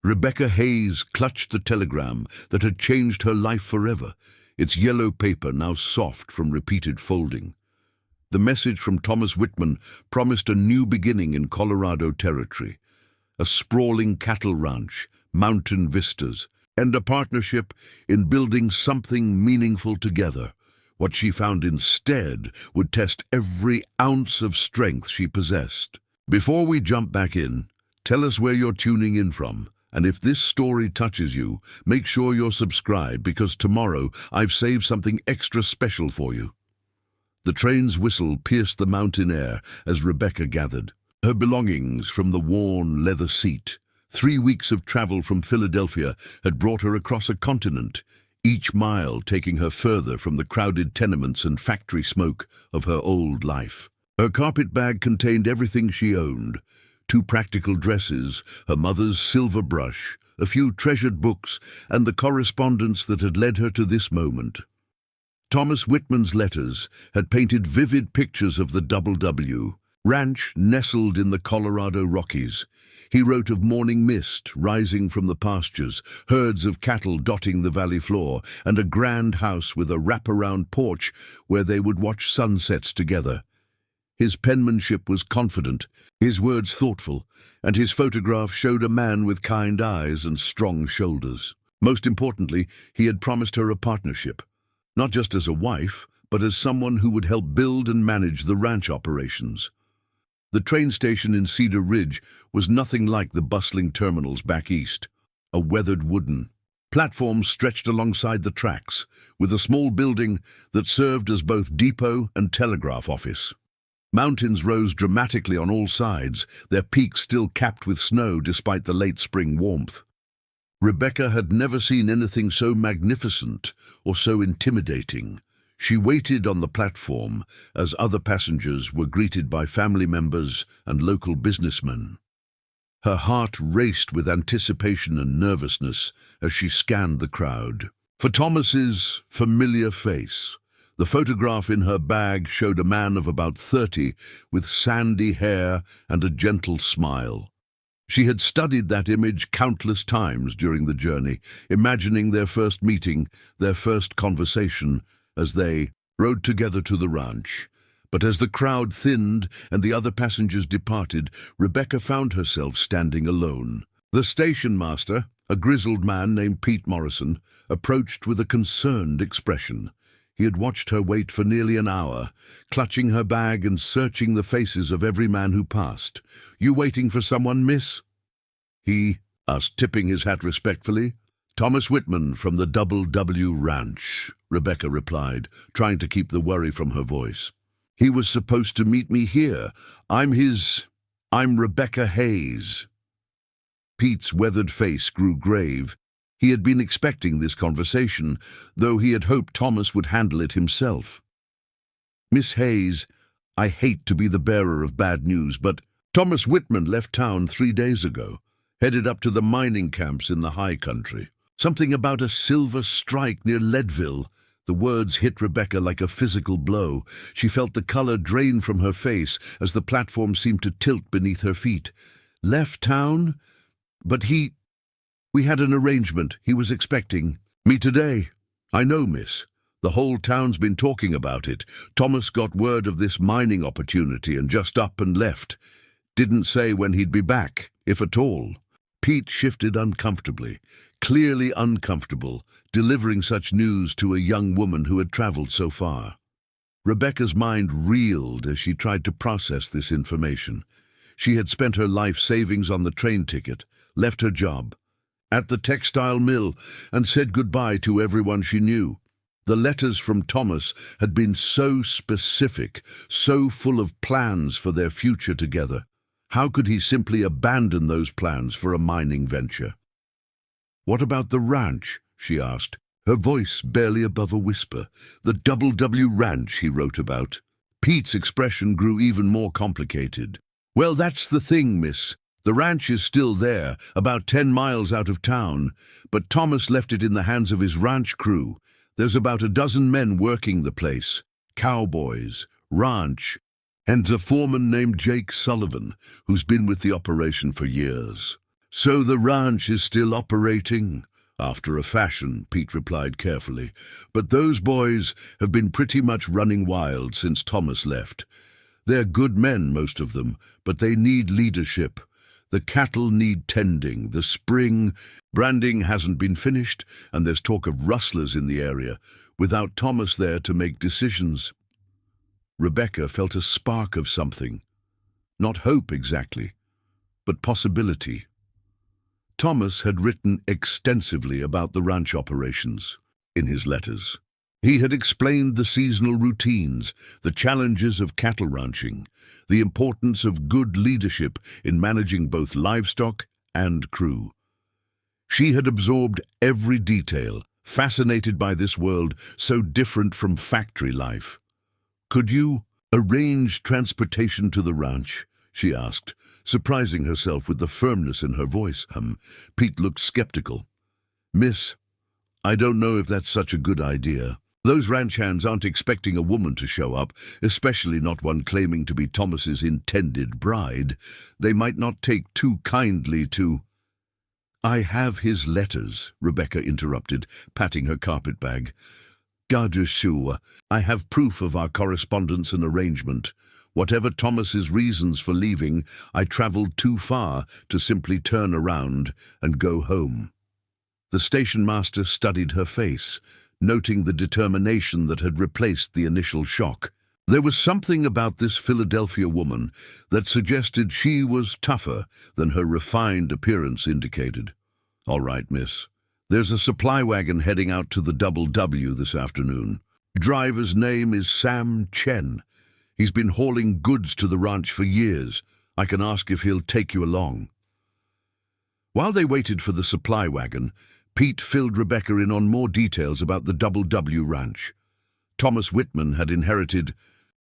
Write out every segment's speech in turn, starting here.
Rebecca Hayes clutched the telegram that had changed her life forever, its yellow paper now soft from repeated folding. The message from Thomas Whitman promised a new beginning in Colorado territory, a sprawling cattle ranch, mountain vistas, and a partnership in building something meaningful together. What she found instead would test every ounce of strength she possessed. Before we jump back in, tell us where you're tuning in from, and if this story touches you, make sure you're subscribed because tomorrow I've saved something extra special for you. The train's whistle pierced the mountain air as Rebecca gathered her belongings from the worn leather seat. 3 weeks of travel from Philadelphia had brought her across a continent, each mile taking her further from the crowded tenements and factory smoke of her old life. Her carpet bag contained everything she owned: 2 practical dresses, her mother's silver brush, a few treasured books, and the correspondence that had led her to this moment. Thomas Whitman's letters had painted vivid pictures of the W Ranch nestled in the Colorado Rockies. He wrote of morning mist rising from the pastures, herds of cattle dotting the valley floor, and a grand house with a wraparound porch where they would watch sunsets together. His penmanship was confident, his words thoughtful, and his photograph showed a man with kind eyes and strong shoulders. Most importantly, he had promised her a partnership, not just as a wife, but as someone who would help build and manage the ranch operations. The train station in Cedar Ridge was nothing like the bustling terminals back east. A weathered wooden platform stretched alongside the tracks, with a small building that served as both depot and telegraph office. Mountains rose dramatically on all sides, their peaks still capped with snow despite the late spring warmth. Rebecca had never seen anything so magnificent or so intimidating. She waited on the platform as other passengers were greeted by family members and local businessmen. Her heart raced with anticipation and nervousness as she scanned the crowd. For Thomas's familiar face, the photograph in her bag showed a man of about 30 with sandy hair and a gentle smile. She had studied that image countless times during the journey, imagining their first meeting, their first conversation, as they rode together to the ranch. But as the crowd thinned and the other passengers departed, Rebecca found herself standing alone. The station master, a grizzled man named Pete Morrison, approached with a concerned expression. He had watched her wait for nearly an hour, clutching her bag and searching the faces of every man who passed. "You waiting for someone, miss?" he asked, tipping his hat respectfully. "Thomas Whitman from the W Ranch," Rebecca replied, trying to keep the worry from her voice. "He was supposed to meet me here. I'm Rebecca Hayes." Pete's weathered face grew grave. He had been expecting this conversation, though he had hoped Thomas would handle it himself. "Miss Hayes, I hate to be the bearer of bad news, but Thomas Whitman left town 3 days ago, headed up to the mining camps in the high country. Something about a silver strike near Leadville." The words hit Rebecca like a physical blow. She felt the color drain from her face as the platform seemed to tilt beneath her feet. "Left town? But we had an arrangement. He was expecting me today." "I know, miss. The whole town's been talking about it. Thomas got word of this mining opportunity and just up and left. Didn't say when he'd be back, if at all." Pete shifted uncomfortably, clearly uncomfortable, delivering such news to a young woman who had traveled so far. Rebecca's mind reeled as she tried to process this information. She had spent her life savings on the train ticket, left her job at the textile mill, and said goodbye to everyone she knew. The letters from Thomas had been so specific, so full of plans for their future together. How could he simply abandon those plans for a mining venture? "What about the ranch?" she asked, her voice barely above a whisper. "The W Ranch he wrote about." Pete's expression grew even more complicated. "Well, that's the thing, miss. The ranch is still there, about 10 miles out of town, but Thomas left it in the hands of his ranch crew. There's about a dozen men working the place, cowboys, ranch, and a foreman named Jake Sullivan, who's been with the operation for years. "So the ranch is still operating?" "After a fashion," Pete replied carefully. "But those boys have been pretty much running wild since Thomas left. They're good men, most of them, but they need leadership. The cattle need tending. The spring branding hasn't been finished, and there's talk of rustlers in the area, without Thomas there to make decisions." Rebecca felt a spark of something. Not hope exactly, but possibility. Thomas had written extensively about the ranch operations in his letters. He had explained the seasonal routines, the challenges of cattle ranching, the importance of good leadership in managing both livestock and crew. She had absorbed every detail, fascinated by this world so different from factory life. "Could you arrange transportation to the ranch?" she asked, surprising herself with the firmness in her voice. Pete looked skeptical. "Miss, I don't know if that's such a good idea. Those ranch hands aren't expecting a woman to show up, especially not one claiming to be Thomas's intended bride. They might not take too kindly to—" "I have his letters," Rebecca interrupted, patting her carpetbag. "Garde sure, I have proof of our correspondence and arrangement. Whatever Thomas's reasons for leaving, I travelled too far to simply turn around and go home." The station master studied her face, noting the determination that had replaced the initial shock. There was something about this Philadelphia woman that suggested she was tougher than her refined appearance indicated. "All right, miss. There's a supply wagon heading out to the Double W this afternoon. Driver's name is Sam Chen. He's been hauling goods to the ranch for years. I can ask if he'll take you along." While they waited for the supply wagon, Pete filled Rebecca in on more details about the Double W ranch. Thomas Whitman had inherited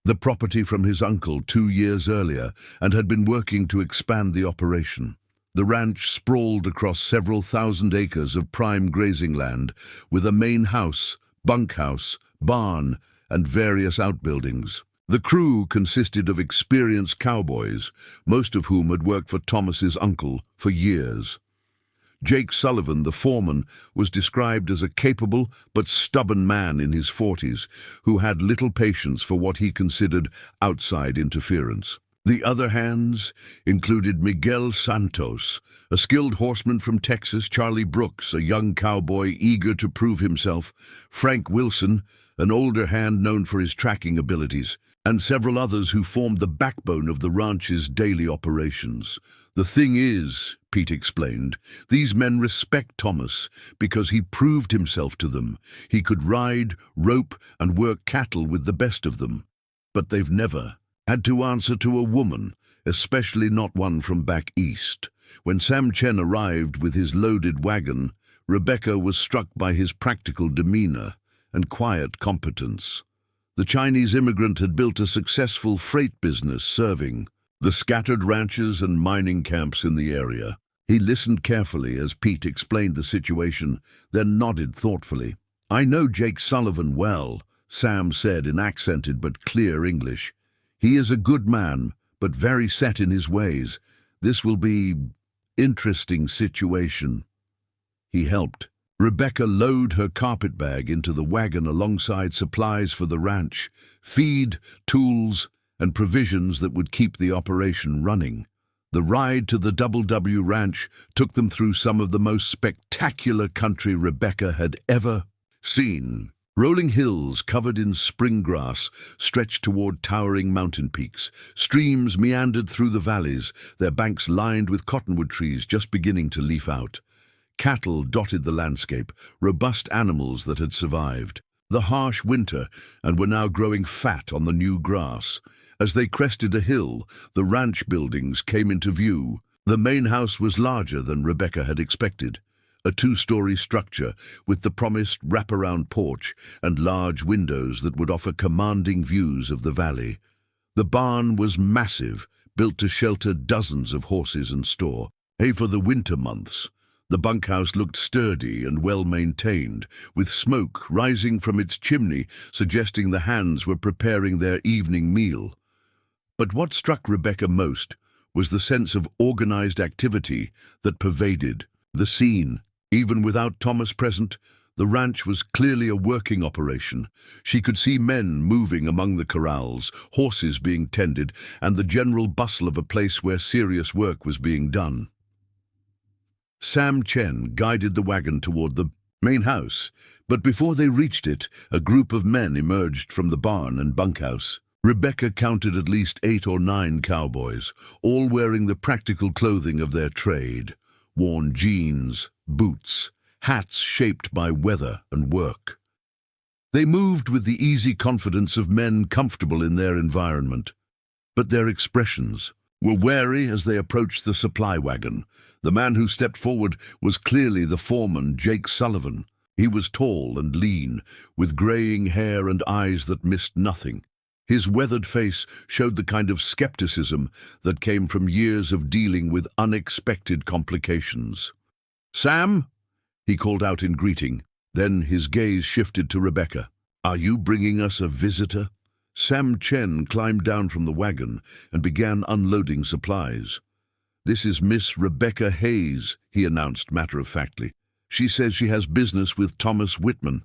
the property from his uncle 2 years earlier and had been working to expand the operation. The ranch sprawled across several thousand acres of prime grazing land, with a main house, bunkhouse, barn, and various outbuildings. The crew consisted of experienced cowboys, most of whom had worked for Thomas's uncle for years. Jake Sullivan, the foreman, was described as a capable but stubborn man in his 40s who had little patience for what he considered outside interference. The other hands included Miguel Santos, a skilled horseman from Texas, Charlie Brooks, a young cowboy eager to prove himself, Frank Wilson, an older hand known for his tracking abilities, and several others who formed the backbone of the ranch's daily operations. "The thing is," Pete explained, "these men respect Thomas because he proved himself to them. He could ride, rope, and work cattle with the best of them. But they've never had to answer to a woman, especially not one from back east." When Sam Chen arrived with his loaded wagon, Rebecca was struck by his practical demeanor and quiet competence. The Chinese immigrant had built a successful freight business serving the scattered ranches and mining camps in the area. He listened carefully as Pete explained the situation, then nodded thoughtfully. "I know Jake Sullivan well," Sam said in accented but clear English. "He is a good man, but very set in his ways. This will be interesting situation." He helped Rebecca load her carpetbag into the wagon alongside supplies for the ranch, feed, tools, and provisions that would keep the operation running. The ride to the Double W Ranch took them through some of the most spectacular country Rebecca had ever seen. Rolling hills covered in spring grass stretched toward towering mountain peaks. Streams meandered through the valleys, their banks lined with cottonwood trees just beginning to leaf out. Cattle dotted the landscape, robust animals that had survived the harsh winter and were now growing fat on the new grass. As they crested a hill, the ranch buildings came into view. The main house was larger than Rebecca had expected, a 2-story structure with the promised wraparound porch and large windows that would offer commanding views of the valley. The barn was massive, built to shelter dozens of horses and store. For the winter months, the bunkhouse looked sturdy and well-maintained, with smoke rising from its chimney, suggesting the hands were preparing their evening meal. But what struck Rebecca most was the sense of organized activity that pervaded the scene. Even without Thomas present, the ranch was clearly a working operation. She could see men moving among the corrals, horses being tended, and the general bustle of a place where serious work was being done. Sam Chen guided the wagon toward the main house, but before they reached it, a group of men emerged from the barn and bunkhouse. Rebecca counted at least 8 or 9 cowboys, all wearing the practical clothing of their trade, worn jeans, boots, hats shaped by weather and work. They moved with the easy confidence of men comfortable in their environment, but their expressions were wary as they approached the supply wagon. The man who stepped forward was clearly the foreman, Jake Sullivan. He was tall and lean, with graying hair and eyes that missed nothing. His weathered face showed the kind of skepticism that came from years of dealing with unexpected complications. "Sam?" he called out in greeting. Then his gaze shifted to Rebecca. "Are you bringing us a visitor?" Sam Chen climbed down from the wagon and began unloading supplies. "This is Miss Rebecca Hayes," he announced matter-of-factly. "She says she has business with Thomas Whitman."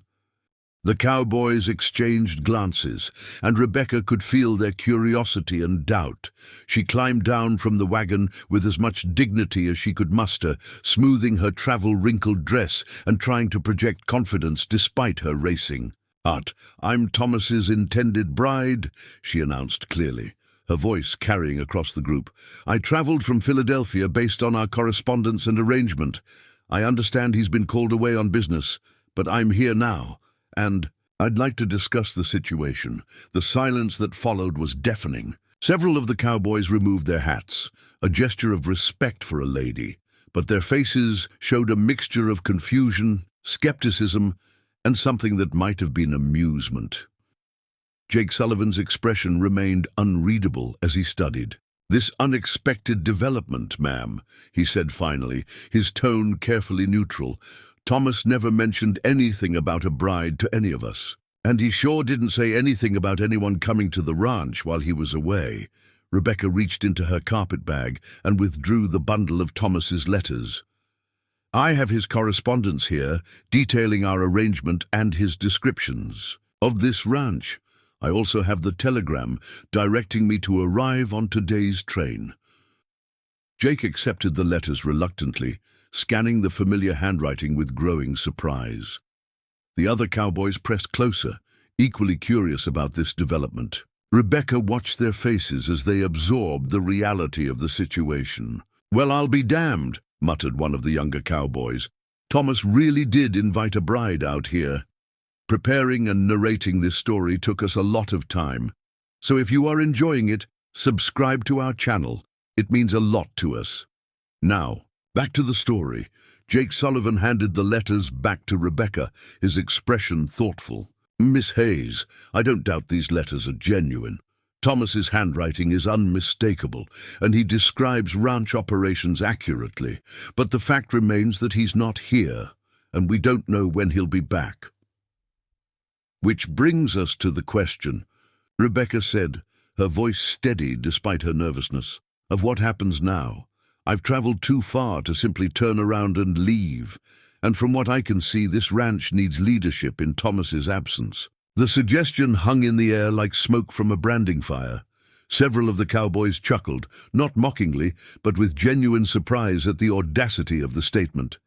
The cowboys exchanged glances, and Rebecca could feel their curiosity and doubt. She climbed down from the wagon with as much dignity as she could muster, smoothing her travel-wrinkled dress and trying to project confidence despite her racing. "I'm Thomas's intended bride," she announced clearly, her voice carrying across the group. "I traveled from Philadelphia based on our correspondence and arrangement. I understand he's been called away on business, but I'm here now. And I'd like to discuss the situation." The silence that followed was deafening. Several of the cowboys removed their hats, a gesture of respect for a lady, but their faces showed a mixture of confusion, skepticism, and something that might have been amusement. Jake Sullivan's expression remained unreadable as he studied. "This unexpected development, ma'am," he said finally, his tone carefully neutral. "Thomas never mentioned anything about a bride to any of us. And he sure didn't say anything about anyone coming to the ranch while he was away." Rebecca reached into her carpet bag and withdrew the bundle of Thomas's letters. "I have his correspondence here, detailing our arrangement and his descriptions of this ranch. I also have the telegram directing me to arrive on today's train." Jake accepted the letters reluctantly, scanning the familiar handwriting with growing surprise. The other cowboys pressed closer, equally curious about this development. Rebecca watched their faces as they absorbed the reality of the situation. "Well, I'll be damned," muttered one of the younger cowboys. "Thomas really did invite a bride out here. Preparing and narrating this story took us a lot of time. So if you are enjoying it, subscribe to our channel. It means a lot to us. Now, back to the story. Jake Sullivan handed the letters back to Rebecca, his expression thoughtful. "Miss Hayes, I don't doubt these letters are genuine. Thomas's handwriting is unmistakable, and he describes ranch operations accurately. But the fact remains that he's not here, and we don't know when he'll be back." "Which brings us to the question," Rebecca said, her voice steady despite her nervousness, "of what happens now. I've traveled too far to simply turn around and leave, and from what I can see, this ranch needs leadership in Thomas's absence." The suggestion hung in the air like smoke from a branding fire. Several of the cowboys chuckled, not mockingly, but with genuine surprise at the audacity of the statement.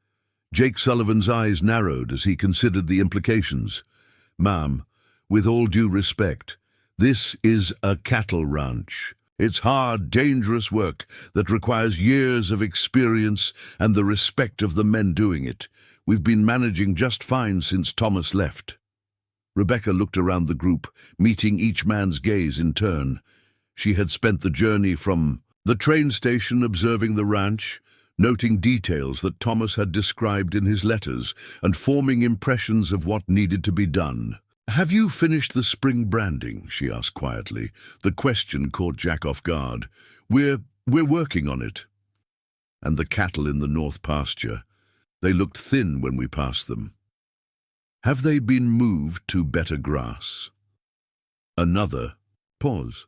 Jake Sullivan's eyes narrowed as he considered the implications. "Ma'am, with all due respect, this is a cattle ranch. It's hard, dangerous work that requires years of experience and the respect of the men doing it. We've been managing just fine since Thomas left." Rebecca looked around the group, meeting each man's gaze in turn. She had spent the journey from the train station observing the ranch, noting details that Thomas had described in his letters, and forming impressions of what needed to be done. "Have you finished the spring branding?" she asked quietly. The question caught Jack off guard. We're working on it." "And the cattle in the north pasture? They looked thin when we passed them. Have they been moved to better grass?" Another pause.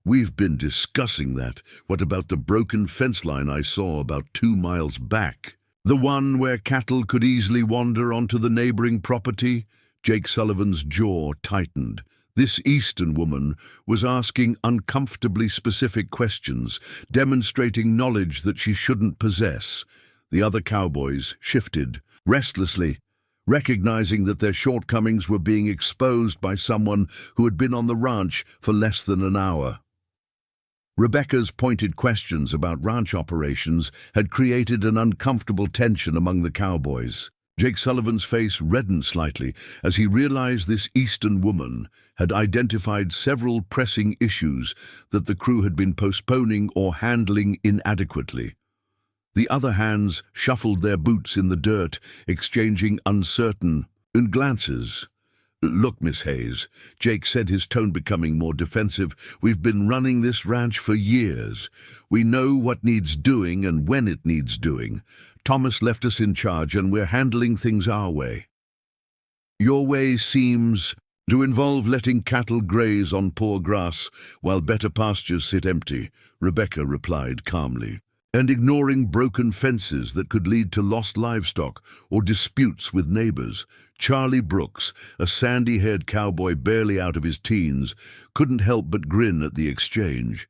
We've been discussing that. What about the broken fence line I saw about 2 miles back? The one where cattle could easily wander onto the neighboring property? Jake Sullivan's jaw tightened. This Eastern woman was asking uncomfortably specific questions, demonstrating knowledge that she shouldn't possess. The other cowboys shifted restlessly, recognizing that their shortcomings were being exposed by someone who had been on the ranch for less than an hour. Rebecca's pointed questions about ranch operations had created an uncomfortable tension among the cowboys. Jake Sullivan's face reddened slightly as he realized this Eastern woman had identified several pressing issues that the crew had been postponing or handling inadequately. The other hands shuffled their boots in the dirt, exchanging uncertain glances. "Look, Miss Hayes," Jake said, his tone becoming more defensive, "we've been running this ranch for years. We know what needs doing and when it needs doing. Thomas left us in charge and we're handling things our way. Your way seems to involve letting cattle graze on poor grass while better pastures sit empty," Rebecca replied calmly, "and ignoring broken fences that could lead to lost livestock or disputes with neighbors." Charlie Brooks, a sandy-haired cowboy barely out of his teens, couldn't help but grin at the exchange.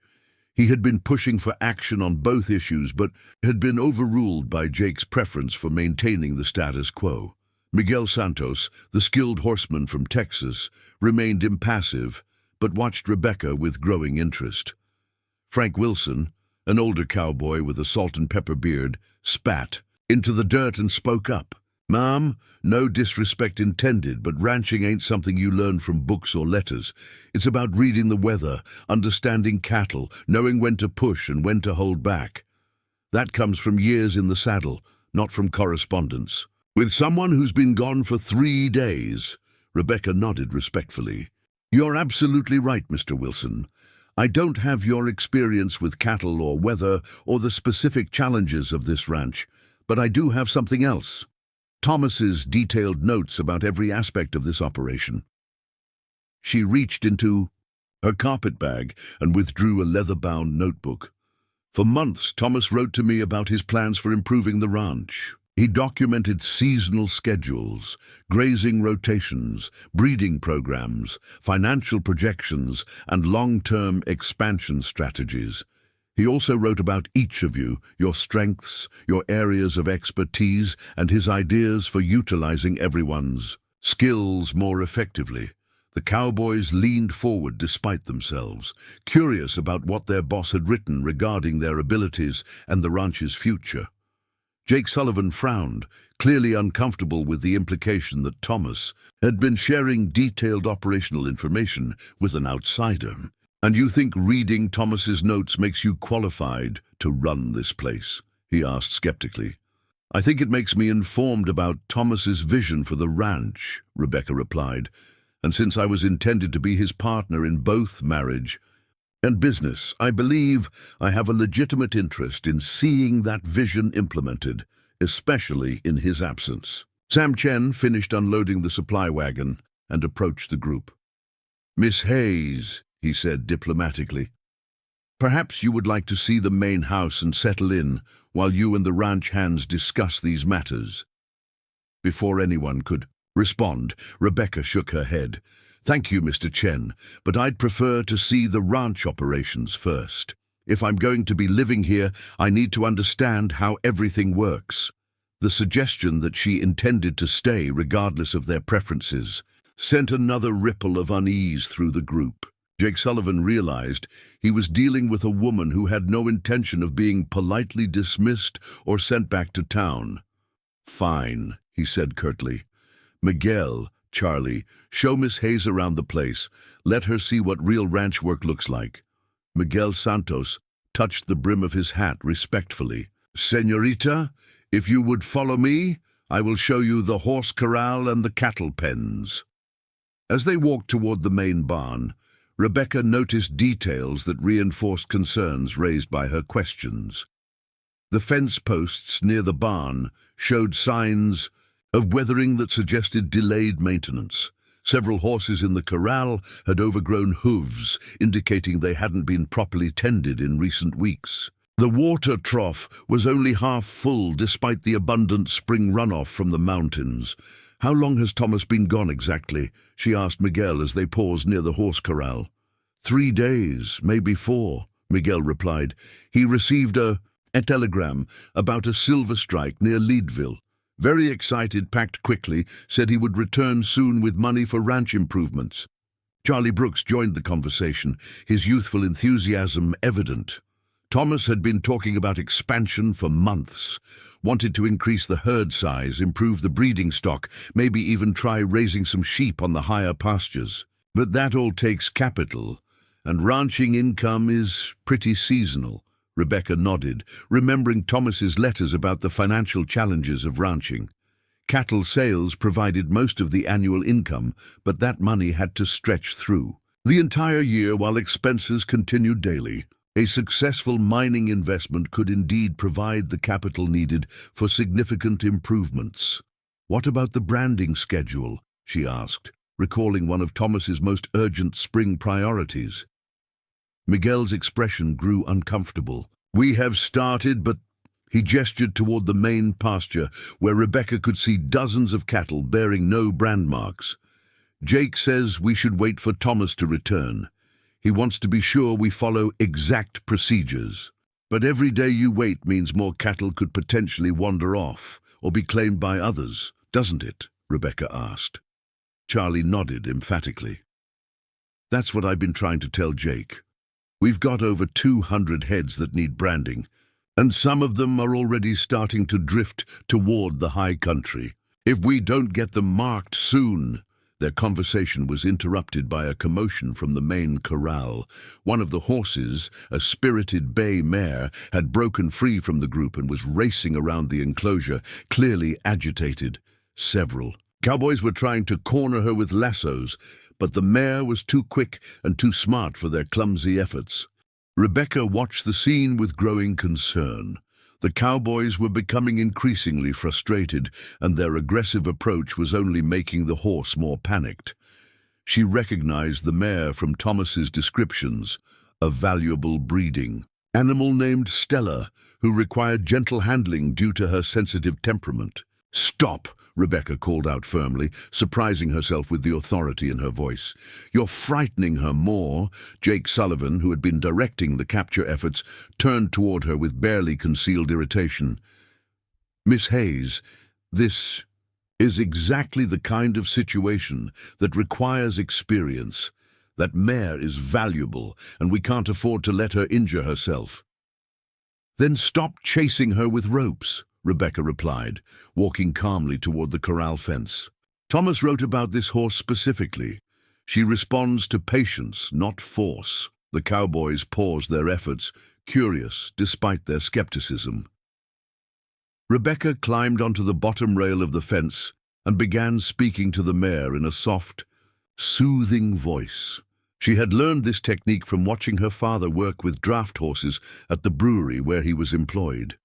He had been pushing for action on both issues, but had been overruled by Jake's preference for maintaining the status quo. Miguel Santos, the skilled horseman from Texas, remained impassive, but watched Rebecca with growing interest. Frank Wilson, an older cowboy with a salt and pepper beard, spat into the dirt and spoke up. "Ma'am, no disrespect intended, but ranching ain't something you learn from books or letters. It's about reading the weather, understanding cattle, knowing when to push and when to hold back. That comes from years in the saddle, not from correspondence." "With someone who's been gone for 3 days," Rebecca nodded respectfully. "You're absolutely right, Mr. Wilson. I don't have your experience with cattle or weather or the specific challenges of this ranch, but I do have something else. Thomas's detailed notes about every aspect of this operation." She reached into her carpet bag and withdrew a leather-bound notebook. "For months, Thomas wrote to me about his plans for improving the ranch. He documented seasonal schedules, grazing rotations, breeding programs, financial projections, and long-term expansion strategies. He also wrote about each of you, your strengths, your areas of expertise, and his ideas for utilizing everyone's skills more effectively." The cowboys leaned forward despite themselves, curious about what their boss had written regarding their abilities and the ranch's future. Jake Sullivan frowned, clearly uncomfortable with the implication that Thomas had been sharing detailed operational information with an outsider. "And you think reading Thomas's notes makes you qualified to run this place?" he asked skeptically. "I think it makes me informed about Thomas's vision for the ranch," Rebecca replied. "And since I was intended to be his partner in both marriage and business, I believe I have a legitimate interest in seeing that vision implemented, especially in his absence." Sam Chen finished unloading the supply wagon and approached the group. "Miss Hayes," he said diplomatically, "perhaps you would like to see the main house and settle in while you and the ranch hands discuss these matters." Before anyone could respond, Rebecca shook her head. "Thank you, Mr. Chen, but I'd prefer to see the ranch operations first. If I'm going to be living here, I need to understand how everything works." The suggestion that she intended to stay regardless of their preferences sent another ripple of unease through the group. Jake Sullivan realized he was dealing with a woman who had no intention of being politely dismissed or sent back to town. "Fine," he said curtly. "Miguel, Charlie, show Miss Hayes around the place. Let her see what real ranch work looks like." Miguel Santos touched the brim of his hat respectfully. "Señorita, if you would follow me, I will show you the horse corral and the cattle pens." As they walked toward the main barn, Rebecca noticed details that reinforced concerns raised by her questions. The fence posts near the barn showed signs of weathering that suggested delayed maintenance. Several horses in the corral had overgrown hooves, indicating they hadn't been properly tended in recent weeks. The water trough was only half full despite the abundant spring runoff from the mountains. "How long has Thomas been gone exactly?" she asked Miguel as they paused near the horse corral. 3 days, maybe 4, Miguel replied. He received a telegram about a silver strike near Leadville. Very excited, packed quickly, said he would return soon with money for ranch improvements. Charlie Brooks joined the conversation, his youthful enthusiasm evident. Thomas had been talking about expansion for months, wanted to increase the herd size, improve the breeding stock, maybe even try raising some sheep on the higher pastures. But that all takes capital, and ranching income is pretty seasonal. Rebecca nodded, remembering Thomas's letters about the financial challenges of ranching. Cattle sales provided most of the annual income, but that money had to stretch through the entire year while expenses continued daily. A successful mining investment could indeed provide the capital needed for significant improvements. "What about the branding schedule?" she asked, recalling one of Thomas's most urgent spring priorities. Miguel's expression grew uncomfortable. "We have started, but—" He gestured toward the main pasture, where Rebecca could see dozens of cattle bearing no brand marks. "Jake says we should wait for Thomas to return. He wants to be sure we follow exact procedures. But every day you wait means more cattle could potentially wander off or be claimed by others, doesn't it?" Rebecca asked. Charlie nodded emphatically. "That's what I've been trying to tell Jake. We've got over 200 heads that need branding, and some of them are already starting to drift toward the high country. If we don't get them marked soon—" Their conversation was interrupted by a commotion from the main corral. One of the horses, a spirited bay mare, had broken free from the group and was racing around the enclosure, clearly agitated. Several cowboys were trying to corner her with lassos, but the mare was too quick and too smart for their clumsy efforts. Rebecca watched the scene with growing concern. The cowboys were becoming increasingly frustrated, and their aggressive approach was only making the horse more panicked. She recognized the mare from Thomas's descriptions, a valuable breeding animal named Stella, who required gentle handling due to her sensitive temperament. "Stop!" Rebecca called out firmly, surprising herself with the authority in her voice. "You're frightening her more." Jake Sullivan, who had been directing the capture efforts, turned toward her with barely concealed irritation. "Miss Hayes, this is exactly the kind of situation that requires experience. That mare is valuable, and we can't afford to let her injure herself." "Then stop chasing her with ropes," Rebecca replied, walking calmly toward the corral fence. "Thomas wrote about this horse specifically. She responds to patience, not force." The cowboys paused their efforts, curious despite their skepticism. Rebecca climbed onto the bottom rail of the fence and began speaking to the mare in a soft, soothing voice. She had learned this technique from watching her father work with draft horses at the brewery where he was employed.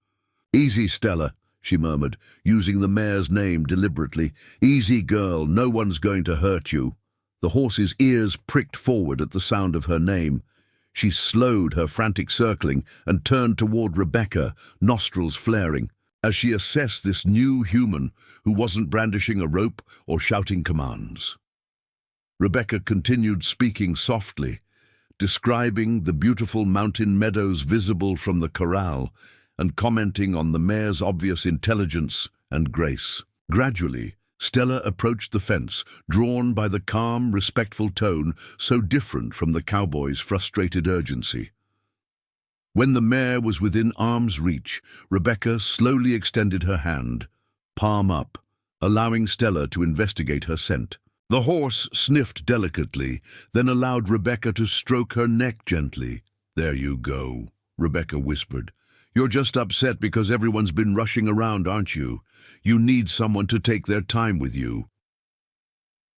"Easy, Stella," she murmured, using the mare's name deliberately. "Easy, girl, no one's going to hurt you." The horse's ears pricked forward at the sound of her name. She slowed her frantic circling and turned toward Rebecca, nostrils flaring, as she assessed this new human who wasn't brandishing a rope or shouting commands. Rebecca continued speaking softly, describing the beautiful mountain meadows visible from the corral, and commenting on the mare's obvious intelligence and grace. Gradually, Stella approached the fence, drawn by the calm, respectful tone so different from the cowboy's frustrated urgency. When the mare was within arm's reach, Rebecca slowly extended her hand, palm up, allowing Stella to investigate her scent. The horse sniffed delicately, then allowed Rebecca to stroke her neck gently. "There you go," Rebecca whispered. "You're just upset because everyone's been rushing around, aren't you? You need someone to take their time with you."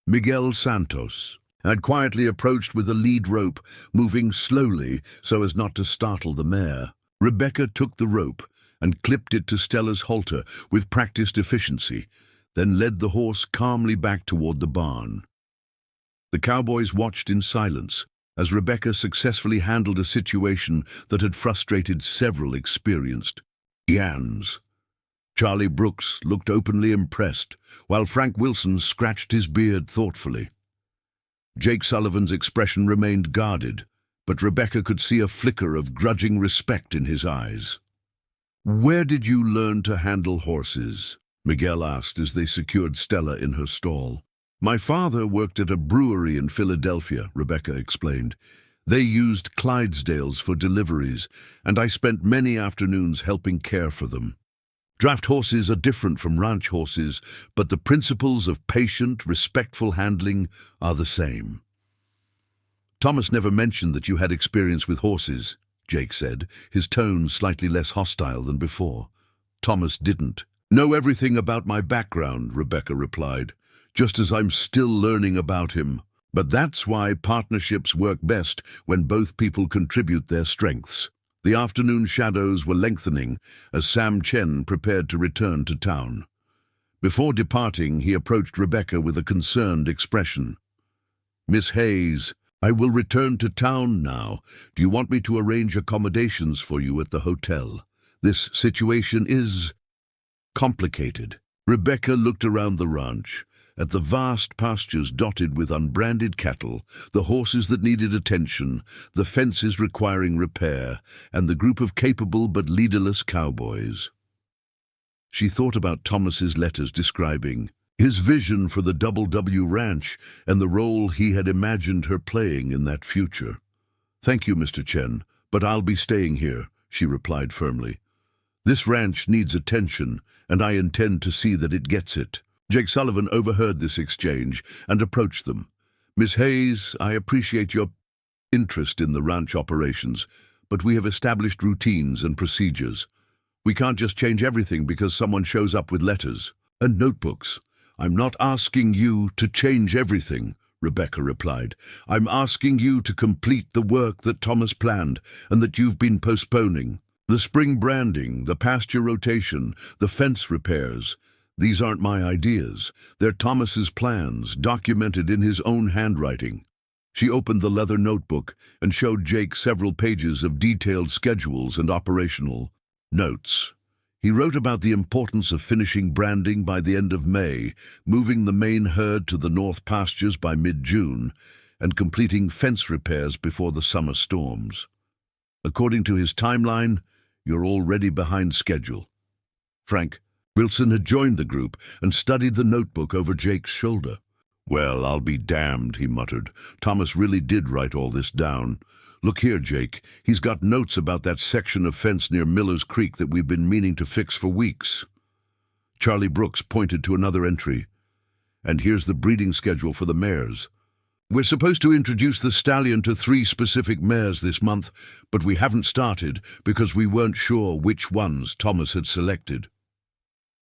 Miguel Santos had quietly approached with a lead rope, moving slowly so as not to startle the mare. Rebecca took the rope and clipped it to Stella's halter with practiced efficiency, then led the horse calmly back toward the barn. The cowboys watched in silence as Rebecca successfully handled a situation that had frustrated several experienced Yans. Charlie Brooks looked openly impressed, while Frank Wilson scratched his beard thoughtfully. Jake Sullivan's expression remained guarded, but Rebecca could see a flicker of grudging respect in his eyes. "Where did you learn to handle horses?" Miguel asked as they secured Stella in her stall. "My father worked at a brewery in Philadelphia," Rebecca explained. "They used Clydesdales for deliveries, and I spent many afternoons helping care for them. Draft horses are different from ranch horses, but the principles of patient, respectful handling are the same." "Thomas never mentioned that you had experience with horses," Jake said, his tone slightly less hostile than before. "Thomas didn't know everything about my background," Rebecca replied, "just as I'm still learning about him. But that's why partnerships work best when both people contribute their strengths." The afternoon shadows were lengthening as Sam Chen prepared to return to town. Before departing, he approached Rebecca with a concerned expression. "Miss Hayes, I will return to town now. Do you want me to arrange accommodations for you at the hotel? This situation is complicated." Rebecca looked around the ranch, at the vast pastures dotted with unbranded cattle, the horses that needed attention, the fences requiring repair, and the group of capable but leaderless cowboys. She thought about Thomas's letters describing his vision for the Double W Ranch and the role he had imagined her playing in that future. "Thank you, Mr. Chen, but I'll be staying here," she replied firmly. "This ranch needs attention, and I intend to see that it gets it." Jake Sullivan overheard this exchange and approached them. "Miss Hayes, I appreciate your interest in the ranch operations, but we have established routines and procedures. We can't just change everything because someone shows up with letters and notebooks." "I'm not asking you to change everything," Rebecca replied. "I'm asking you to complete the work that Thomas planned and that you've been postponing. The spring branding, the pasture rotation, the fence repairs. These aren't my ideas. They're Thomas's plans, documented in his own handwriting." She opened the leather notebook and showed Jake several pages of detailed schedules and operational notes. He wrote about the importance of finishing branding by the end of May, moving the main herd to the north pastures by mid-June, and completing fence repairs before the summer storms. "According to his timeline, you're already behind schedule." Frank Wilson had joined the group and studied the notebook over Jake's shoulder. "Well, I'll be damned," he muttered. "Thomas really did write all this down. Look here, Jake. He's got notes about that section of fence near Miller's Creek that we've been meaning to fix for weeks." Charlie Brooks pointed to another entry. "And here's the breeding schedule for the mares. We're supposed to introduce the stallion to 3 specific mares this month, but we haven't started because we weren't sure which ones Thomas had selected."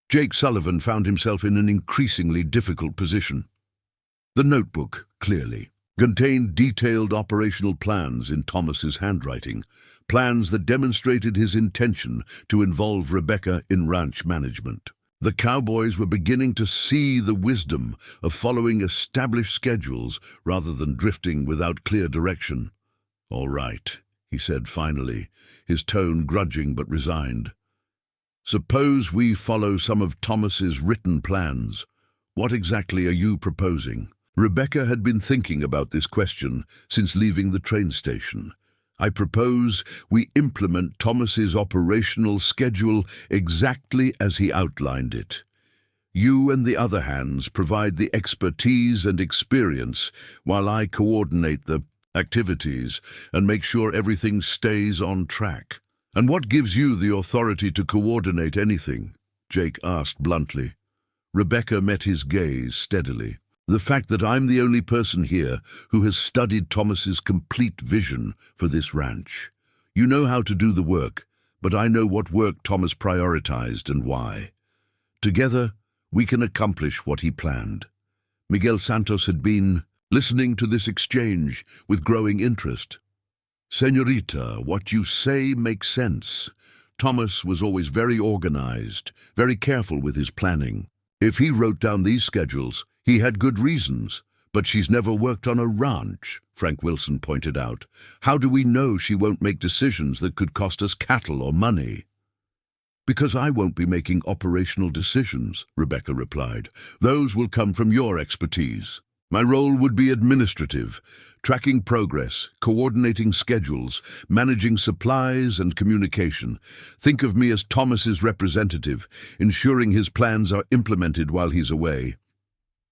Jake Sullivan found himself in an increasingly difficult position. The notebook, clearly, contained detailed operational plans in Thomas's handwriting, plans that demonstrated his intention to involve Rebecca in ranch management. The cowboys were beginning to see the wisdom of following established schedules rather than drifting without clear direction. "All right," he said finally, his tone grudging but resigned. "Suppose we follow some of Thomas's written plans. What exactly are you proposing?" Rebecca had been thinking about this question since leaving the train station. "I propose we implement Thomas's operational schedule exactly as he outlined it. You and the other hands provide the expertise and experience while I coordinate the activities and make sure everything stays on track." "And what gives you the authority to coordinate anything?" Jake asked bluntly. Rebecca met his gaze steadily. "The fact that I'm the only person here who has studied Thomas's complete vision for this ranch. You know how to do the work, but I know what work Thomas prioritized and why. Together, we can accomplish what he planned." Miguel Santos had been listening to this exchange with growing interest. "Señorita, what you say makes sense. Thomas was always very organized, very careful with his planning. If he wrote down these schedules, he had good reasons. But she's never worked on a ranch, Frank Wilson pointed out. How do we know she won't make decisions that could cost us cattle or money? Because I won't be making operational decisions, Rebecca replied. Those will come from your expertise. My role would be administrative, tracking progress, coordinating schedules, managing supplies and communication. Think of me as Thomas's representative, ensuring his plans are implemented while he's away.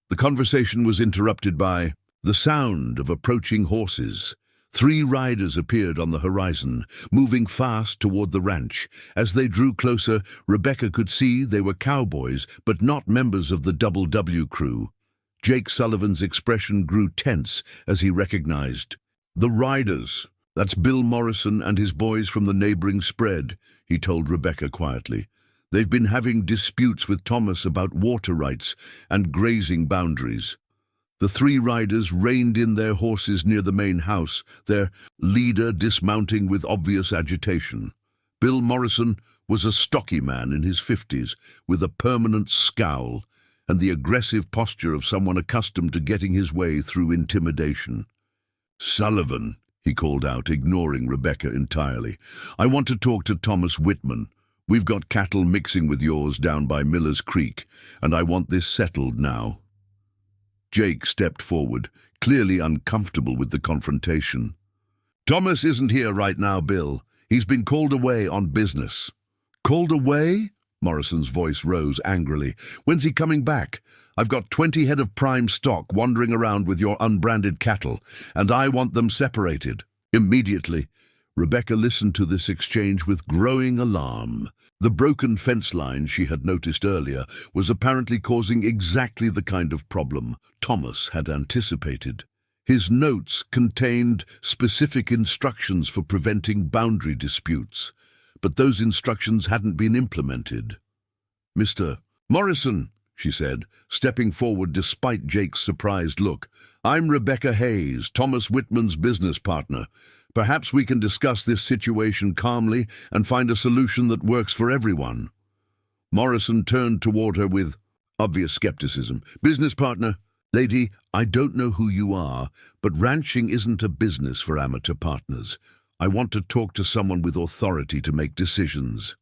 The conversation was interrupted by the sound of approaching horses. 3 riders appeared on the horizon, moving fast toward the ranch. As they drew closer, Rebecca could see they were cowboys, but not members of the Double W crew. Jake Sullivan's expression grew tense as he recognized the riders. That's Bill Morrison and his boys from the neighboring spread, he told Rebecca quietly. They've been having disputes with Thomas about water rights and grazing boundaries. The 3 riders reined in their horses near the main house, their leader dismounting with obvious agitation. Bill Morrison was a stocky man in his 50s, with a permanent scowl and the aggressive posture of someone accustomed to getting his way through intimidation. "Sullivan," he called out, ignoring Rebecca entirely. "I want to talk to Thomas Whitman. We've got cattle mixing with yours down by Miller's Creek, and I want this settled now." Jake stepped forward, clearly uncomfortable with the confrontation. "Thomas isn't here right now, Bill. He's been called away on business." "Called away?" Morrison's voice rose angrily. "When's he coming back? I've got 20 head of prime stock wandering around with your unbranded cattle, and I want them separated. Immediately." Rebecca listened to this exchange with growing alarm. The broken fence line she had noticed earlier was apparently causing exactly the kind of problem Thomas had anticipated. His notes contained specific instructions for preventing boundary disputes, but those instructions hadn't been implemented. "Mr. Morrison," she said, stepping forward despite Jake's surprised look, "I'm Rebecca Hayes, Thomas Whitman's business partner. Perhaps we can discuss this situation calmly and find a solution that works for everyone." Morrison turned toward her with obvious skepticism. "Business partner? Lady, I don't know who you are, but ranching isn't a business for amateur partners. I want to talk to someone with authority to make decisions."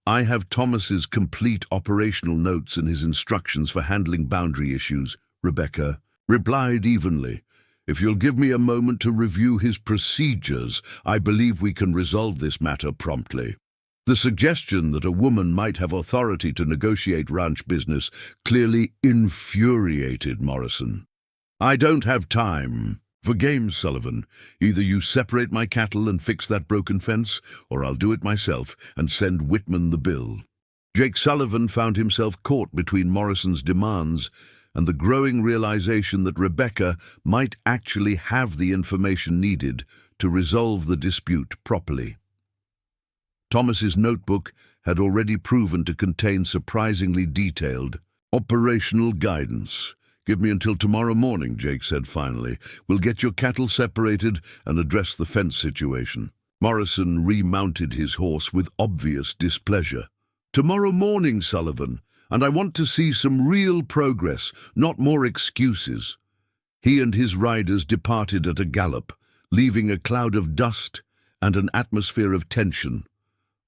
"I have Thomas's complete operational notes and his instructions for handling boundary issues," Rebecca replied evenly. "If you'll give me a moment to review his procedures, I believe we can resolve this matter promptly." The suggestion that a woman might have authority to negotiate ranch business clearly infuriated Morrison. "I don't have time for games, Sullivan. Either you separate my cattle and fix that broken fence, or I'll do it myself and send Whitman the bill." Jake Sullivan found himself caught between Morrison's demands and the growing realization that Rebecca might actually have the information needed to resolve the dispute properly. Thomas's notebook had already proven to contain surprisingly detailed operational guidance. "Give me until tomorrow morning," Jake said finally. "We'll get your cattle separated and address the fence situation." Morrison remounted his horse with obvious displeasure. "Tomorrow morning, Sullivan, and I want to see some real progress, not more excuses." He and his riders departed at a gallop, leaving a cloud of dust and an atmosphere of tension.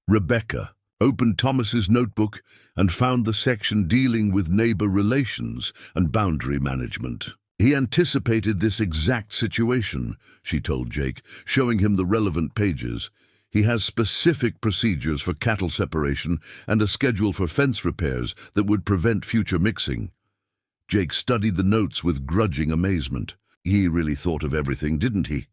Rebecca opened Thomas's notebook and found the section dealing with neighbor relations and boundary management. "He anticipated this exact situation," she told Jake, showing him the relevant pages. "He has specific procedures for cattle separation and a schedule for fence repairs that would prevent future mixing." Jake studied the notes with grudging amazement. He really thought of everything, didn't he?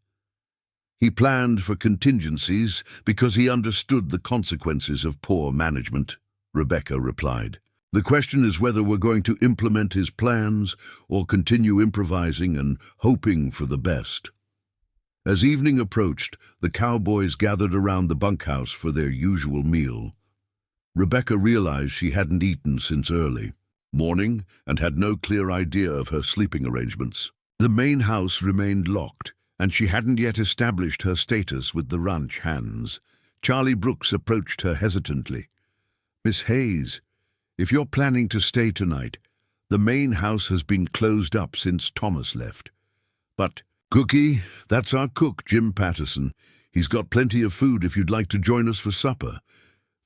He planned for contingencies because he understood the consequences of poor management, Rebecca replied. "The question is whether we're going to implement his plans or continue improvising and hoping for the best." As evening approached, the cowboys gathered around the bunkhouse for their usual meal. Rebecca realized she hadn't eaten since early morning and had no clear idea of her sleeping arrangements. The main house remained locked, and she hadn't yet established her status with the ranch hands. Charlie Brooks approached her hesitantly. "Miss Hayes, if you're planning to stay tonight, The main house has been closed up since Thomas left. But, Cookie, that's our cook, Jim Patterson. He's got plenty of food if you'd like to join us for supper.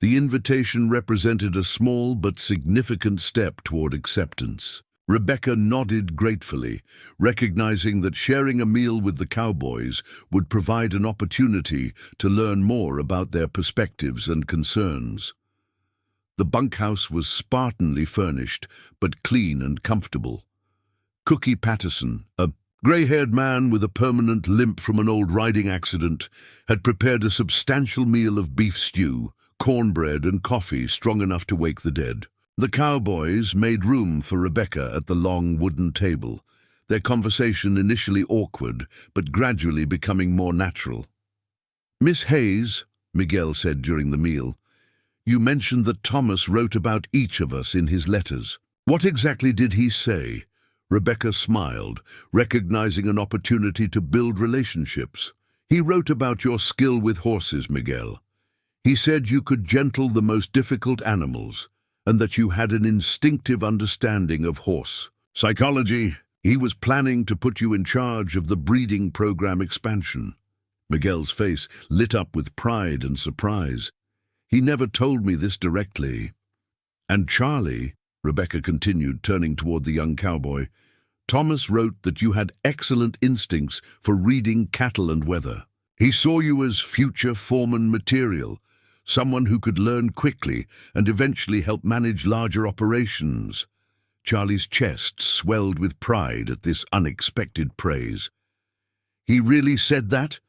The invitation represented a small but significant step toward acceptance. Rebecca nodded gratefully, recognizing that sharing a meal with the cowboys would provide an opportunity to learn more about their perspectives and concerns. The bunkhouse was spartanly furnished, but clean and comfortable. Cookie Patterson, a grey-haired man with a permanent limp from an old riding accident, had prepared a substantial meal of beef stew, cornbread and coffee strong enough to wake the dead. The cowboys made room for Rebecca at the long wooden table, their conversation initially awkward, but gradually becoming more natural. "Miss Hayes," Miguel said during the meal, "you mentioned that Thomas wrote about each of us in his letters. What exactly did he say?" Rebecca smiled, recognizing an opportunity to build relationships. "He wrote about your skill with horses, Miguel. He said you could gentle the most difficult animals, and that you had an instinctive understanding of horse psychology. He was planning to put you in charge of the breeding program expansion." Miguel's face lit up with pride and surprise. "He never told me this directly." "And Charlie," Rebecca continued, turning toward the young cowboy, "Thomas wrote that you had excellent instincts for reading cattle and weather. He saw you as future foreman material, someone who could learn quickly and eventually help manage larger operations." Charlie's chest swelled with pride at this unexpected praise. "He really said that?"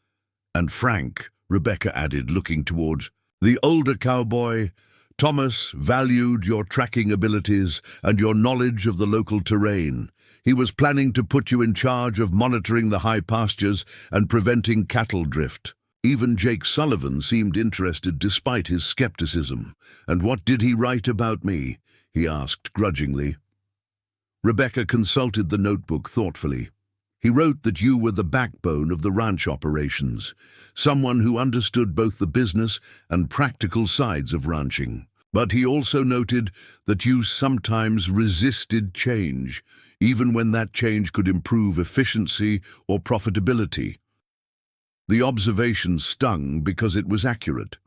"And Frank," Rebecca added, looking toward the older cowboy, "Thomas valued your tracking abilities and your knowledge of the local terrain. He was planning to put you in charge of monitoring the high pastures and preventing cattle drift." Even Jake Sullivan seemed interested despite his skepticism. "And what did he write about me?" he asked grudgingly. Rebecca consulted the notebook thoughtfully. "He wrote that you were the backbone of the ranch operations, someone who understood both the business and practical sides of ranching. But he also noted that you sometimes resisted change, even when that change could improve efficiency or profitability." The observation stung because it was accurate.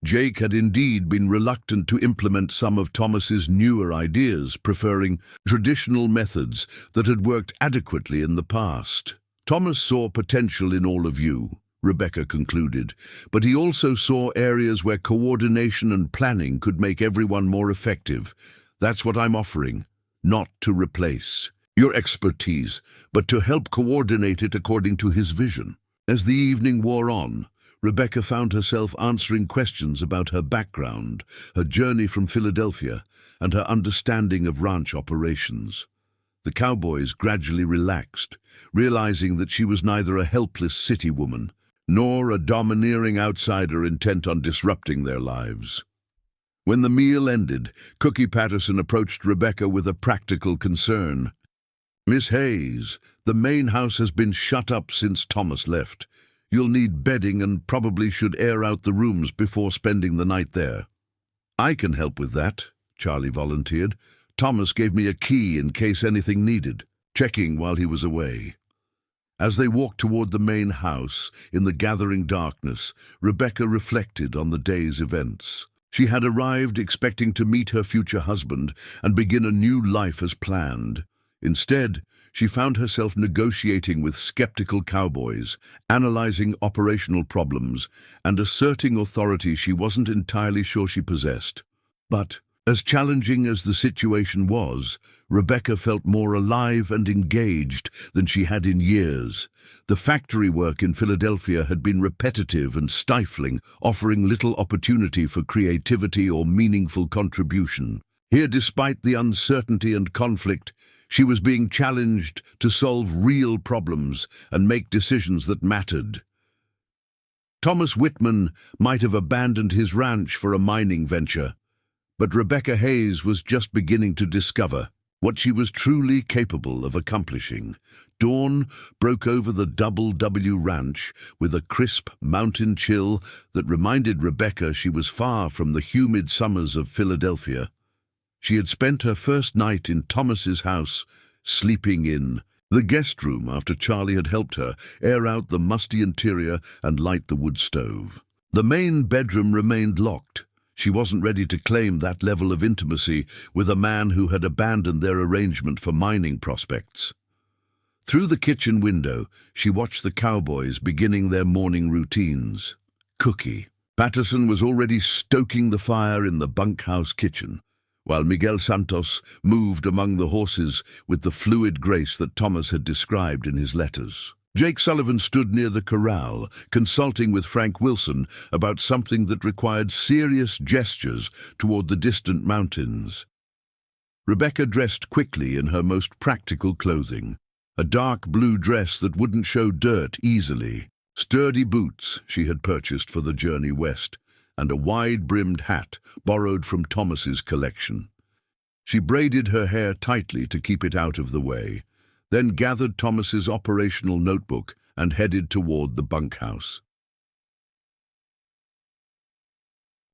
Jake had indeed been reluctant to implement some of Thomas's newer ideas, preferring traditional methods that had worked adequately in the past. "Thomas saw potential in all of you," Rebecca concluded, "but he also saw areas where coordination and planning could make everyone more effective. That's what I'm offering, not to replace your expertise, but to help coordinate it according to his vision." As the evening wore on, Rebecca found herself answering questions about her background, her journey from Philadelphia, and her understanding of ranch operations. The cowboys gradually relaxed, realizing that she was neither a helpless city woman nor a domineering outsider intent on disrupting their lives. When the meal ended, Cookie Patterson approached Rebecca with a practical concern. "Miss Hayes, the main house has been shut up since Thomas left. You'll need bedding and probably should air out the rooms before spending the night there." "I can help with that," Charlie volunteered. "Thomas gave me a key in case anything needed, checking while he was away." As they walked toward the main house in the gathering darkness, Rebecca reflected on the day's events. She had arrived expecting to meet her future husband and begin a new life as planned. Instead, she found herself negotiating with skeptical cowboys, analyzing operational problems, and asserting authority she wasn't entirely sure she possessed. But, as challenging as the situation was, Rebecca felt more alive and engaged than she had in years. The factory work in Philadelphia had been repetitive and stifling, offering little opportunity for creativity or meaningful contribution. Here, despite the uncertainty and conflict, she was being challenged to solve real problems and make decisions that mattered. Thomas Whitman might have abandoned his ranch for a mining venture, but Rebecca Hayes was just beginning to discover what she was truly capable of accomplishing. Dawn broke over the Double W Ranch with a crisp mountain chill that reminded Rebecca she was far from the humid summers of Philadelphia. She had spent her first night in Thomas's house, sleeping in the guest room after Charlie had helped her air out the musty interior and light the wood stove. The main bedroom remained locked. She wasn't ready to claim that level of intimacy with a man who had abandoned their arrangement for mining prospects. Through the kitchen window, she watched the cowboys beginning their morning routines. Cookie. Patterson was already stoking the fire in the bunkhouse kitchen, while Miguel Santos moved among the horses with the fluid grace that Thomas had described in his letters. Jake Sullivan stood near the corral, consulting with Frank Wilson about something that required serious gestures toward the distant mountains. Rebecca dressed quickly in her most practical clothing, a dark blue dress that wouldn't show dirt easily, sturdy boots she had purchased for the journey west, and a wide-brimmed hat borrowed from Thomas's collection. She braided her hair tightly to keep it out of the way, then gathered Thomas's operational notebook and headed toward the bunkhouse.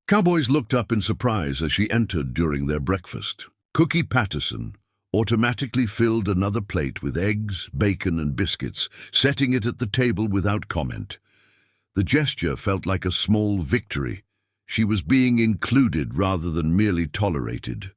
Cowboys looked up in surprise as she entered during their breakfast. Cookie Patterson automatically filled another plate with eggs, bacon, and biscuits, setting it at the table without comment. The gesture felt like a small victory. She was being included rather than merely tolerated.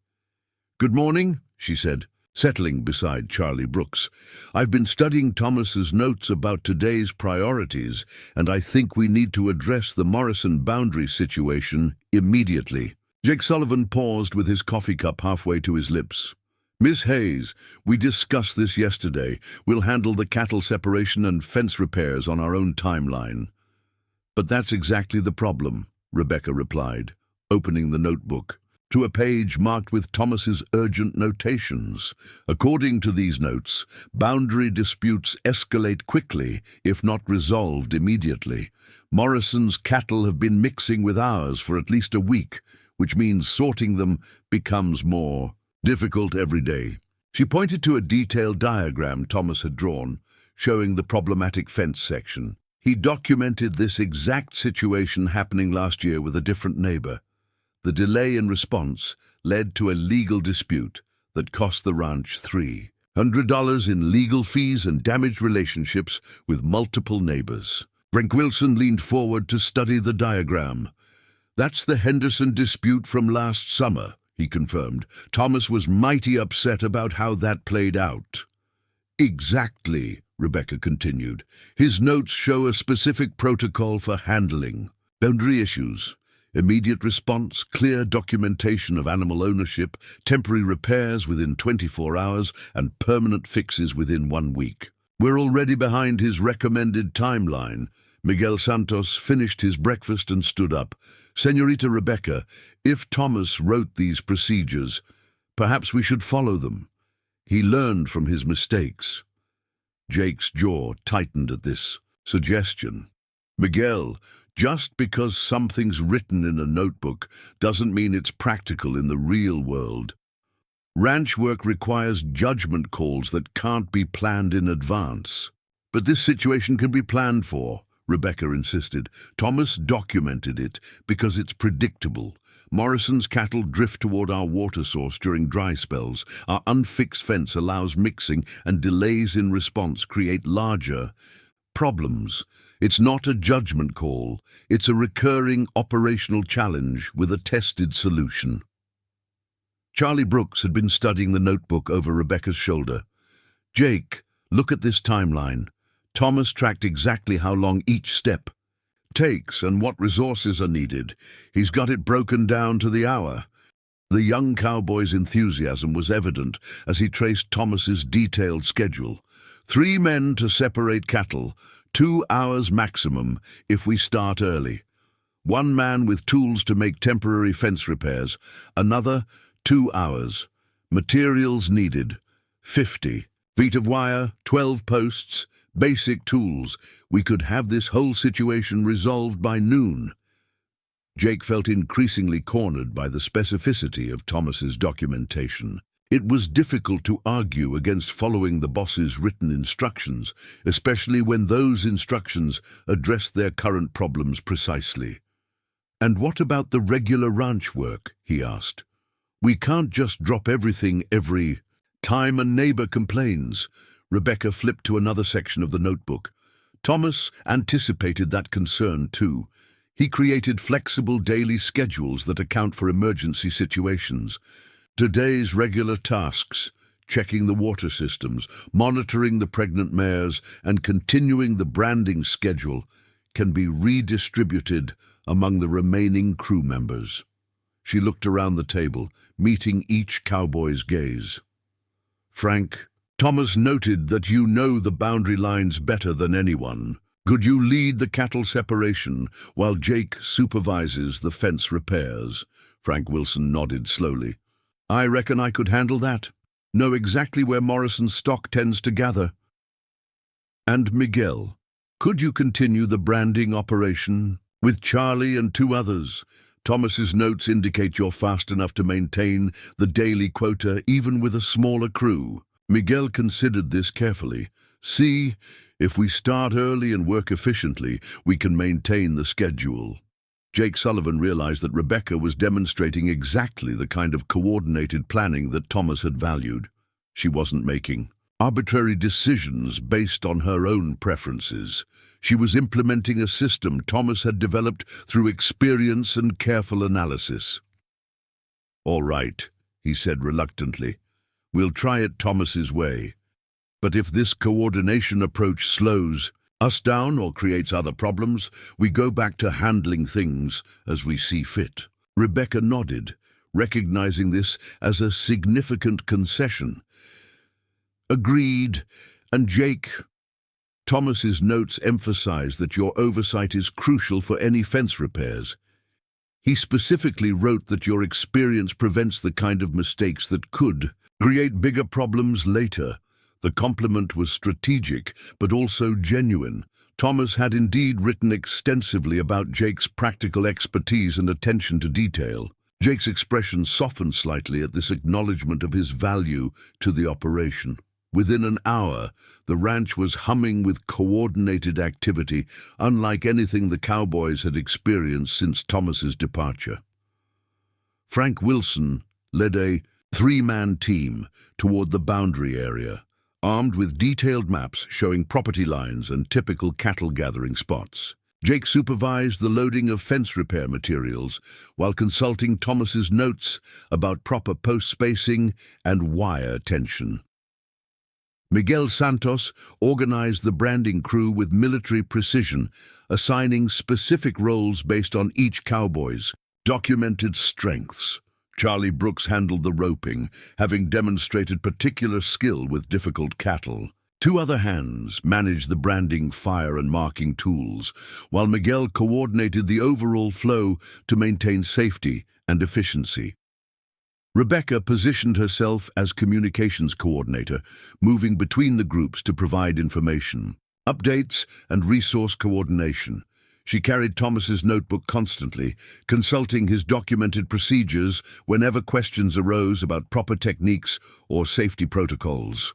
"Good morning," she said, settling beside Charlie Brooks. "I've been studying Thomas's notes about today's priorities, and I think we need to address the Morrison boundary situation immediately." Jake Sullivan paused with his coffee cup halfway to his lips. "Miss Hayes, we discussed this yesterday. We'll handle the cattle separation and fence repairs on our own timeline." "But that's exactly the problem," Rebecca replied, opening the notebook to a page marked with Thomas's urgent notations. According to these notes, boundary disputes escalate quickly if not resolved immediately. Morrison's cattle have been mixing with ours for at least a week, which means sorting them becomes more difficult every day. She pointed to a detailed diagram Thomas had drawn, showing the problematic fence section. He documented this exact situation happening last year with a different neighbor. The delay in response led to a legal dispute that cost the ranch $300 in legal fees and damaged relationships with multiple neighbors. Frank Wilson leaned forward to study the diagram. "That's the Henderson dispute from last summer," he confirmed. "Thomas was mighty upset about how that played out." "Exactly," Rebecca continued. "His notes show a specific protocol for handling boundary issues. Immediate response, clear documentation of animal ownership, temporary repairs within 24 hours, and permanent fixes within 1 week. We're already behind his recommended timeline." Miguel Santos finished his breakfast and stood up. "Señorita Rebecca, if Thomas wrote these procedures, perhaps we should follow them. He learned from his mistakes." Jake's jaw tightened at this suggestion. "Miguel, just because something's written in a notebook doesn't mean it's practical in the real world. Ranch work requires judgment calls that can't be planned in advance." "But this situation can be planned for," Rebecca insisted. "Thomas documented it because it's predictable. Morrison's cattle drift toward our water source during dry spells. Our unfixed fence allows mixing, and delays in response create larger problems. It's not a judgment call. It's a recurring operational challenge with a tested solution." Charlie Brooks had been studying the notebook over Rebecca's shoulder. "Jake, look at this timeline. Thomas tracked exactly how long each step takes and what resources are needed. He's got it broken down to the hour." The young cowboy's enthusiasm was evident as he traced Thomas's detailed schedule. 3 men to separate cattle, 2 hours maximum if we start early. 1 man with tools to make temporary fence repairs, another 2 hours. Materials needed, 50 feet of wire, 12 posts, basic tools. We could have this whole situation resolved by noon. Jake felt increasingly cornered by the specificity of Thomas's documentation. It was difficult to argue against following the boss's written instructions, especially when those instructions addressed their current problems precisely. "And what about the regular ranch work?" he asked. We can't just drop everything every time a neighbor complains. Rebecca flipped to another section of the notebook. Thomas anticipated that concern too. He created flexible daily schedules that account for emergency situations. Today's regular tasks: checking the water systems, monitoring the pregnant mares, and continuing the branding schedule, can be redistributed among the remaining crew members. She looked around the table, meeting each cowboy's gaze. Frank, Thomas noted that you know the boundary lines better than anyone. Could you lead the cattle separation while Jake supervises the fence repairs? Frank Wilson nodded slowly. I reckon I could handle that. Know exactly where Morrison's stock tends to gather. And Miguel, could you continue the branding operation with Charlie and 2 others? Thomas's notes indicate you're fast enough to maintain the daily quota even with a smaller crew. Miguel considered this carefully. See, if we start early and work efficiently, we can maintain the schedule. Jake Sullivan realized that Rebecca was demonstrating exactly the kind of coordinated planning that Thomas had valued. She wasn't making arbitrary decisions based on her own preferences. She was implementing a system Thomas had developed through experience and careful analysis. All right, he said reluctantly. We'll try it Thomas's way. But if this coordination approach slows us down or creates other problems, we go back to handling things as we see fit. Rebecca nodded, recognizing this as a significant concession. Agreed. And Jake, Thomas's notes emphasize that your oversight is crucial for any fence repairs. He specifically wrote that your experience prevents the kind of mistakes that could create bigger problems later. The compliment was strategic, but also genuine. Thomas had indeed written extensively about Jake's practical expertise and attention to detail. Jake's expression softened slightly at this acknowledgement of his value to the operation. Within an hour, the ranch was humming with coordinated activity, unlike anything the cowboys had experienced since Thomas's departure. Frank Wilson led a 3-man team toward the boundary area, armed with detailed maps showing property lines and typical cattle gathering spots. Jake supervised the loading of fence repair materials while consulting Thomas's notes about proper post spacing and wire tension. Miguel Santos organized the branding crew with military precision, assigning specific roles based on each cowboy's documented strengths. Charlie Brooks handled the roping, having demonstrated particular skill with difficult cattle. 2 other hands managed the branding, fire, and marking tools, while Miguel coordinated the overall flow to maintain safety and efficiency. Rebecca positioned herself as communications coordinator, moving between the groups to provide information, updates, and resource coordination. She carried Thomas's notebook constantly, consulting his documented procedures whenever questions arose about proper techniques or safety protocols.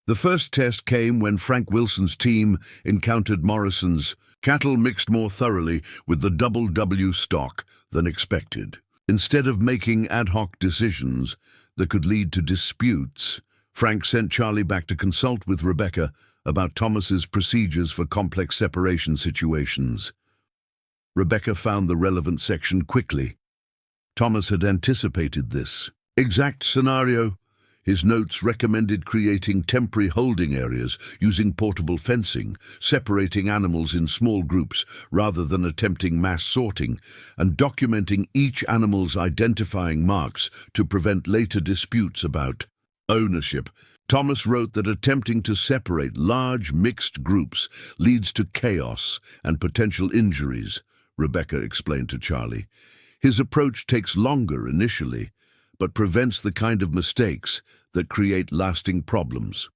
The first test came when Frank Wilson's team encountered Morrison's cattle mixed more thoroughly with the double W stock than expected. Instead of making ad hoc decisions that could lead to disputes, Frank sent Charlie back to consult with Rebecca about Thomas's procedures for complex separation situations. Rebecca found the relevant section quickly. Thomas had anticipated this exact scenario. His notes recommended creating temporary holding areas using portable fencing, separating animals in small groups rather than attempting mass sorting, and documenting each animal's identifying marks to prevent later disputes about ownership. Thomas wrote that attempting to separate large mixed groups leads to chaos and potential injuries, Rebecca explained to Charlie. His approach takes longer initially, but prevents the kind of mistakes that create lasting problems.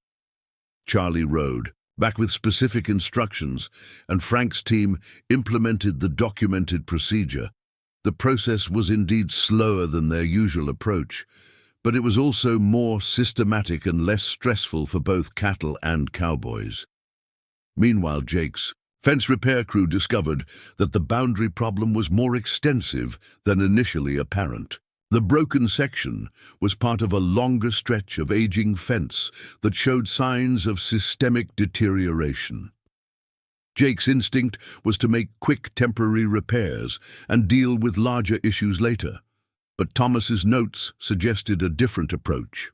Charlie rode back with specific instructions, and Frank's team implemented the documented procedure. The process was indeed slower than their usual approach, but it was also more systematic and less stressful for both cattle and cowboys. Meanwhile, Jake's fence repair crew discovered that the boundary problem was more extensive than initially apparent. The broken section was part of a longer stretch of aging fence that showed signs of systemic deterioration. Jake's instinct was to make quick temporary repairs and deal with larger issues later, but Thomas's notes suggested a different approach.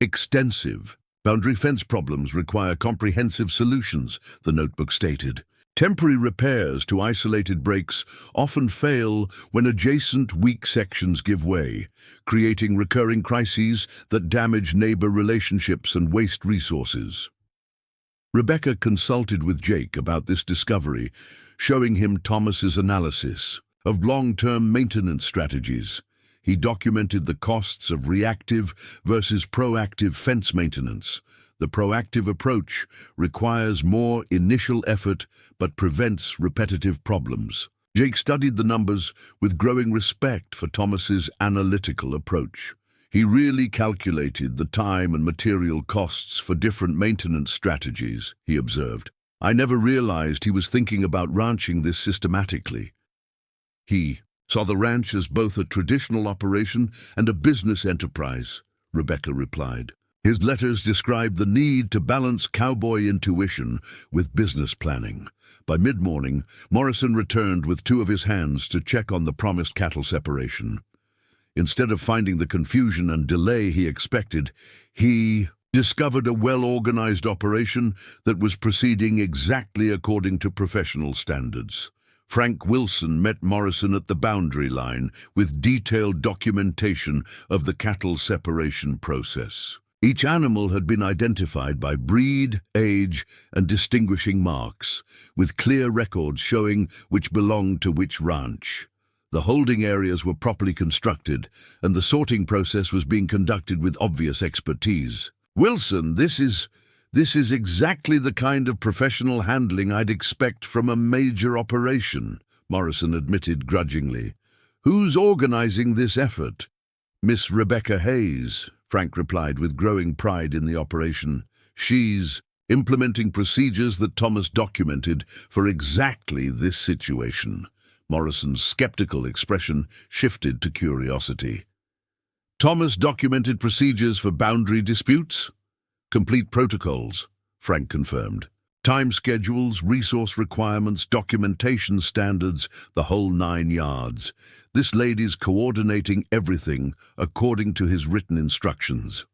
Extensive boundary fence problems require comprehensive solutions, the notebook stated. Temporary repairs to isolated breaks often fail when adjacent weak sections give way, creating recurring crises that damage neighbor relationships and waste resources. Rebecca consulted with Jake about this discovery, showing him Thomas's analysis of long-term maintenance strategies. He documented the costs of reactive versus proactive fence maintenance. The proactive approach requires more initial effort but prevents repetitive problems. Jake studied the numbers with growing respect for Thomas's analytical approach. He really calculated the time and material costs for different maintenance strategies, he observed. I never realized he was thinking about ranching this systematically. He saw the ranch as both a traditional operation and a business enterprise, Rebecca replied. His letters described the need to balance cowboy intuition with business planning. By mid-morning, Morrison returned with two of his hands to check on the promised cattle separation. Instead of finding the confusion and delay he expected, he discovered a well-organized operation that was proceeding exactly according to professional standards. Frank Wilson met Morrison at the boundary line with detailed documentation of the cattle separation process. Each animal had been identified by breed, age, and distinguishing marks, with clear records showing which belonged to which ranch. The holding areas were properly constructed, and the sorting process was being conducted with obvious expertise. Wilson, this is exactly the kind of professional handling I'd expect from a major operation, Morrison admitted grudgingly. Who's organizing this effort? Miss Rebecca Hayes, Frank replied with growing pride in the operation. She's implementing procedures that Thomas documented for exactly this situation. Morrison's skeptical expression shifted to curiosity. Thomas documented procedures for boundary disputes? Complete protocols, Frank confirmed. Time schedules, resource requirements, documentation standards, the whole 9 yards. This lady's coordinating everything according to his written instructions.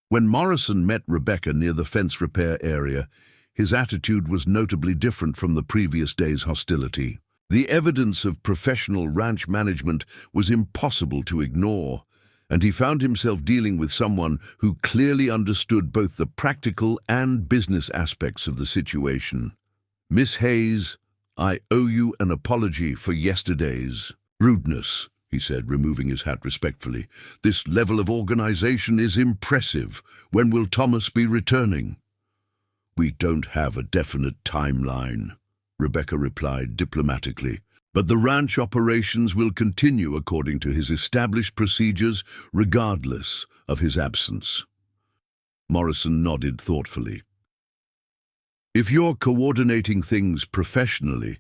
When Morrison met Rebecca near the fence repair area, his attitude was notably different from the previous day's hostility. The evidence of professional ranch management was impossible to ignore, and he found himself dealing with someone who clearly understood both the practical and business aspects of the situation. Miss Hayes, I owe you an apology for yesterday's rudeness, he said, removing his hat respectfully. This level of organization is impressive. When will Thomas be returning? We don't have a definite timeline, Rebecca replied diplomatically. But the ranch operations will continue according to his established procedures, regardless of his absence. Morrison nodded thoughtfully. If you're coordinating things professionally,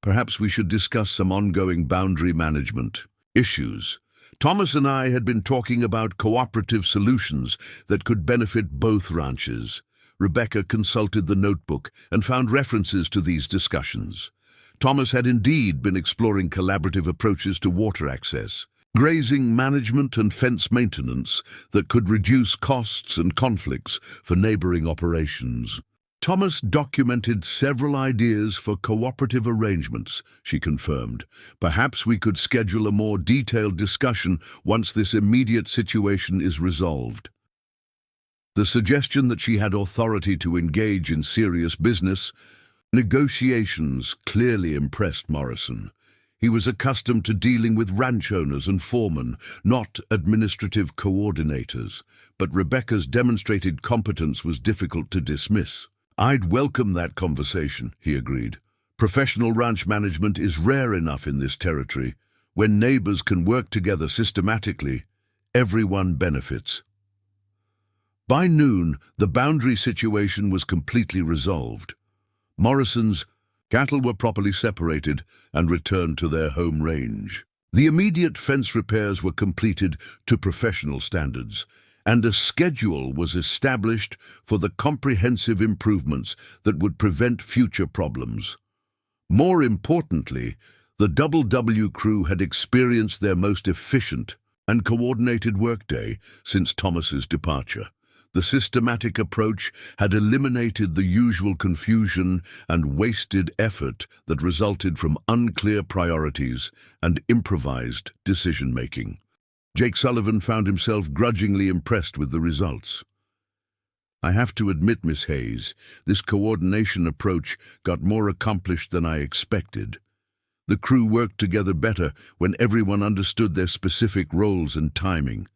perhaps we should discuss some ongoing boundary management issues. Thomas and I had been talking about cooperative solutions that could benefit both ranches. Rebecca consulted the notebook and found references to these discussions. Thomas had indeed been exploring collaborative approaches to water access, grazing management and fence maintenance that could reduce costs and conflicts for neighboring operations. Thomas documented several ideas for cooperative arrangements, she confirmed. Perhaps we could schedule a more detailed discussion once this immediate situation is resolved. The suggestion that she had authority to engage in serious business negotiations clearly impressed Morrison. He was accustomed to dealing with ranch owners and foremen, not administrative coordinators, but Rebecca's demonstrated competence was difficult to dismiss. I'd welcome that conversation, he agreed. Professional ranch management is rare enough in this territory. When neighbors can work together systematically, everyone benefits. By noon, the boundary situation was completely resolved. Morrison's cattle were properly separated and returned to their home range. The immediate fence repairs were completed to professional standards, and a schedule was established for the comprehensive improvements that would prevent future problems. More importantly, the WW crew had experienced their most efficient and coordinated workday since Thomas's departure. The systematic approach had eliminated the usual confusion and wasted effort that resulted from unclear priorities and improvised decision-making. Jake Sullivan found himself grudgingly impressed with the results. I have to admit, Miss Hayes, this coordination approach got more accomplished than I expected. The crew worked together better when everyone understood their specific roles and timing.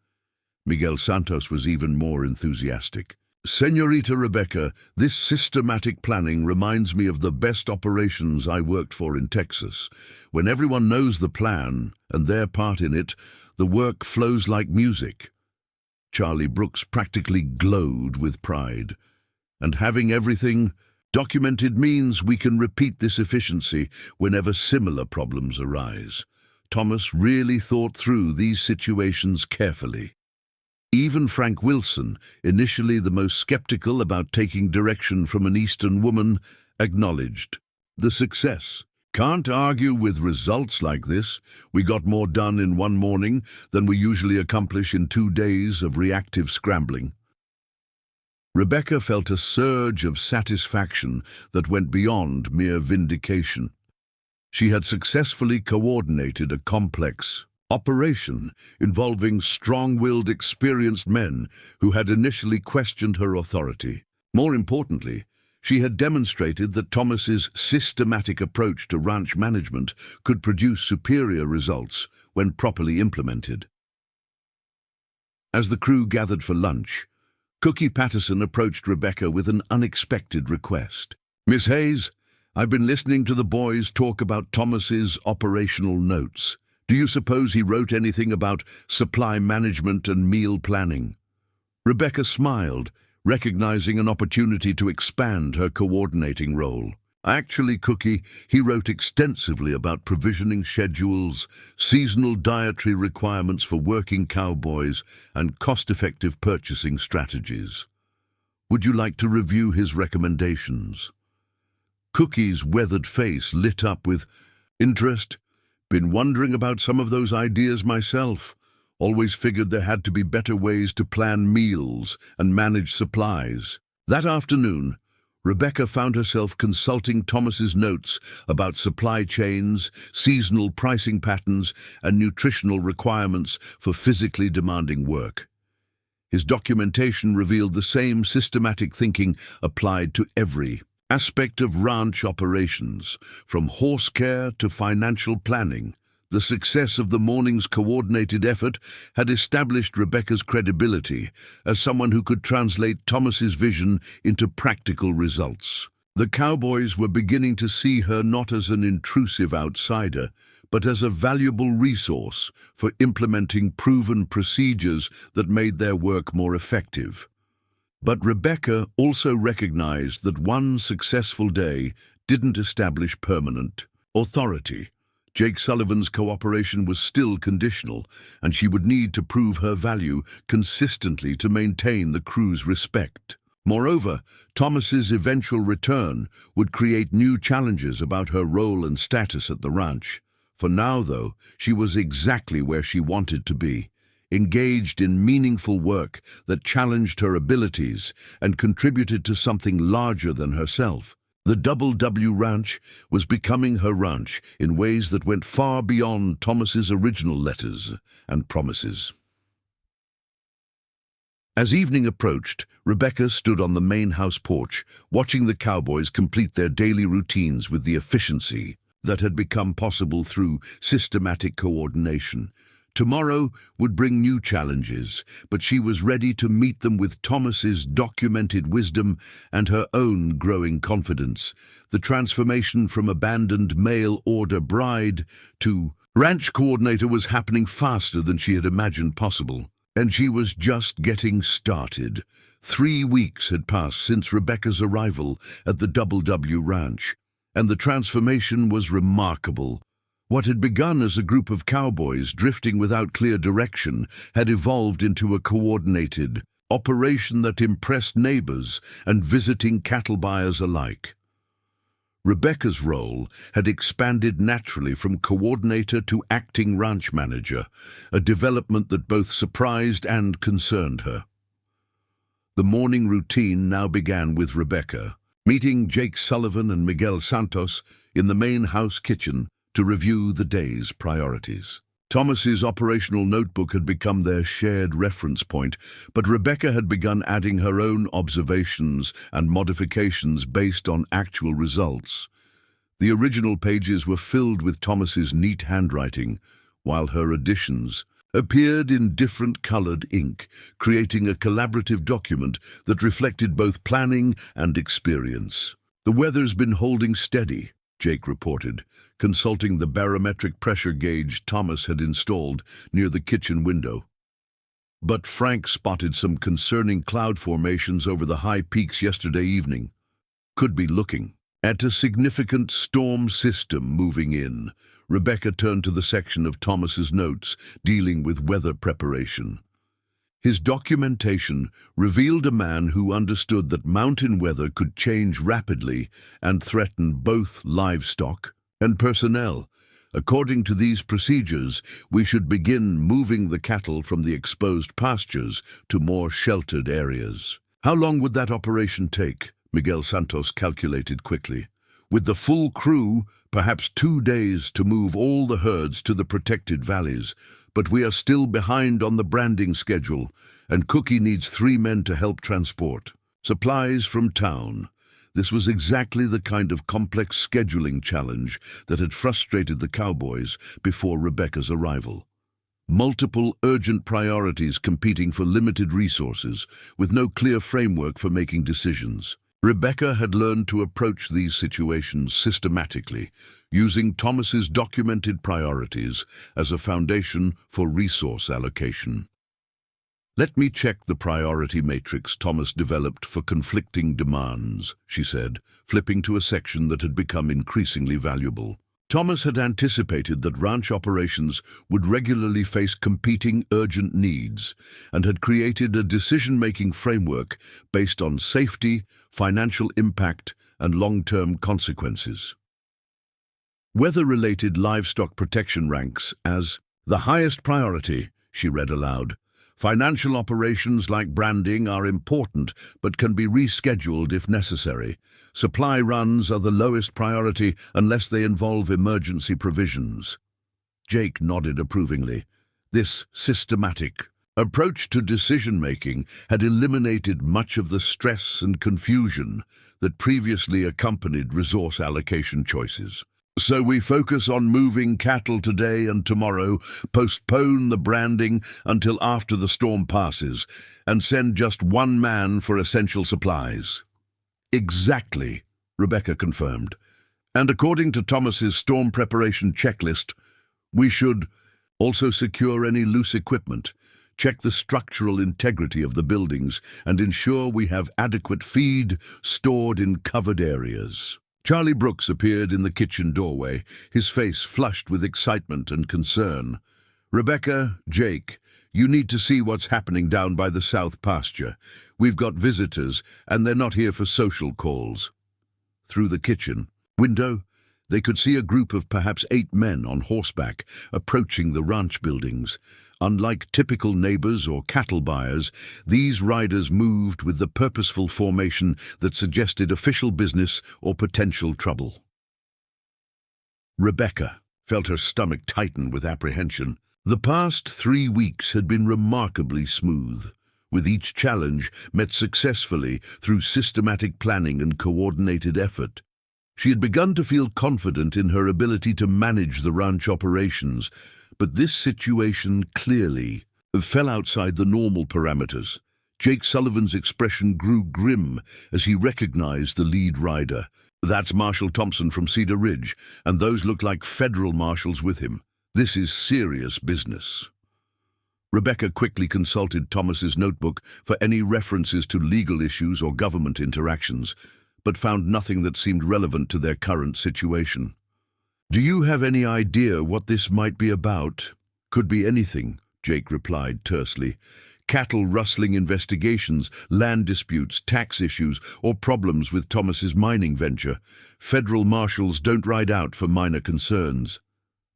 Miguel Santos was even more enthusiastic. Señorita Rebecca, this systematic planning reminds me of the best operations I worked for in Texas. When everyone knows the plan and their part in it, the work flows like music. Charlie Brooks practically glowed with pride. And having everything documented means we can repeat this efficiency whenever similar problems arise. Thomas really thought through these situations carefully. Even Frank Wilson, initially the most skeptical about taking direction from an Eastern woman, acknowledged the success. Can't argue with results like this. We got more done in one morning than we usually accomplish in 2 days of reactive scrambling. Rebecca felt a surge of satisfaction that went beyond mere vindication. She had successfully coordinated a complex operation involving strong-willed, experienced men who had initially questioned her authority. More importantly, she had demonstrated that Thomas's systematic approach to ranch management could produce superior results when properly implemented. As the crew gathered for lunch, Cookie Patterson approached Rebecca with an unexpected request. "Miss Hayes, I've been listening to the boys talk about Thomas's operational notes. Do you suppose he wrote anything about supply management and meal planning?" Rebecca smiled, recognizing an opportunity to expand her coordinating role. "Actually, Cookie, he wrote extensively about provisioning schedules, seasonal dietary requirements for working cowboys, and cost-effective purchasing strategies. Would you like to review his recommendations?" Cookie's weathered face lit up with interest. "Been wondering about some of those ideas myself. Always figured there had to be better ways to plan meals and manage supplies." That afternoon, Rebecca found herself consulting Thomas's notes about supply chains, seasonal pricing patterns, and nutritional requirements for physically demanding work. His documentation revealed the same systematic thinking applied to every aspect of ranch operations, from horse care to financial planning. The success of the morning's coordinated effort had established Rebecca's credibility as someone who could translate Thomas's vision into practical results. The cowboys were beginning to see her not as an intrusive outsider, but as a valuable resource for implementing proven procedures that made their work more effective. But Rebecca also recognized that one successful day didn't establish permanent authority. Jake Sullivan's cooperation was still conditional, and she would need to prove her value consistently to maintain the crew's respect. Moreover, Thomas's eventual return would create new challenges about her role and status at the ranch. For now, though, she was exactly where she wanted to be, engaged in meaningful work that challenged her abilities and contributed to something larger than herself. The WW Ranch was becoming her ranch in ways that went far beyond Thomas's original letters and promises. As evening approached, Rebecca stood on the main house porch, watching the cowboys complete their daily routines with the efficiency that had become possible through systematic coordination. Tomorrow would bring new challenges, but she was ready to meet them with Thomas's documented wisdom and her own growing confidence. The transformation from abandoned mail-order bride to ranch coordinator was happening faster than she had imagined possible, and she was just getting started. 3 weeks had passed since Rebecca's arrival at the WW Ranch, and the transformation was remarkable. What had begun as a group of cowboys drifting without clear direction had evolved into a coordinated operation that impressed neighbors and visiting cattle buyers alike. Rebecca's role had expanded naturally from coordinator to acting ranch manager, a development that both surprised and concerned her. The morning routine now began with Rebecca meeting Jake Sullivan and Miguel Santos in the main house kitchen to review the day's priorities. Thomas's operational notebook had become their shared reference point, but Rebecca had begun adding her own observations and modifications based on actual results. The original pages were filled with Thomas's neat handwriting, while her additions appeared in different colored ink, creating a collaborative document that reflected both planning and experience. "The weather's been holding steady," Jake reported, consulting the barometric pressure gauge Thomas had installed near the kitchen window. But Frank spotted some concerning cloud formations over the high peaks yesterday evening. Could be looking at a significant storm system moving in. Rebecca turned to the section of Thomas's notes dealing with weather preparation. His documentation revealed a man who understood that mountain weather could change rapidly and threaten both livestock and personnel. According to these procedures, we should begin moving the cattle from the exposed pastures to more sheltered areas. How long would that operation take? Miguel Santos calculated quickly. With the full crew, perhaps 2 days to move all the herds to the protected valleys. But we are still behind on the branding schedule, and Cookie needs 3 men to help transport supplies from town. This was exactly the kind of complex scheduling challenge that had frustrated the cowboys before Rebecca's arrival. Multiple urgent priorities competing for limited resources, with no clear framework for making decisions. Rebecca had learned to approach these situations systematically, using Thomas's documented priorities as a foundation for resource allocation. "Let me check the priority matrix Thomas developed for conflicting demands," she said, flipping to a section that had become increasingly valuable. Thomas had anticipated that ranch operations would regularly face competing urgent needs and had created a decision-making framework based on safety, financial impact, and long-term consequences. Weather-related livestock protection ranks as the highest priority, she read aloud. Financial operations like branding are important but can be rescheduled if necessary. Supply runs are the lowest priority unless they involve emergency provisions. Jake nodded approvingly. This systematic approach to decision-making had eliminated much of the stress and confusion that previously accompanied resource allocation choices. "So we focus on moving cattle today and tomorrow, postpone the branding until after the storm passes, and send just 1 man for essential supplies." "Exactly," Rebecca confirmed. "And according to Thomas's storm preparation checklist, we should also secure any loose equipment, check the structural integrity of the buildings, and ensure we have adequate feed stored in covered areas." Charlie Brooks appeared in the kitchen doorway, his face flushed with excitement and concern. "Rebecca, Jake, you need to see what's happening down by the south pasture. We've got visitors, and they're not here for social calls." Through the kitchen window, they could see a group of perhaps 8 men on horseback approaching the ranch buildings. Unlike typical neighbors or cattle buyers, these riders moved with the purposeful formation that suggested official business or potential trouble. Rebecca felt her stomach tighten with apprehension. The past 3 weeks had been remarkably smooth, with each challenge met successfully through systematic planning and coordinated effort. She had begun to feel confident in her ability to manage the ranch operations, but this situation clearly fell outside the normal parameters. Jake Sullivan's expression grew grim as he recognized the lead rider. "That's Marshal Thompson from Cedar Ridge, and those look like federal marshals with him. This is serious business." Rebecca quickly consulted Thomas's notebook for any references to legal issues or government interactions, but found nothing that seemed relevant to their current situation. Do you have any idea what this might be about? Could be anything, Jake replied tersely. Cattle rustling investigations, land disputes, tax issues, or problems with Thomas's mining venture. Federal marshals don't ride out for minor concerns.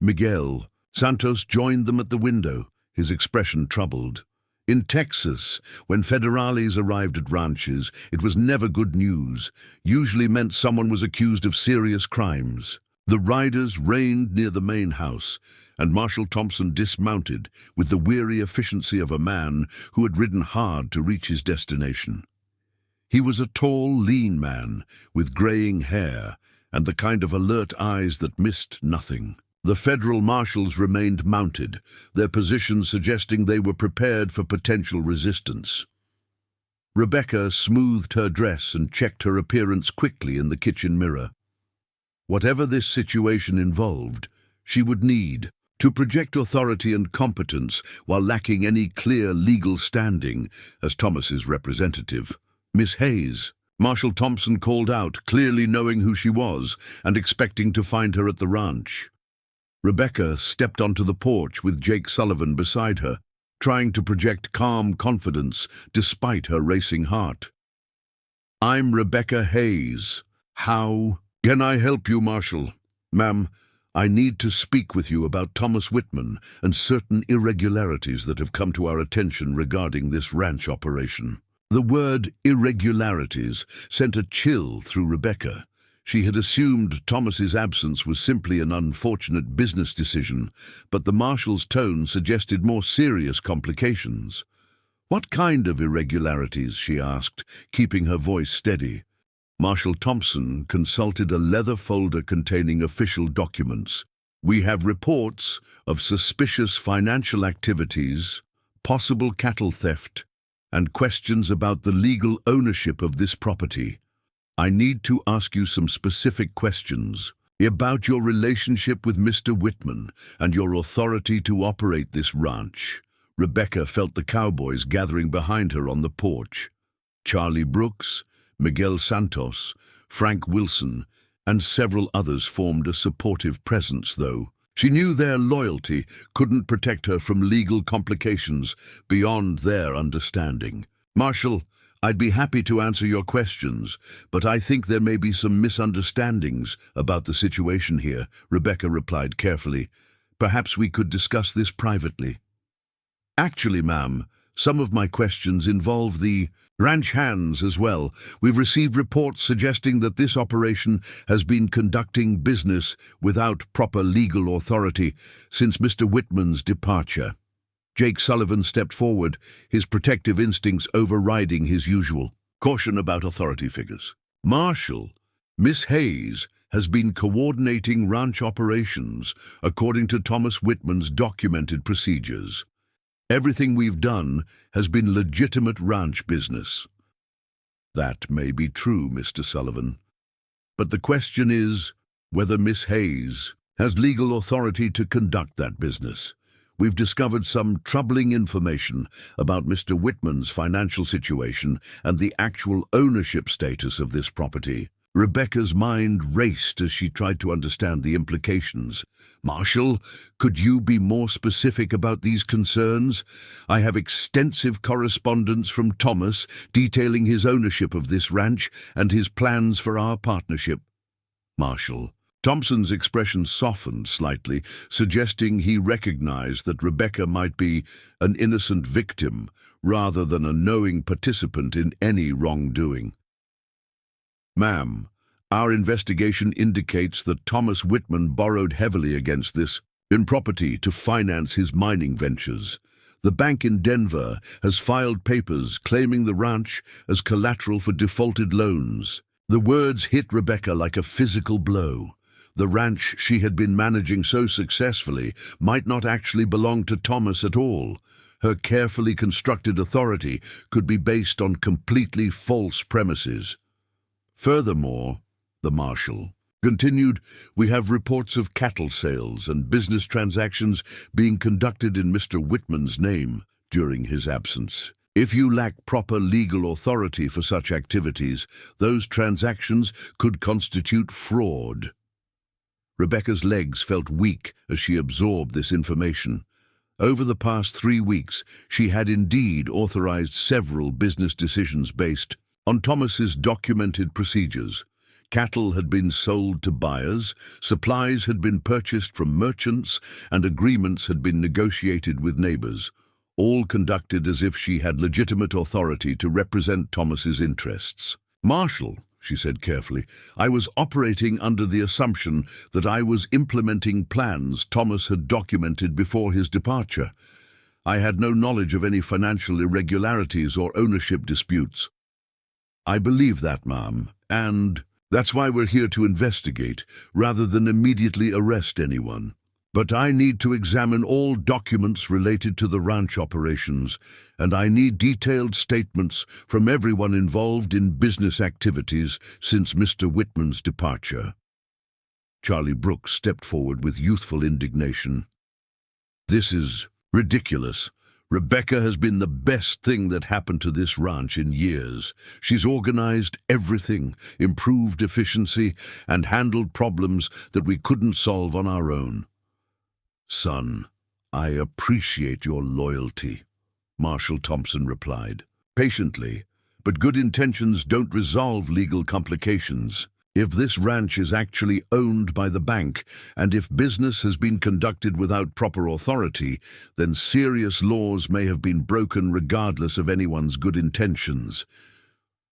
Miguel Santos joined them at the window, his expression troubled. In Texas, when federales arrived at ranches, it was never good news. Usually meant someone was accused of serious crimes. The riders reined near the main house, and Marshal Thompson dismounted with the weary efficiency of a man who had ridden hard to reach his destination. He was a tall, lean man with graying hair and the kind of alert eyes that missed nothing. The federal marshals remained mounted, their positions suggesting they were prepared for potential resistance. Rebecca smoothed her dress and checked her appearance quickly in the kitchen mirror. Whatever this situation involved, she would need to project authority and competence while lacking any clear legal standing as Thomas's representative. Miss Hayes, Marshal Thompson called out, clearly knowing who she was and expecting to find her at the ranch. Rebecca stepped onto the porch with Jake Sullivan beside her, trying to project calm confidence despite her racing heart. "I'm Rebecca Hayes. How can I help you, Marshal?" "Ma'am, I need to speak with you about Thomas Whitman and certain irregularities that have come to our attention regarding this ranch operation." The word irregularities sent a chill through Rebecca. She had assumed Thomas's absence was simply an unfortunate business decision, but the marshal's tone suggested more serious complications. "What kind of irregularities?" she asked, keeping her voice steady. Marshal Thompson consulted a leather folder containing official documents. "We have reports of suspicious financial activities, possible cattle theft, and questions about the legal ownership of this property. I need to ask you some specific questions about your relationship with Mr. Whitman and your authority to operate this ranch." Rebecca felt the cowboys gathering behind her on the porch. Charlie Brooks, Miguel Santos, Frank Wilson, and several others formed a supportive presence, though she knew their loyalty couldn't protect her from legal complications beyond their understanding. "Marshal, I'd be happy to answer your questions, but I think there may be some misunderstandings about the situation here," Rebecca replied carefully. "Perhaps we could discuss this privately." "Actually, ma'am, some of my questions involve the ranch hands as well. We've received reports suggesting that this operation has been conducting business without proper legal authority since Mr. Whitman's departure." Jake Sullivan stepped forward, his protective instincts overriding his usual caution about authority figures. "Marshal, Miss Hayes has been coordinating ranch operations according to Thomas Whitman's documented procedures. Everything we've done has been legitimate ranch business." "That may be true, Mr. Sullivan. But the question is whether Miss Hayes has legal authority to conduct that business. We've discovered some troubling information about Mr. Whitman's financial situation and the actual ownership status of this property." Rebecca's mind raced as she tried to understand the implications. "Marshal, could you be more specific about these concerns? I have extensive correspondence from Thomas detailing his ownership of this ranch and his plans for our partnership." "Marshal." Thompson's expression softened slightly, suggesting he recognized that Rebecca might be an innocent victim rather than a knowing participant in any wrongdoing. "Ma'am, our investigation indicates that Thomas Whitman borrowed heavily against this property to finance his mining ventures. The bank in Denver has filed papers claiming the ranch as collateral for defaulted loans." The words hit Rebecca like a physical blow. The ranch she had been managing so successfully might not actually belong to Thomas at all. Her carefully constructed authority could be based on completely false premises. "Furthermore," the marshal continued, "we have reports of cattle sales and business transactions being conducted in Mr. Whitman's name during his absence. If you lack proper legal authority for such activities, those transactions could constitute fraud." Rebecca's legs felt weak as she absorbed this information. Over the past 3 weeks, she had indeed authorized several business decisions based on Thomas's documented procedures. Cattle had been sold to buyers, supplies had been purchased from merchants, and agreements had been negotiated with neighbors, all conducted as if she had legitimate authority to represent Thomas's interests. "Marshal," she said carefully, "I was operating under the assumption that I was implementing plans Thomas had documented before his departure. I had no knowledge of any financial irregularities or ownership disputes." "I believe that, ma'am, and that's why we're here to investigate, rather than immediately arrest anyone. But I need to examine all documents related to the ranch operations, and I need detailed statements from everyone involved in business activities since Mr. Whitman's departure." Charlie Brooks stepped forward with youthful indignation. "This is ridiculous. Rebecca has been the best thing that happened to this ranch in years. She's organized everything, improved efficiency, and handled problems that we couldn't solve on our own." "Son, I appreciate your loyalty," Marshal Thompson replied. "Patiently, but good intentions don't resolve legal complications. If this ranch is actually owned by the bank, and if business has been conducted without proper authority, then serious laws may have been broken regardless of anyone's good intentions."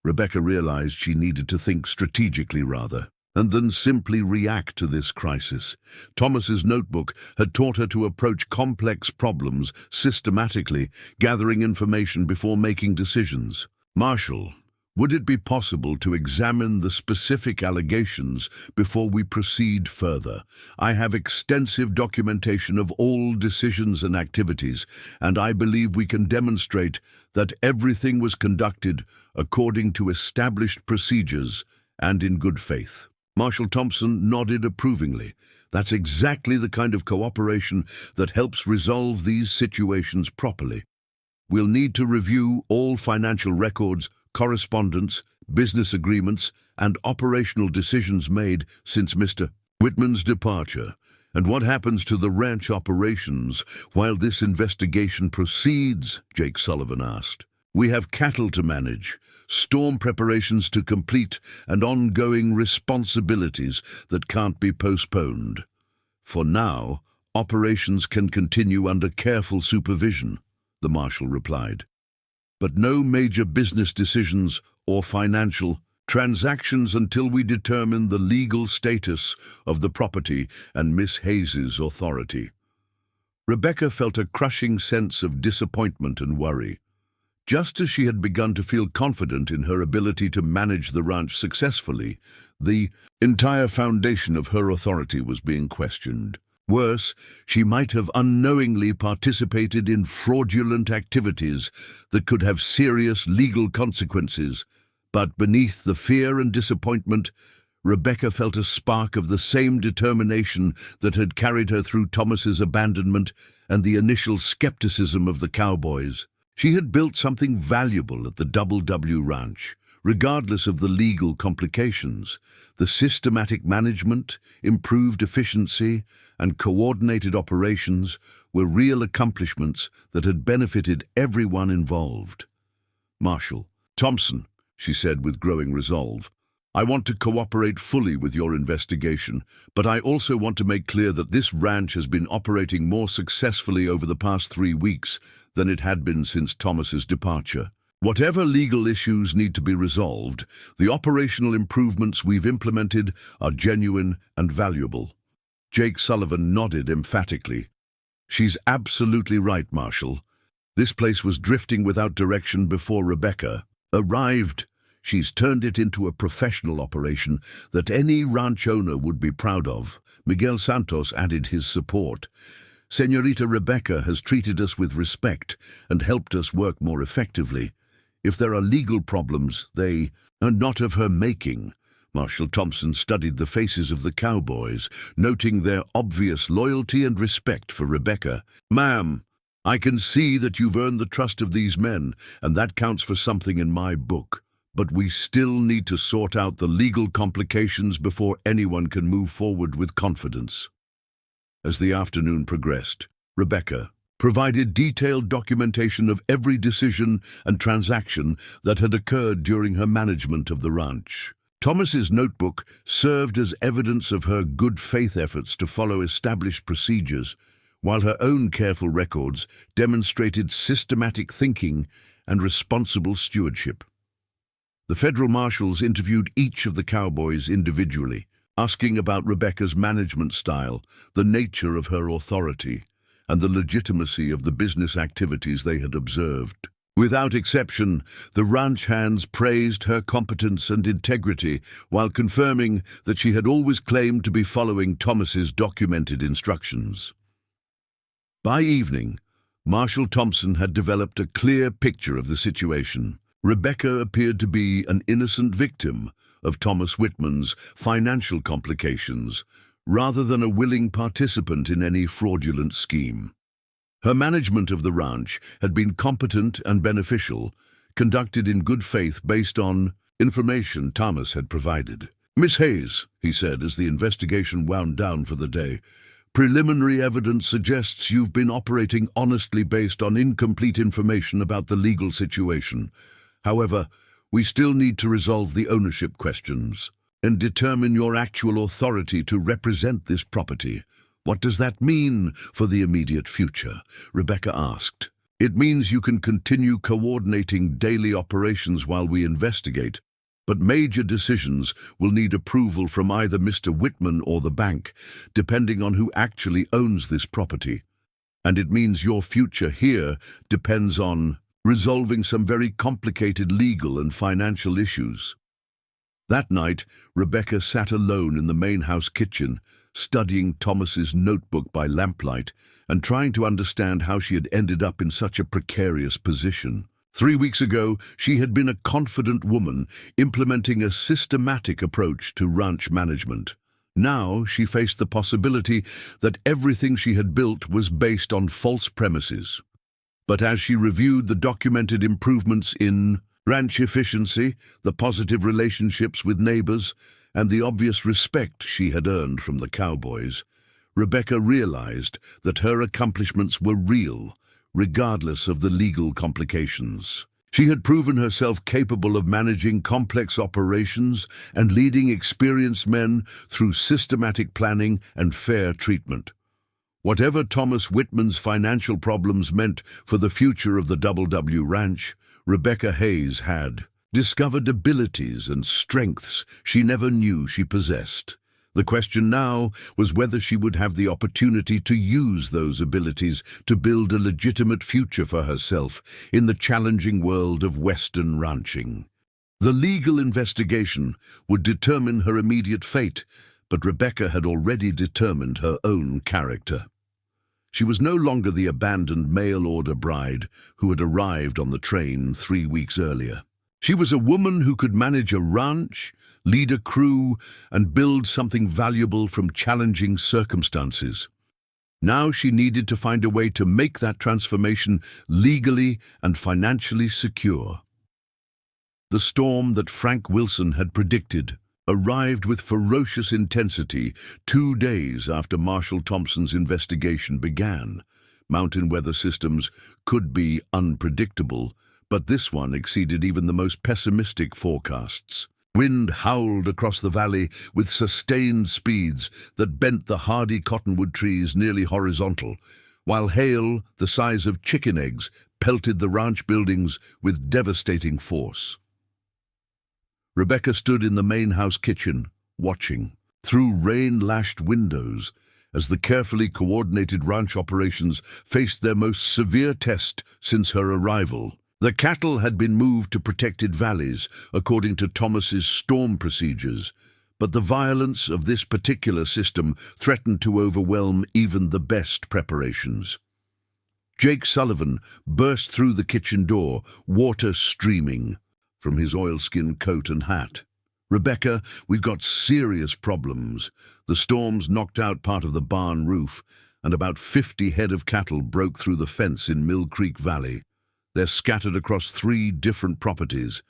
Rebecca realized she needed to think strategically rather than simply react to this crisis. Thomas's notebook had taught her to approach complex problems systematically, gathering information before making decisions. "Marshal, would it be possible to examine the specific allegations before we proceed further? I have extensive documentation of all decisions and activities, and I believe we can demonstrate that everything was conducted according to established procedures and in good faith." Marshal Thompson nodded approvingly. "That's exactly the kind of cooperation that helps resolve these situations properly. We'll need to review all financial records, correspondence, business agreements, and operational decisions made since Mr. Whitman's departure, and what happens to the ranch operations while this investigation proceeds," Jake Sullivan asked. "We have cattle to manage, storm preparations to complete, and ongoing responsibilities that can't be postponed. For now, operations can continue under careful supervision," the marshal replied. "But no major business decisions or financial transactions until we determine the legal status of the property and Miss Hayes's authority." Rebecca felt a crushing sense of disappointment and worry. Just as she had begun to feel confident in her ability to manage the ranch successfully, the entire foundation of her authority was being questioned. Worse, she might have unknowingly participated in fraudulent activities that could have serious legal consequences. But beneath the fear and disappointment, Rebecca felt a spark of the same determination that had carried her through Thomas's abandonment and the initial skepticism of the cowboys. She had built something valuable at the Double W Ranch, regardless of the legal complications. The systematic management, improved efficiency, and coordinated operations were real accomplishments that had benefited everyone involved. "Marshal Thompson," she said with growing resolve, "I want to cooperate fully with your investigation, but I also want to make clear that this ranch has been operating more successfully over the past 3 weeks than it had been since Thomas's departure. Whatever legal issues need to be resolved, the operational improvements we've implemented are genuine and valuable." Jake Sullivan nodded emphatically. "She's absolutely right, Marshal. This place was drifting without direction before Rebecca arrived. She's turned it into a professional operation that any ranch owner would be proud of." Miguel Santos added his support. "Señorita Rebecca has treated us with respect and helped us work more effectively. If there are legal problems, they are not of her making." Marshal Thompson studied the faces of the cowboys, noting their obvious loyalty and respect for Rebecca. "Ma'am, I can see that you've earned the trust of these men, and that counts for something in my book. but we still need to sort out the legal complications before anyone can move forward with confidence. As the afternoon progressed, Rebecca provided detailed documentation of every decision and transaction that had occurred during her management of the ranch. Thomas's notebook served as evidence of her good faith efforts to follow established procedures, while her own careful records demonstrated systematic thinking and responsible stewardship. The federal marshals interviewed each of the cowboys individually, asking about Rebecca's management style, the nature of her authority, and the legitimacy of the business activities they had observed. Without exception, the ranch hands praised her competence and integrity while confirming that she had always claimed to be following Thomas's documented instructions. By evening, Marshal Thompson had developed a clear picture of the situation. Rebecca appeared to be an innocent victim of Thomas Whitman's financial complications, rather than a willing participant in any fraudulent scheme. Her management of the ranch had been competent and beneficial, conducted in good faith based on information Thomas had provided. "Miss Hayes," he said as the investigation wound down for the day, "preliminary evidence suggests you've been operating honestly based on incomplete information about the legal situation. However, we still need to resolve the ownership questions and determine your actual authority to represent this property. What does that mean for the immediate future?" Rebecca asked. "It means you can continue coordinating daily operations while we investigate, but major decisions will need approval from either Mr. Whitman or the bank, depending on who actually owns this property. And it means your future here depends on resolving some very complicated legal and financial issues." That night, Rebecca sat alone in the main house kitchen, studying Thomas's notebook by lamplight and trying to understand how she had ended up in such a precarious position. 3 weeks ago, she had been a confident woman, implementing a systematic approach to ranch management. Now she faced the possibility that everything she had built was based on false premises. But as she reviewed the documented improvements in ranch efficiency, the positive relationships with neighbors, and the obvious respect she had earned from the cowboys, Rebecca realized that her accomplishments were real, regardless of the legal complications. She had proven herself capable of managing complex operations and leading experienced men through systematic planning and fair treatment. Whatever Thomas Whitman's financial problems meant for the future of the W Ranch, Rebecca Hayes had discovered abilities and strengths she never knew she possessed. The question now was whether she would have the opportunity to use those abilities to build a legitimate future for herself in the challenging world of Western ranching. The legal investigation would determine her immediate fate, but Rebecca had already determined her own character. She was no longer the abandoned mail-order bride who had arrived on the train 3 weeks earlier. She was a woman who could manage a ranch, lead a crew, and build something valuable from challenging circumstances. Now she needed to find a way to make that transformation legally and financially secure. The storm that Frank Wilson had predicted arrived with ferocious intensity 2 days after Marshal Thompson's investigation began. Mountain weather systems could be unpredictable, but this one exceeded even the most pessimistic forecasts. Wind howled across the valley with sustained speeds that bent the hardy cottonwood trees nearly horizontal, while hail, the size of chicken eggs, pelted the ranch buildings with devastating force. Rebecca stood in the main house kitchen, watching, through rain-lashed windows, as the carefully coordinated ranch operations faced their most severe test since her arrival. The cattle had been moved to protected valleys, according to Thomas's storm procedures, but the violence of this particular system threatened to overwhelm even the best preparations. Jake Sullivan burst through the kitchen door, water streaming from his oilskin coat and hat. "Rebecca, we've got serious problems. The storms knocked out part of the barn roof, and about 50 head of cattle broke through the fence in Mill Creek Valley. They're scattered across 3 different properties.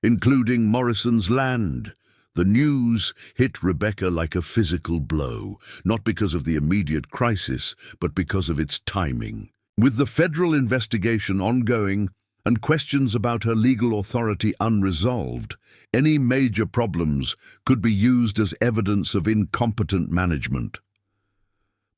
including Morrison's land. The news hit Rebecca like a physical blow, not because of the immediate crisis, but because of its timing. With the federal investigation ongoing and questions about her legal authority unresolved, any major problems could be used as evidence of incompetent management.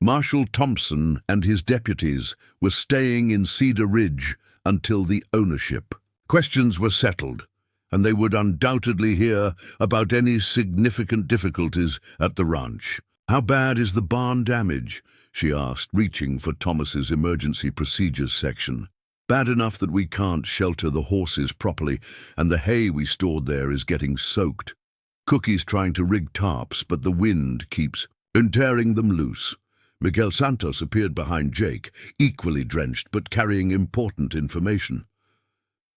Marshal Thompson and his deputies were staying in Cedar Ridge until the ownership questions were settled, and they would undoubtedly hear about any significant difficulties at the ranch. "How bad is the barn damage?" she asked, reaching for Thomas's emergency procedures section. "Bad enough that we can't shelter the horses properly, and the hay we stored there is getting soaked. Cookie's trying to rig tarps, but the wind keeps tearing them loose." Miguel Santos appeared behind Jake, equally drenched but carrying important information.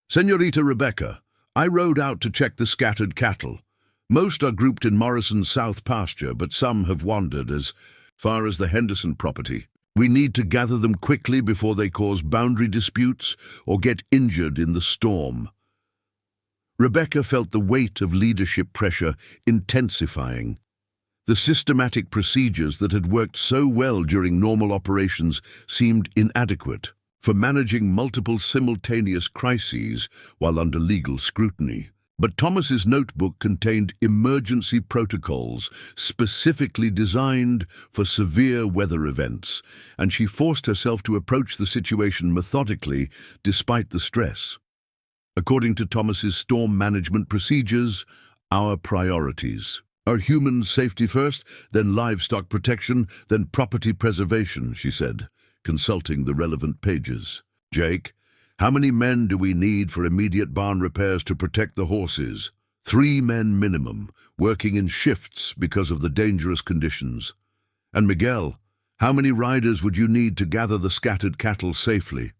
"Señorita Rebecca, I rode out to check the scattered cattle. Most are grouped in Morrison's south pasture, but some have wandered as far as the Henderson property. We need to gather them quickly before they cause boundary disputes or get injured in the storm." Rebecca felt the weight of leadership pressure intensifying. The systematic procedures that had worked so well during normal operations seemed inadequate for managing multiple simultaneous crises while under legal scrutiny. But Thomas's notebook contained emergency protocols specifically designed for severe weather events, and she forced herself to approach the situation methodically despite the stress. According to Thomas's storm management procedures, our priorities are human safety first, then livestock protection, then property preservation, she said, consulting the relevant pages. "Jake, how many men do we need for immediate barn repairs to protect the horses?" 3 men minimum, working in shifts because of the dangerous conditions. "And Miguel, how many riders would you need to gather the scattered cattle safely?"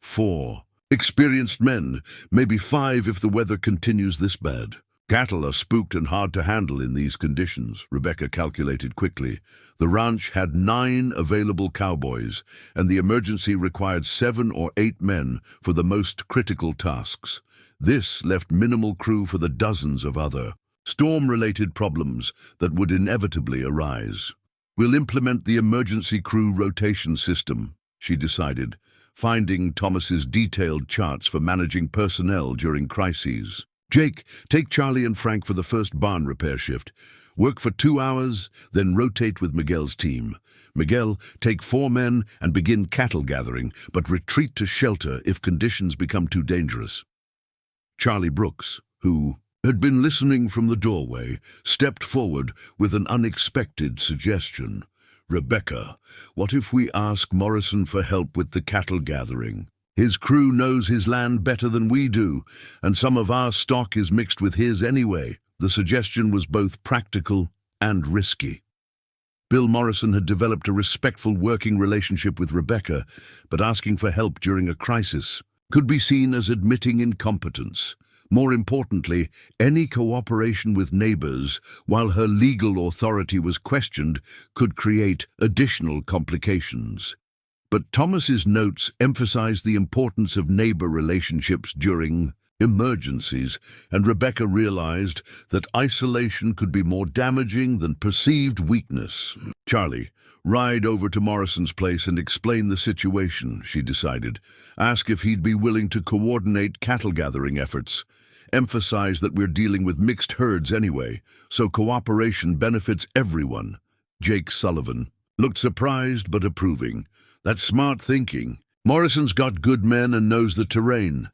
4 experienced men, maybe 5 if the weather continues this bad. Cattle are spooked and hard to handle in these conditions, Rebecca calculated quickly. The ranch had 9 available cowboys, and the emergency required 7 or 8 men for the most critical tasks. This left minimal crew for the dozens of other storm-related problems that would inevitably arise. "We'll implement the emergency crew rotation system," she decided, finding Thomas's detailed charts for managing personnel during crises. "Jake, take Charlie and Frank for the first barn repair shift. Work for 2 hours, then rotate with Miguel's team. Miguel, take 4 men and begin cattle gathering, but retreat to shelter if conditions become too dangerous." Charlie Brooks, who had been listening from the doorway, stepped forward with an unexpected suggestion. "Rebecca, what if we ask Morrison for help with the cattle gathering? His crew knows his land better than we do, and some of our stock is mixed with his anyway." The suggestion was both practical and risky. Bill Morrison had developed a respectful working relationship with Rebecca, but asking for help during a crisis could be seen as admitting incompetence. More importantly, any cooperation with neighbors while her legal authority was questioned could create additional complications. But Thomas's notes emphasized the importance of neighbor relationships during emergencies, and Rebecca realized that isolation could be more damaging than perceived weakness. "Charlie, ride over to Morrison's place and explain the situation," she decided. "Ask if he'd be willing to coordinate cattle gathering efforts. Emphasize that we're dealing with mixed herds anyway, so cooperation benefits everyone." Jake Sullivan looked surprised but approving. "That's smart thinking. Morrison's got good men and knows the terrain.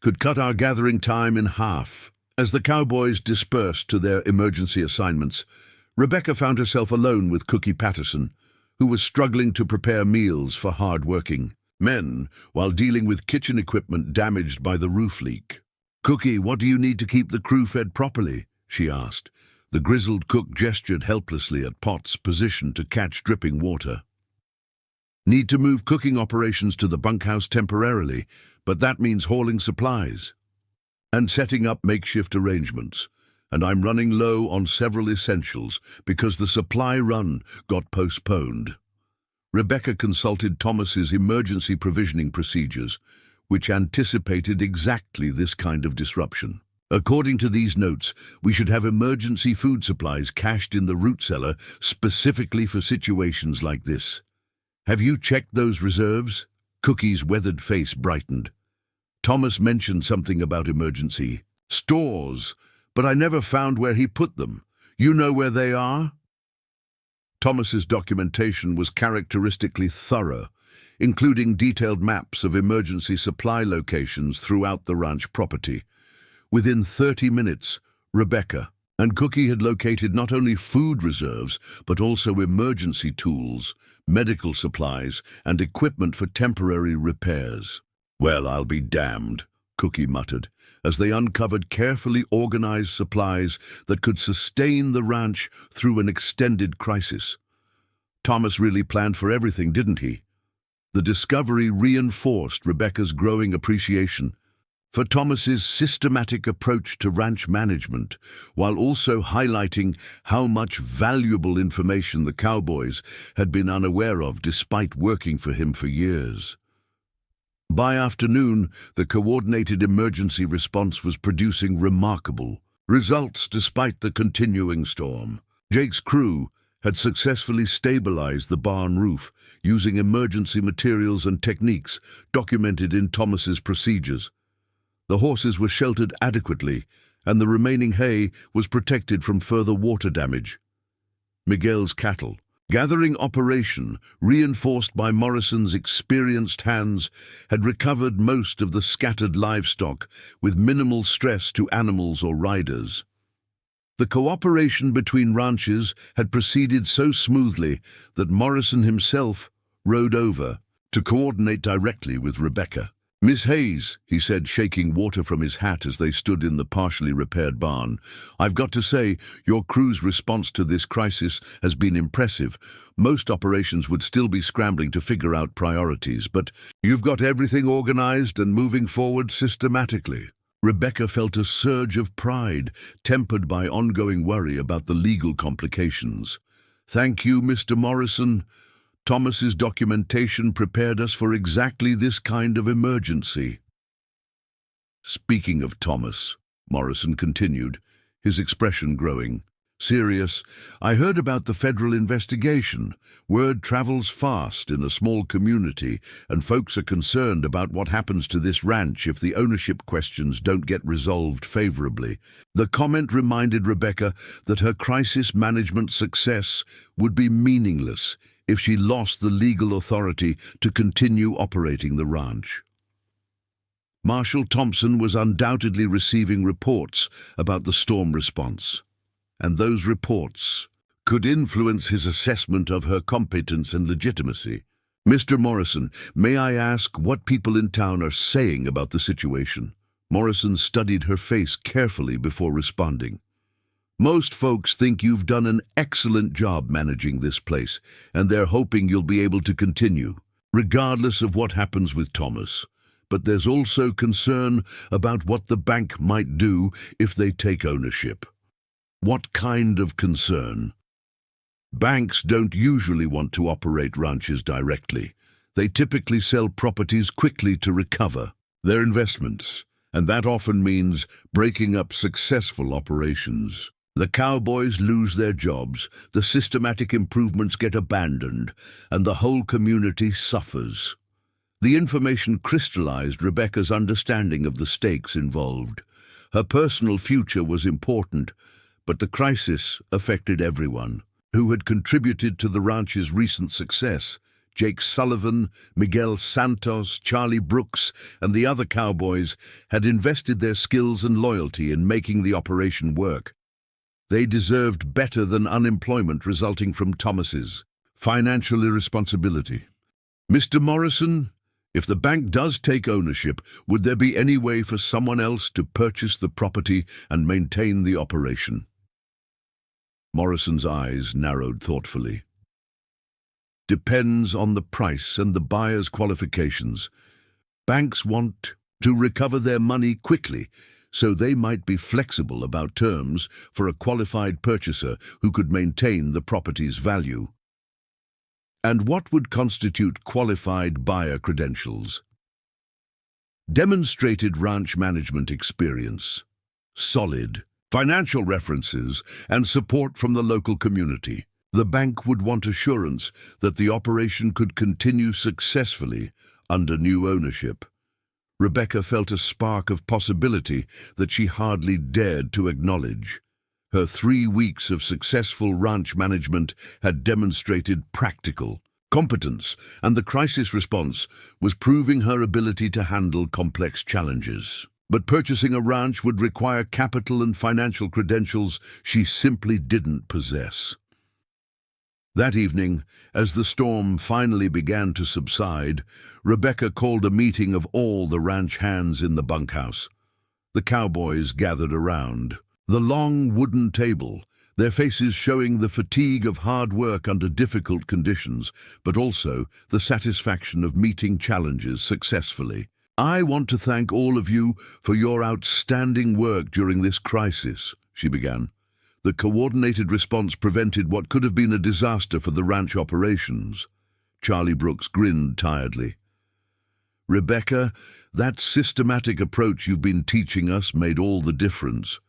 Could cut our gathering time in half." As the cowboys dispersed to their emergency assignments, Rebecca found herself alone with Cookie Patterson, who was struggling to prepare meals for hard-working men while dealing with kitchen equipment damaged by the roof leak. "Cookie, what do you need to keep the crew fed properly?" she asked. The grizzled cook gestured helplessly at pots positioned to catch dripping water. "Need to move cooking operations to the bunkhouse temporarily, but that means hauling supplies and setting up makeshift arrangements. And I'm running low on several essentials because the supply run got postponed." Rebecca consulted Thomas's emergency provisioning procedures. which anticipated exactly this kind of disruption. According to these notes, we should have emergency food supplies cached in the root cellar specifically for situations like this. Have you checked those reserves? Cookie's weathered face brightened. Thomas mentioned something about emergency stores, but I never found where he put them. You know where they are? Thomas's documentation was characteristically thorough, including detailed maps of emergency supply locations throughout the ranch property. Within 30 minutes, Rebecca and Cookie had located not only food reserves, but also emergency tools, medical supplies, and equipment for temporary repairs. Well, I'll be damned, Cookie muttered, as they uncovered carefully organized supplies that could sustain the ranch through an extended crisis. Thomas really planned for everything, didn't he? The discovery reinforced Rebecca's growing appreciation for Thomas's systematic approach to ranch management, while also highlighting how much valuable information the cowboys had been unaware of despite working for him for years. By afternoon, the coordinated emergency response was producing remarkable results despite the continuing storm. Jake's crew had successfully stabilized the barn roof using emergency materials and techniques documented in Thomas's procedures. The horses were sheltered adequately, and the remaining hay was protected from further water damage. Miguel's cattle gathering operation, reinforced by Morrison's experienced hands, had recovered most of the scattered livestock with minimal stress to animals or riders. The cooperation between ranches had proceeded so smoothly that Morrison himself rode over to coordinate directly with Rebecca. "Miss Hayes," he said, shaking water from his hat as they stood in the partially repaired barn, "I've got to say, your crew's response to this crisis has been impressive. Most operations would still be scrambling to figure out priorities, but you've got everything organized and moving forward systematically." Rebecca felt a surge of pride, tempered by ongoing worry about the legal complications. "Thank you, Mr. Morrison. Thomas's documentation prepared us for exactly this kind of emergency." "Speaking of Thomas," Morrison continued, his expression growing serious, "I heard about the federal investigation. Word travels fast in a small community, and folks are concerned about what happens to this ranch if the ownership questions don't get resolved favorably." The comment reminded Rebecca that her crisis management success would be meaningless if she lost the legal authority to continue operating the ranch. Marshal Thompson was undoubtedly receiving reports about the storm response, and those reports could influence his assessment of her competence and legitimacy. "Mr. Morrison, may I ask what people in town are saying about the situation?" Morrison studied her face carefully before responding. "Most folks think you've done an excellent job managing this place, and they're hoping you'll be able to continue, regardless of what happens with Thomas. But there's also concern about what the bank might do if they take ownership." "What kind of concern?" "Banks don't usually want to operate ranches directly. They typically sell properties quickly to recover their investments, and that often means breaking up successful operations. The cowboys lose their jobs, the systematic improvements get abandoned, and the whole community suffers." The information crystallized Rebecca's understanding of the stakes involved. Her personal future was important, but the crisis affected everyone who had contributed to the ranch's recent success. Jake Sullivan, Miguel Santos, Charlie Brooks, and the other cowboys had invested their skills and loyalty in making the operation work. They deserved better than unemployment resulting from Thomas's financial irresponsibility. "Mr. Morrison, if the bank does take ownership, would there be any way for someone else to purchase the property and maintain the operation?" Morrison's eyes narrowed thoughtfully. "Depends on the price and the buyer's qualifications. Banks want to recover their money quickly, so they might be flexible about terms for a qualified purchaser who could maintain the property's value." "And what would constitute qualified buyer credentials?" demonstrated ranch management experience, solid financial references, and support from the local community. The bank would want assurance that the operation could continue successfully under new ownership. Rebecca felt a spark of possibility that she hardly dared to acknowledge. Her 3 weeks of successful ranch management had demonstrated practical competence, and the crisis response was proving her ability to handle complex challenges. But purchasing a ranch would require capital and financial credentials she simply didn't possess. That evening, as the storm finally began to subside, Rebecca called a meeting of all the ranch hands in the bunkhouse. The cowboys gathered around the long wooden table, their faces showing the fatigue of hard work under difficult conditions, but also the satisfaction of meeting challenges successfully. "I want to thank all of you for your outstanding work during this crisis," she began. The coordinated response prevented what could have been a disaster for the ranch operations. Charlie Brooks grinned tiredly. "Rebecca, that systematic approach you've been teaching us made all the difference.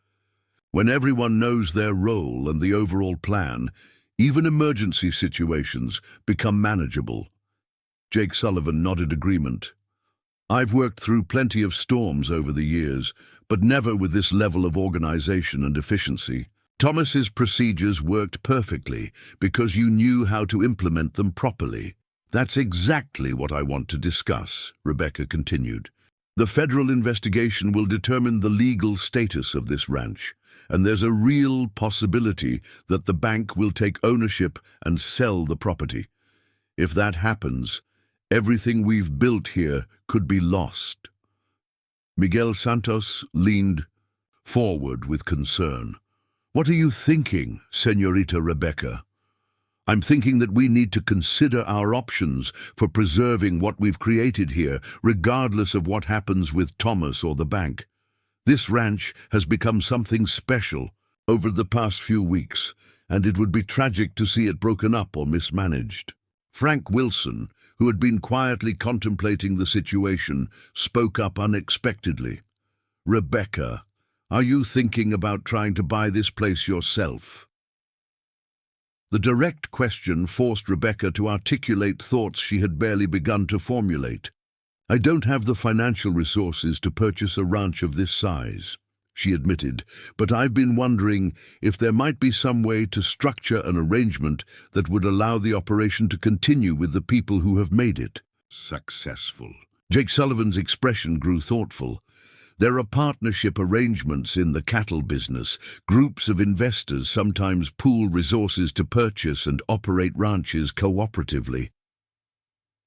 When everyone knows their role and the overall plan, even emergency situations become manageable." Jake Sullivan nodded agreement. "I've worked through plenty of storms over the years, but never with this level of organization and efficiency. Thomas's procedures worked perfectly because you knew how to implement them properly." "That's exactly what I want to discuss," Rebecca continued. "The federal investigation will determine the legal status of this ranch, and there's a real possibility that the bank will take ownership and sell the property. If that happens, everything we've built here could be lost." Miguel Santos leaned forward with concern. "What are you thinking, Señorita Rebecca?" "I'm thinking that we need to consider our options for preserving what we've created here, regardless of what happens with Thomas or the bank. This ranch has become something special over the past few weeks, and it would be tragic to see it broken up or mismanaged." Frank Wilson, who had been quietly contemplating the situation, spoke up unexpectedly. "Rebecca, are you thinking about trying to buy this place yourself?" The direct question forced Rebecca to articulate thoughts she had barely begun to formulate. "I don't have the financial resources to purchase a ranch of this size," she admitted, "but I've been wondering if there might be some way to structure an arrangement that would allow the operation to continue with the people who have made it successful." Jake Sullivan's expression grew thoughtful. "There are partnership arrangements in the cattle business. Groups of investors sometimes pool resources to purchase and operate ranches cooperatively."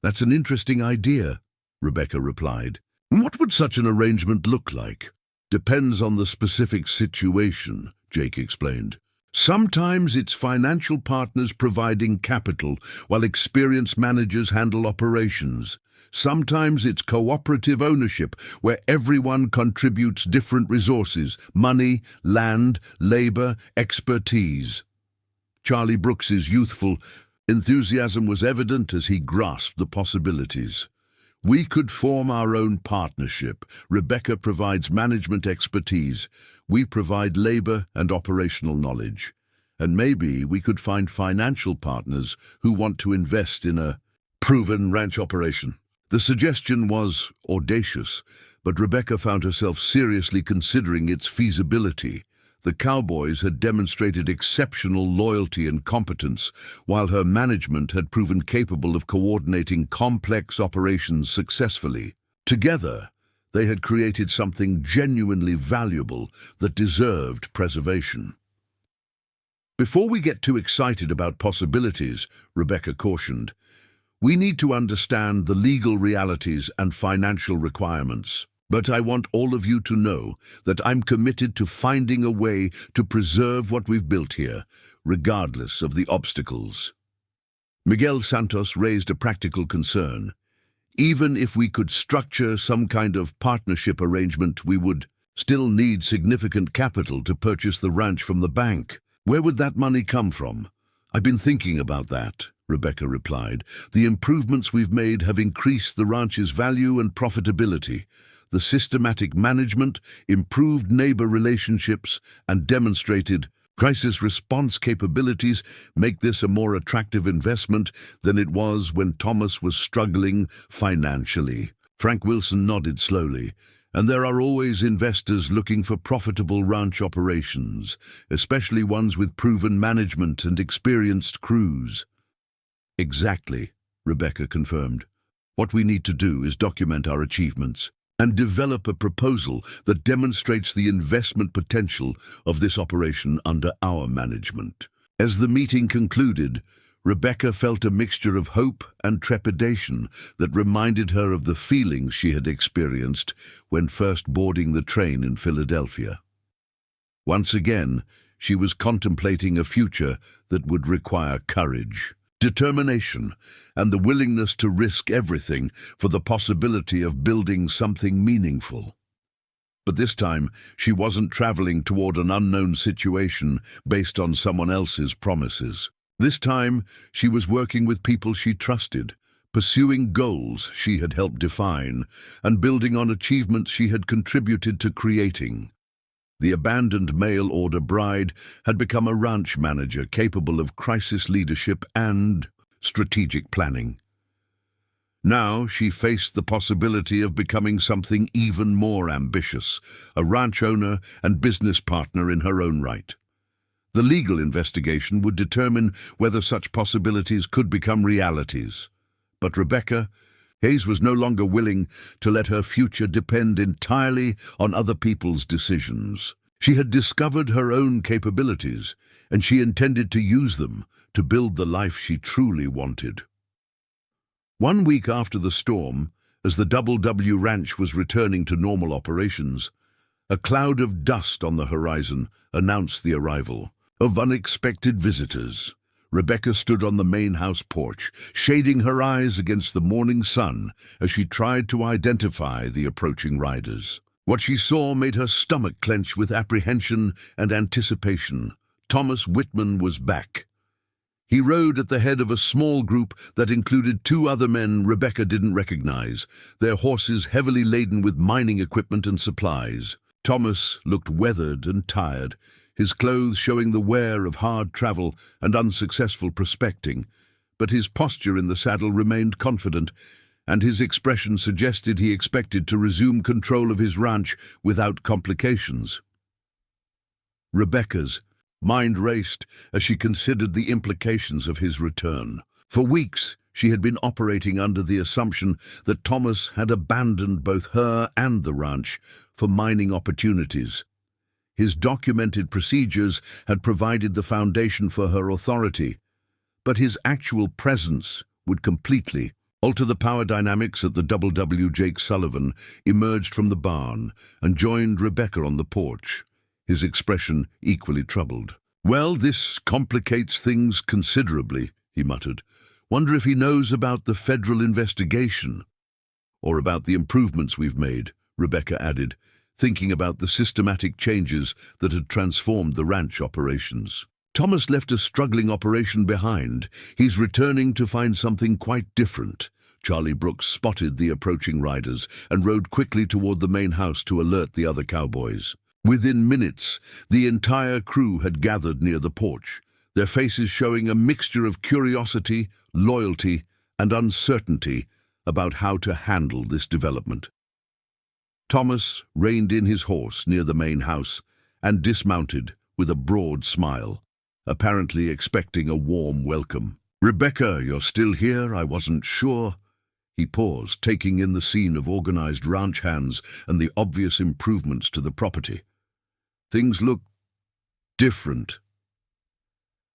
"That's an interesting idea," Rebecca replied. "What would such an arrangement look like?" "Depends on the specific situation," Jake explained. "Sometimes it's financial partners providing capital while experienced managers handle operations. Sometimes it's cooperative ownership where everyone contributes different resources: money, land, labor, expertise." Charlie Brooks's youthful enthusiasm was evident as he grasped the possibilities. "We could form our own partnership. Rebecca provides management expertise. We provide labor and operational knowledge. And maybe we could find financial partners who want to invest in a proven ranch operation." The suggestion was audacious, but Rebecca found herself seriously considering its feasibility. The cowboys had demonstrated exceptional loyalty and competence, while her management had proven capable of coordinating complex operations successfully. Together, they had created something genuinely valuable that deserved preservation. "Before we get too excited about possibilities," Rebecca cautioned, "we need to understand the legal realities and financial requirements. But I want all of you to know that I'm committed to finding a way to preserve what we've built here, regardless of the obstacles." Miguel Santos raised a practical concern. "Even if we could structure some kind of partnership arrangement, we would still need significant capital to purchase the ranch from the bank. Where would that money come from?" "I've been thinking about that," Rebecca replied. "The improvements we've made have increased the ranch's value and profitability. the systematic management, improved neighbor relationships, and demonstrated crisis response capabilities make this a more attractive investment than it was when Thomas was struggling financially. Frank Wilson nodded slowly. And there are always investors looking for profitable ranch operations, especially ones with proven management and experienced crews. Exactly, Rebecca confirmed. What we need to do is document our achievements and develop a proposal that demonstrates the investment potential of this operation under our management. As the meeting concluded, Rebecca felt a mixture of hope and trepidation that reminded her of the feelings she had experienced when first boarding the train in Philadelphia. Once again, she was contemplating a future that would require courage, determination, and the willingness to risk everything for the possibility of building something meaningful. But this time, she wasn't traveling toward an unknown situation based on someone else's promises. This time, she was working with people she trusted, pursuing goals she had helped define, and building on achievements she had contributed to creating. The abandoned mail-order bride had become a ranch manager capable of crisis leadership and strategic planning. Now she faced the possibility of becoming something even more ambitious, a ranch owner and business partner in her own right. The legal investigation would determine whether such possibilities could become realities. But Rebecca Hayes was no longer willing to let her future depend entirely on other people's decisions. She had discovered her own capabilities, and she intended to use them to build the life she truly wanted. 1 week after the storm, as the W Ranch was returning to normal operations, a cloud of dust on the horizon announced the arrival of unexpected visitors. Rebecca stood on the main house porch, shading her eyes against the morning sun as she tried to identify the approaching riders. What she saw made her stomach clench with apprehension and anticipation. Thomas Whitman was back. He rode at the head of a small group that included 2 other men Rebecca didn't recognize, their horses heavily laden with mining equipment and supplies. Thomas looked weathered and tired, his clothes showing the wear of hard travel and unsuccessful prospecting, but his posture in the saddle remained confident, and his expression suggested he expected to resume control of his ranch without complications. Rebecca's mind raced as she considered the implications of his return. For weeks, she had been operating under the assumption that Thomas had abandoned both her and the ranch for mining opportunities. His documented procedures had provided the foundation for her authority, but his actual presence would completely alter the power dynamics at the W. Jake Sullivan emerged from the barn and joined Rebecca on the porch, his expression equally troubled. "Well, this complicates things considerably," he muttered. "Wonder if he knows about the federal investigation." "Or about the improvements we've made," Rebecca added, thinking about the systematic changes that had transformed the ranch operations. "Thomas left a struggling operation behind. He's returning to find something quite different." Charlie Brooks spotted the approaching riders and rode quickly toward the main house to alert the other cowboys. Within minutes, the entire crew had gathered near the porch, their faces showing a mixture of curiosity, loyalty, and uncertainty about how to handle this development. Thomas reined in his horse near the main house and dismounted with a broad smile, apparently expecting a warm welcome. "Rebecca, you're still here? I wasn't sure." He paused, taking in the scene of organized ranch hands and the obvious improvements to the property. "Things look different."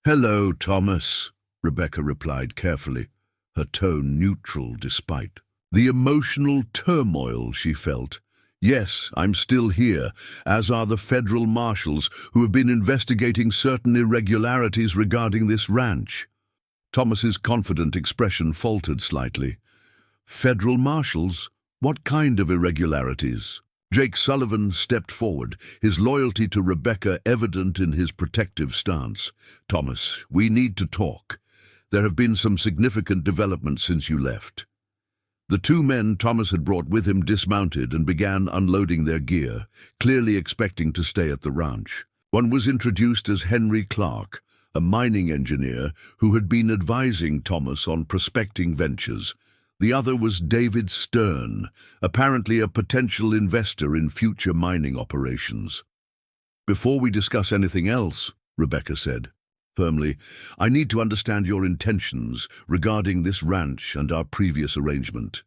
"Hello, Thomas," Rebecca replied carefully, her tone neutral despite the emotional turmoil she felt. "Yes, I'm still here, as are the federal marshals who have been investigating certain irregularities regarding this ranch." Thomas's confident expression faltered slightly. "Federal marshals? What kind of irregularities?" Jake Sullivan stepped forward, his loyalty to Rebecca evident in his protective stance. "Thomas, we need to talk. There have been some significant developments since you left." The two men Thomas had brought with him dismounted and began unloading their gear, clearly expecting to stay at the ranch. One was introduced as Henry Clark, a mining engineer who had been advising Thomas on prospecting ventures. The other was David Stern, apparently a potential investor in future mining operations. "Before we discuss anything else," Rebecca said firmly, "I need to understand your intentions regarding this ranch and our previous arrangement."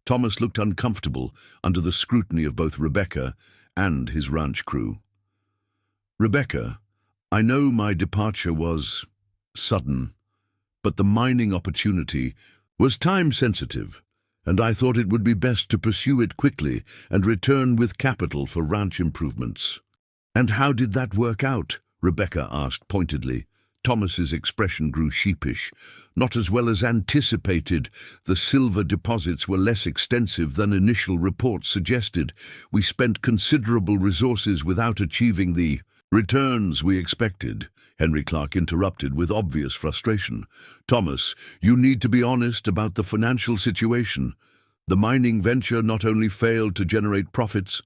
Thomas looked uncomfortable under the scrutiny of both Rebecca and his ranch crew. "Rebecca, I know my departure was sudden, but the mining opportunity was time-sensitive, and I thought it would be best to pursue it quickly and return with capital for ranch improvements." "And how did that work out?" Rebecca asked pointedly. Thomas's expression grew sheepish. "Not as well as anticipated. The silver deposits were less extensive than initial reports suggested. We spent considerable resources without achieving the returns we expected," Henry Clark interrupted with obvious frustration. "Thomas, you need to be honest about the financial situation. The mining venture not only failed to generate profits,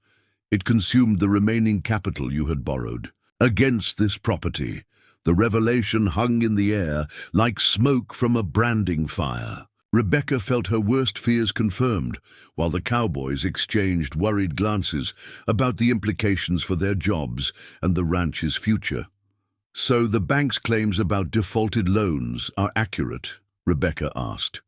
it consumed the remaining capital you had borrowed against this property." The revelation hung in the air like smoke from a branding fire. Rebecca felt her worst fears confirmed, while the cowboys exchanged worried glances about the implications for their jobs and the ranch's future. "So the bank's claims about defaulted loans are accurate?" Rebecca asked.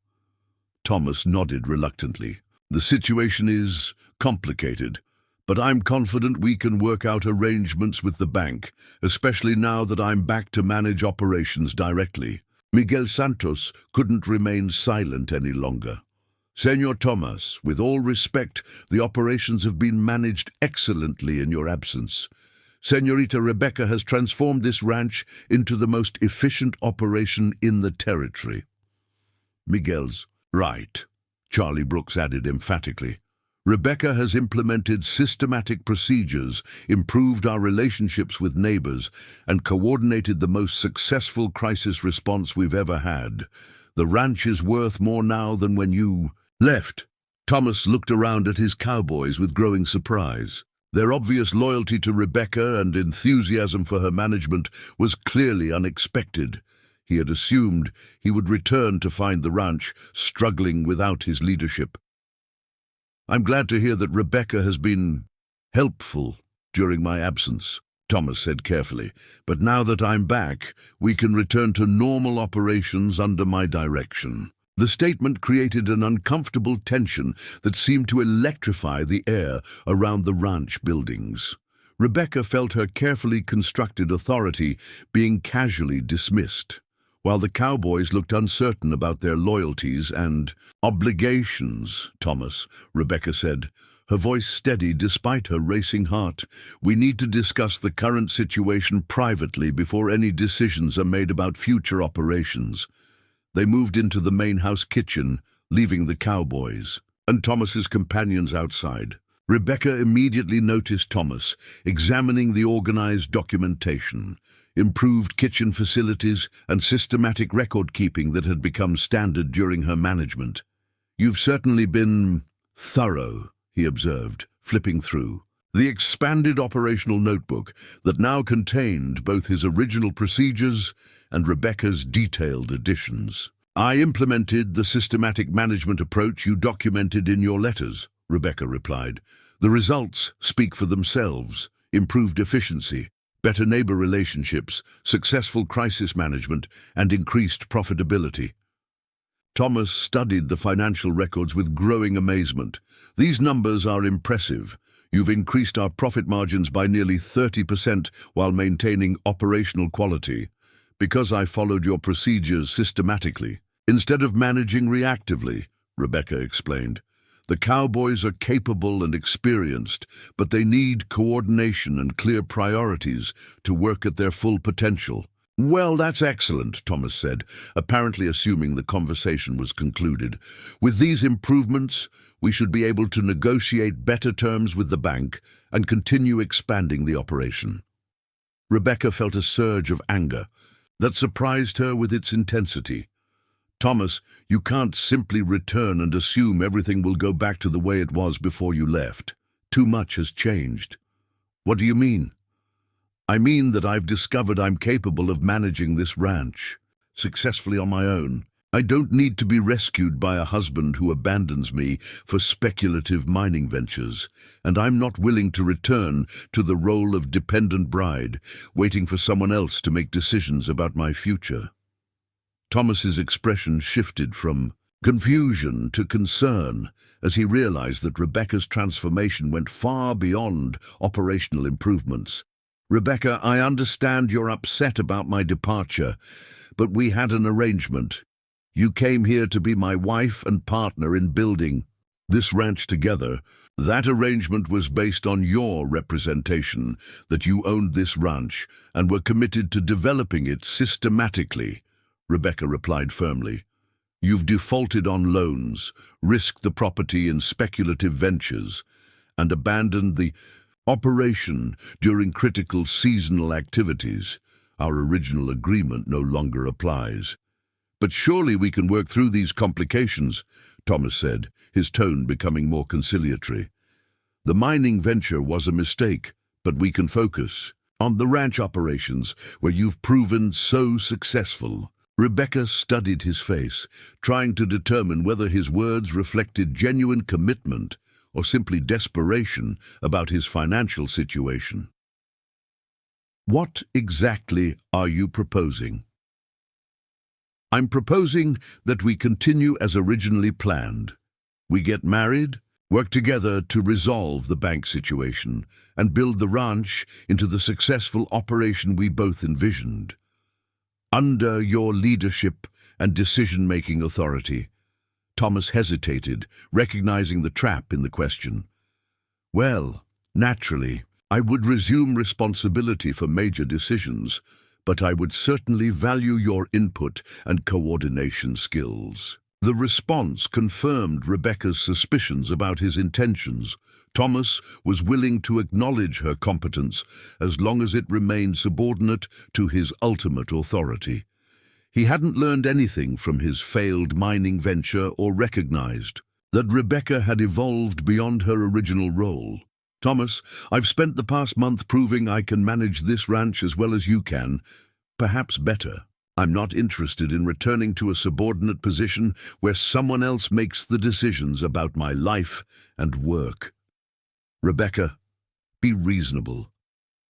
Thomas nodded reluctantly. "The situation is complicated, but I'm confident we can work out arrangements with the bank, especially now that I'm back to manage operations directly." Miguel Santos couldn't remain silent any longer. "Senor Thomas, with all respect, the operations have been managed excellently in your absence. Senorita Rebecca has transformed this ranch into the most efficient operation in the territory." "Miguel's right," Charlie Brooks added emphatically. "Rebecca has implemented systematic procedures, improved our relationships with neighbors, and coordinated the most successful crisis response we've ever had. The ranch is worth more now than when you left." Thomas looked around at his cowboys with growing surprise. Their obvious loyalty to Rebecca and enthusiasm for her management was clearly unexpected. He had assumed he would return to find the ranch struggling without his leadership. "I'm glad to hear that Rebecca has been helpful during my absence," Thomas said carefully. "But now that I'm back, we can return to normal operations under my direction." The statement created an uncomfortable tension that seemed to electrify the air around the ranch buildings. Rebecca felt her carefully constructed authority being casually dismissed, while the cowboys looked uncertain about their loyalties and obligations. "Thomas," Rebecca said, her voice steady despite her racing heart, "we need to discuss the current situation privately before any decisions are made about future operations." They moved into the main house kitchen, leaving the cowboys and Thomas's companions outside. Rebecca immediately noticed Thomas examining the organized documentation, improved kitchen facilities, and systematic record-keeping that had become standard during her management. "You've certainly been thorough," he observed, flipping through the expanded operational notebook that now contained both his original procedures and Rebecca's detailed additions. "I implemented the systematic management approach you documented in your letters," Rebecca replied. "The results speak for themselves: improved efficiency, better neighbor relationships, successful crisis management, and increased profitability." Thomas studied the financial records with growing amazement. "These numbers are impressive. You've increased our profit margins by nearly 30% while maintaining operational quality. Because I followed your procedures systematically, instead of managing reactively," Rebecca explained. "The cowboys are capable and experienced, but they need coordination and clear priorities to work at their full potential." "Well, that's excellent," Thomas said, apparently assuming the conversation was concluded. "With these improvements, we should be able to negotiate better terms with the bank and continue expanding the operation." Rebecca felt a surge of anger that surprised her with its intensity. Thomas, you can't simply return and assume everything will go back to the way it was before you left. Too much has changed. What do you mean? I mean that I've discovered I'm capable of managing this ranch successfully on my own. I don't need to be rescued by a husband who abandons me for speculative mining ventures, and I'm not willing to return to the role of dependent bride, waiting for someone else to make decisions about my future. Thomas's expression shifted from confusion to concern as he realized that Rebecca's transformation went far beyond operational improvements. Rebecca, I understand you're upset about my departure, but we had an arrangement. You came here to be my wife and partner in building this ranch together. That arrangement was based on your representation that you owned this ranch and were committed to developing it systematically, Rebecca replied firmly. You've defaulted on loans, risked the property in speculative ventures, and abandoned the operation during critical seasonal activities. Our original agreement no longer applies. But surely we can work through these complications, Thomas said, his tone becoming more conciliatory. The mining venture was a mistake, but we can focus on the ranch operations where you've proven so successful. Rebecca studied his face, trying to determine whether his words reflected genuine commitment or simply desperation about his financial situation. What exactly are you proposing? I'm proposing that we continue as originally planned. We get married, work together to resolve the bank situation, and build the ranch into the successful operation we both envisioned. Under your leadership and decision-making authority. Thomas hesitated, recognizing the trap in the question. Well, naturally, I would resume responsibility for major decisions, but I would certainly value your input and coordination skills. The response confirmed Rebecca's suspicions about his intentions. Thomas was willing to acknowledge her competence as long as it remained subordinate to his ultimate authority. He hadn't learned anything from his failed mining venture or recognized that Rebecca had evolved beyond her original role. Thomas, I've spent the past month proving I can manage this ranch as well as you can, perhaps better. I'm not interested in returning to a subordinate position where someone else makes the decisions about my life and work. Rebecca, be reasonable.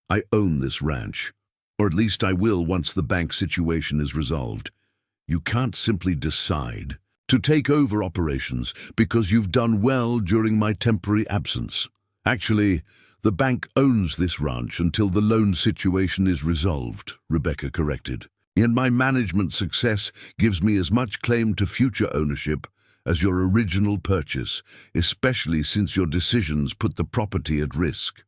I own this ranch, or at least I will once the bank situation is resolved. You can't simply decide to take over operations because you've done well during my temporary absence. Actually, the bank owns this ranch until the loan situation is resolved, Rebecca corrected. And my management success gives me as much claim to future ownership as your original purchase, especially since your decisions put the property at risk.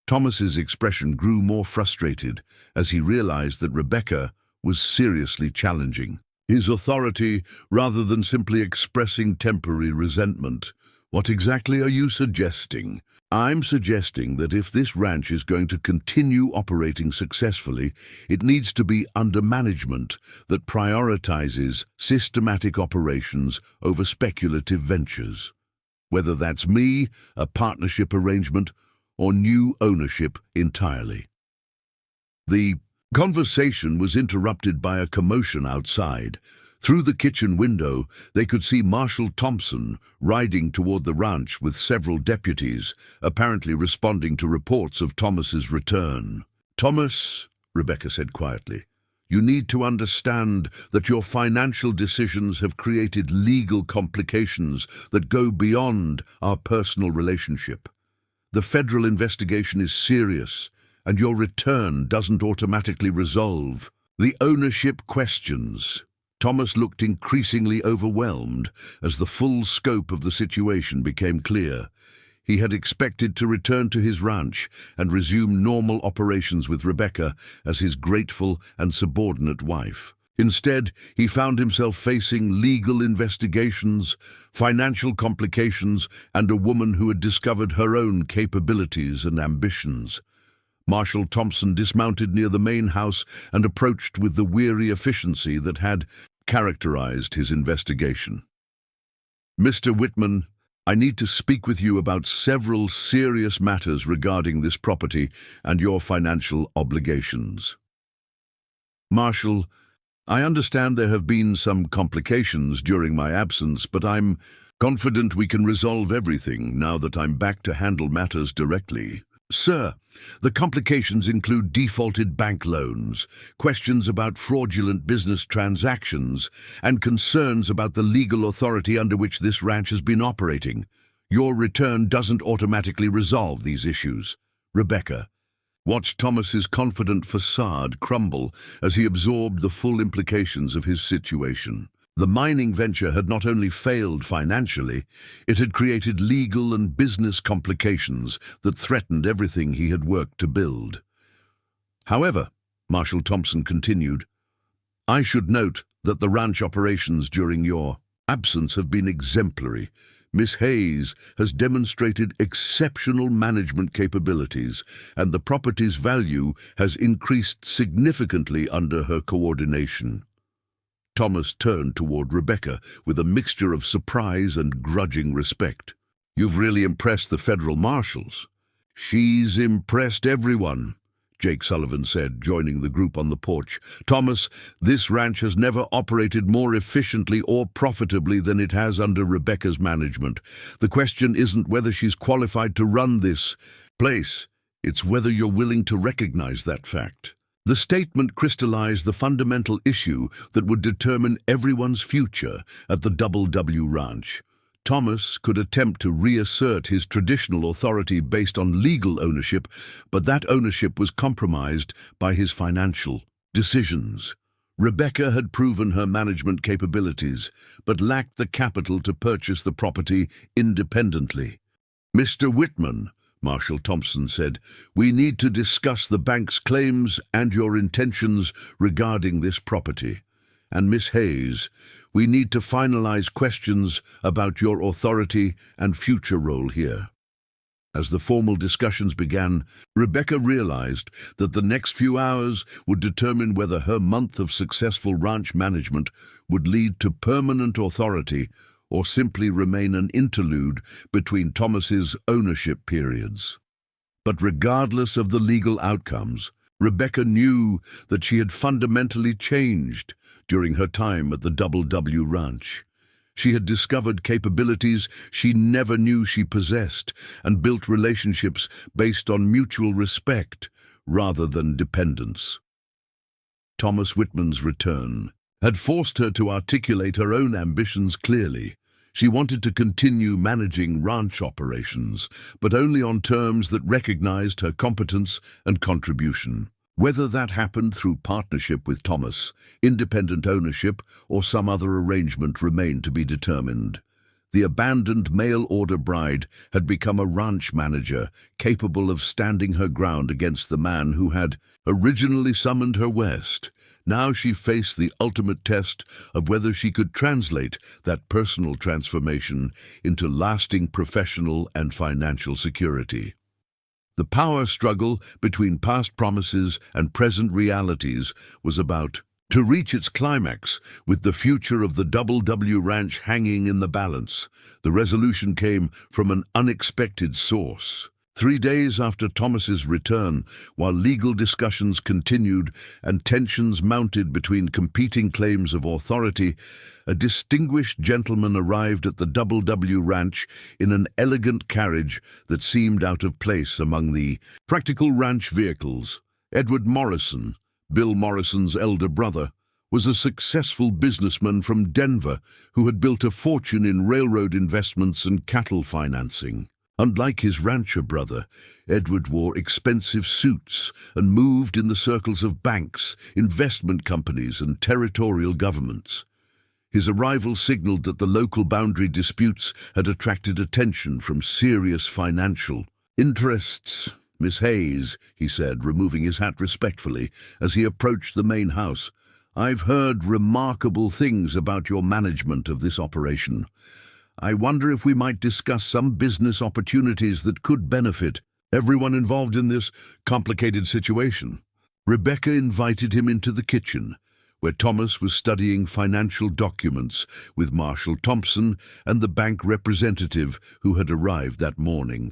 Thomas's expression grew more frustrated as he realized that Rebecca was seriously challenging his authority rather than simply expressing temporary resentment. What exactly are you suggesting? I'm suggesting that if this ranch is going to continue operating successfully, it needs to be under management that prioritizes systematic operations over speculative ventures. Whether that's me, a partnership arrangement, or new ownership entirely. The conversation was interrupted by a commotion outside. Through the kitchen window, they could see Marshal Thompson riding toward the ranch with several deputies, apparently responding to reports of Thomas's return. Thomas, Rebecca said quietly, you need to understand that your financial decisions have created legal complications that go beyond our personal relationship. The federal investigation is serious, and your return doesn't automatically resolve the ownership questions. Thomas looked increasingly overwhelmed as the full scope of the situation became clear. He had expected to return to his ranch and resume normal operations with Rebecca as his grateful and subordinate wife. Instead, he found himself facing legal investigations, financial complications, and a woman who had discovered her own capabilities and ambitions. Marshal Thompson dismounted near the main house and approached with the weary efficiency that had characterized his investigation. "Mr. Whitman, I need to speak with you about several serious matters regarding this property and your financial obligations." "Marshal, I understand there have been some complications during my absence, but I'm confident we can resolve everything now that I'm back to handle matters directly." "Sir, the complications include defaulted bank loans, questions about fraudulent business transactions, and concerns about the legal authority under which this ranch has been operating. Your return doesn't automatically resolve these issues." Rebecca watched Thomas's confident facade crumble as he absorbed the full implications of his situation. The mining venture had not only failed financially, it had created legal and business complications that threatened everything he had worked to build. "However," Marshal Thompson continued, "I should note that the ranch operations during your absence have been exemplary. Miss Hayes has demonstrated exceptional management capabilities, and the property's value has increased significantly under her coordination." Thomas turned toward Rebecca with a mixture of surprise and grudging respect. "You've really impressed the federal marshals." "She's impressed everyone," Jake Sullivan said, joining the group on the porch. "Thomas, this ranch has never operated more efficiently or profitably than it has under Rebecca's management. The question isn't whether she's qualified to run this place, it's whether you're willing to recognize that fact." The statement crystallized the fundamental issue that would determine everyone's future at the Double W Ranch. Thomas could attempt to reassert his traditional authority based on legal ownership, but that ownership was compromised by his financial decisions. Rebecca had proven her management capabilities, but lacked the capital to purchase the property independently. "Mr. Whitman," Marshal Thompson said, "we need to discuss the bank's claims and your intentions regarding this property. And Miss Hayes, we need to finalize questions about your authority and future role here." As the formal discussions began, Rebecca realized that the next few hours would determine whether her month of successful ranch management would lead to permanent authority or simply remain an interlude between Thomas's ownership periods. But regardless of the legal outcomes, Rebecca knew that she had fundamentally changed during her time at the Double W Ranch. She had discovered capabilities she never knew she possessed and built relationships based on mutual respect rather than dependence. Thomas Whitman's return had forced her to articulate her own ambitions clearly. She wanted to continue managing ranch operations, but only on terms that recognized her competence and contribution. Whether that happened through partnership with Thomas, independent ownership, or some other arrangement remained to be determined. The abandoned mail-order bride had become a ranch manager, capable of standing her ground against the man who had originally summoned her west. Now she faced the ultimate test of whether she could translate that personal transformation into lasting professional and financial security. The power struggle between past promises and present realities was about to reach its climax, with the future of the Double W Ranch hanging in the balance. The resolution came from an unexpected source. 3 days after Thomas's return, while legal discussions continued and tensions mounted between competing claims of authority, a distinguished gentleman arrived at the Double W Ranch in an elegant carriage that seemed out of place among the practical ranch vehicles. Edward Morrison, Bill Morrison's elder brother, was a successful businessman from Denver who had built a fortune in railroad investments and cattle financing. Unlike his rancher brother, Edward wore expensive suits and moved in the circles of banks, investment companies, and territorial governments. His arrival signaled that the local boundary disputes had attracted attention from serious financial interests. "Miss Hayes," he said, removing his hat respectfully as he approached the main house, "I've heard remarkable things about your management of this operation. I wonder if we might discuss some business opportunities that could benefit everyone involved in this complicated situation." Rebecca invited him into the kitchen, where Thomas was studying financial documents with Marshall Thompson and the bank representative who had arrived that morning.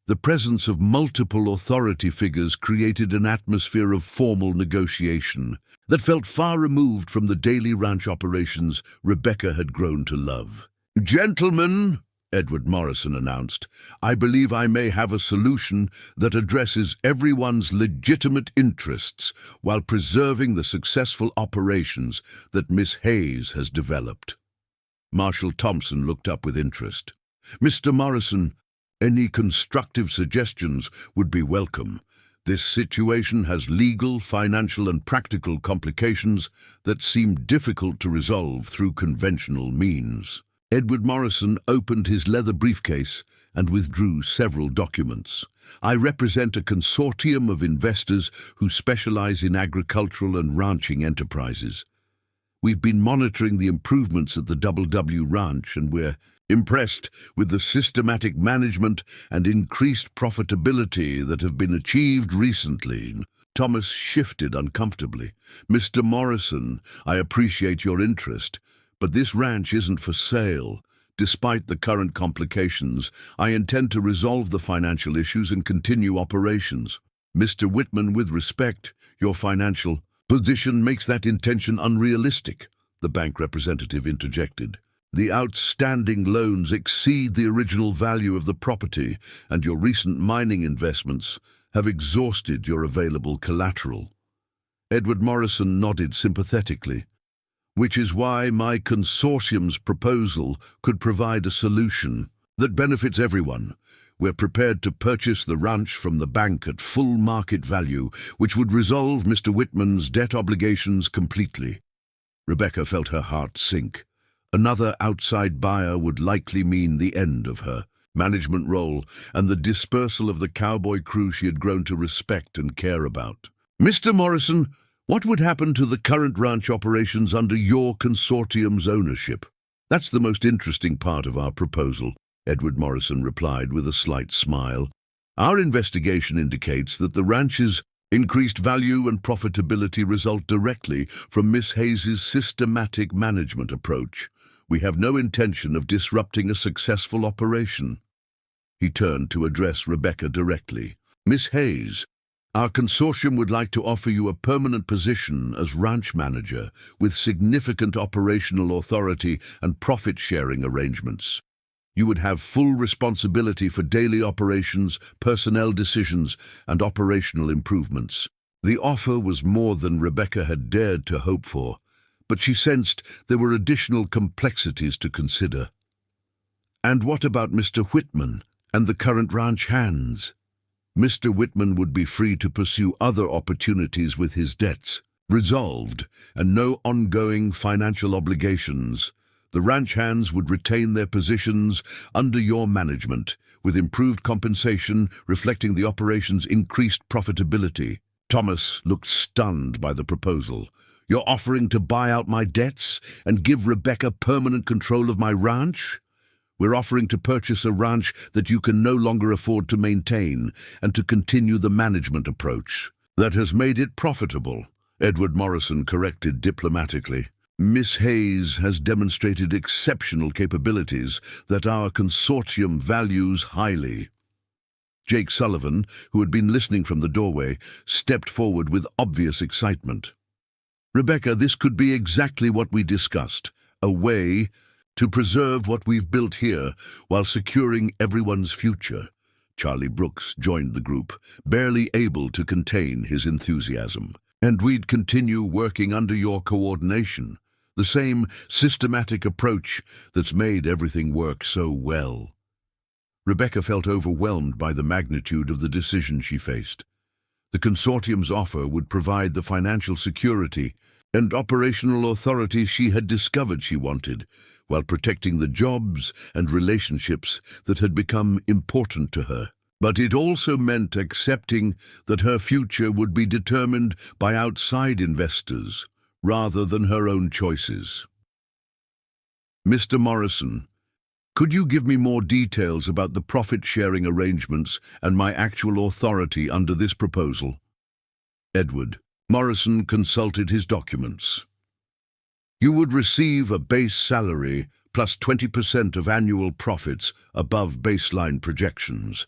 The presence of multiple authority figures created an atmosphere of formal negotiation that felt far removed from the daily ranch operations Rebecca had grown to love. "Gentlemen," Edward Morrison announced, "I believe I may have a solution that addresses everyone's legitimate interests while preserving the successful operations that Miss Hayes has developed." Marshall Thompson looked up with interest. "Mr. Morrison, any constructive suggestions would be welcome. This situation has legal, financial, and practical complications that seem difficult to resolve through conventional means." Edward Morrison opened his leather briefcase and withdrew several documents. "I represent a consortium of investors who specialize in agricultural and ranching enterprises. We've been monitoring the improvements at the Double W Ranch, and we're impressed with the systematic management and increased profitability that have been achieved recently." Thomas shifted uncomfortably. "Mr. Morrison, I appreciate your interest, but this ranch isn't for sale. Despite the current complications, I intend to resolve the financial issues and continue operations." "Mr. Whitman, with respect, your financial position makes that intention unrealistic," the bank representative interjected. "The outstanding loans exceed the original value of the property, and your recent mining investments have exhausted your available collateral." Edward Morrison nodded sympathetically. "Which is why my consortium's proposal could provide a solution that benefits everyone. We're prepared to purchase the ranch from the bank at full market value, which would resolve Mr. Whitman's debt obligations completely." Rebecca felt her heart sink. Another outside buyer would likely mean the end of her management role and the dispersal of the cowboy crew she had grown to respect and care about. "Mr. Morrison, what would happen to the current ranch operations under your consortium's ownership?" "That's the most interesting part of our proposal," Edward Morrison replied with a slight smile. "Our investigation indicates that the ranch's increased value and profitability result directly from Miss Hayes's systematic management approach. We have no intention of disrupting a successful operation." He turned to address Rebecca directly. "Miss Hayes, our consortium would like to offer you a permanent position as ranch manager with significant operational authority and profit-sharing arrangements. You would have full responsibility for daily operations, personnel decisions, and operational improvements." The offer was more than Rebecca had dared to hope for, but she sensed there were additional complexities to consider. "And what about Mr. Whitman and the current ranch hands?" "Mr. Whitman would be free to pursue other opportunities with his debts resolved and no ongoing financial obligations. The ranch hands would retain their positions under your management, with improved compensation reflecting the operation's increased profitability." Thomas looked stunned by the proposal. "You're offering to buy out my debts and give Rebecca permanent control of my ranch? We're offering to purchase a ranch that you can no longer afford to maintain and to continue the management approach that has made it profitable," Edward Morrison corrected diplomatically. "Miss Hayes has demonstrated exceptional capabilities that our consortium values highly." Jake Sullivan, who had been listening from the doorway, stepped forward with obvious excitement. "Rebecca, this could be exactly what we discussed, a way to preserve what we've built here while securing everyone's future." Charlie Brooks joined the group, barely able to contain his enthusiasm. "And we'd continue working under your coordination, the same systematic approach that's made everything work so well." Rebecca felt overwhelmed by the magnitude of the decision she faced. The consortium's offer would provide the financial security and operational authority she had discovered she wanted, while protecting the jobs and relationships that had become important to her. But it also meant accepting that her future would be determined by outside investors rather than her own choices. "Mr. Morrison, could you give me more details about the profit-sharing arrangements and my actual authority under this proposal?" Edward Morrison consulted his documents. You would receive a base salary plus 20% of annual profits above baseline projections.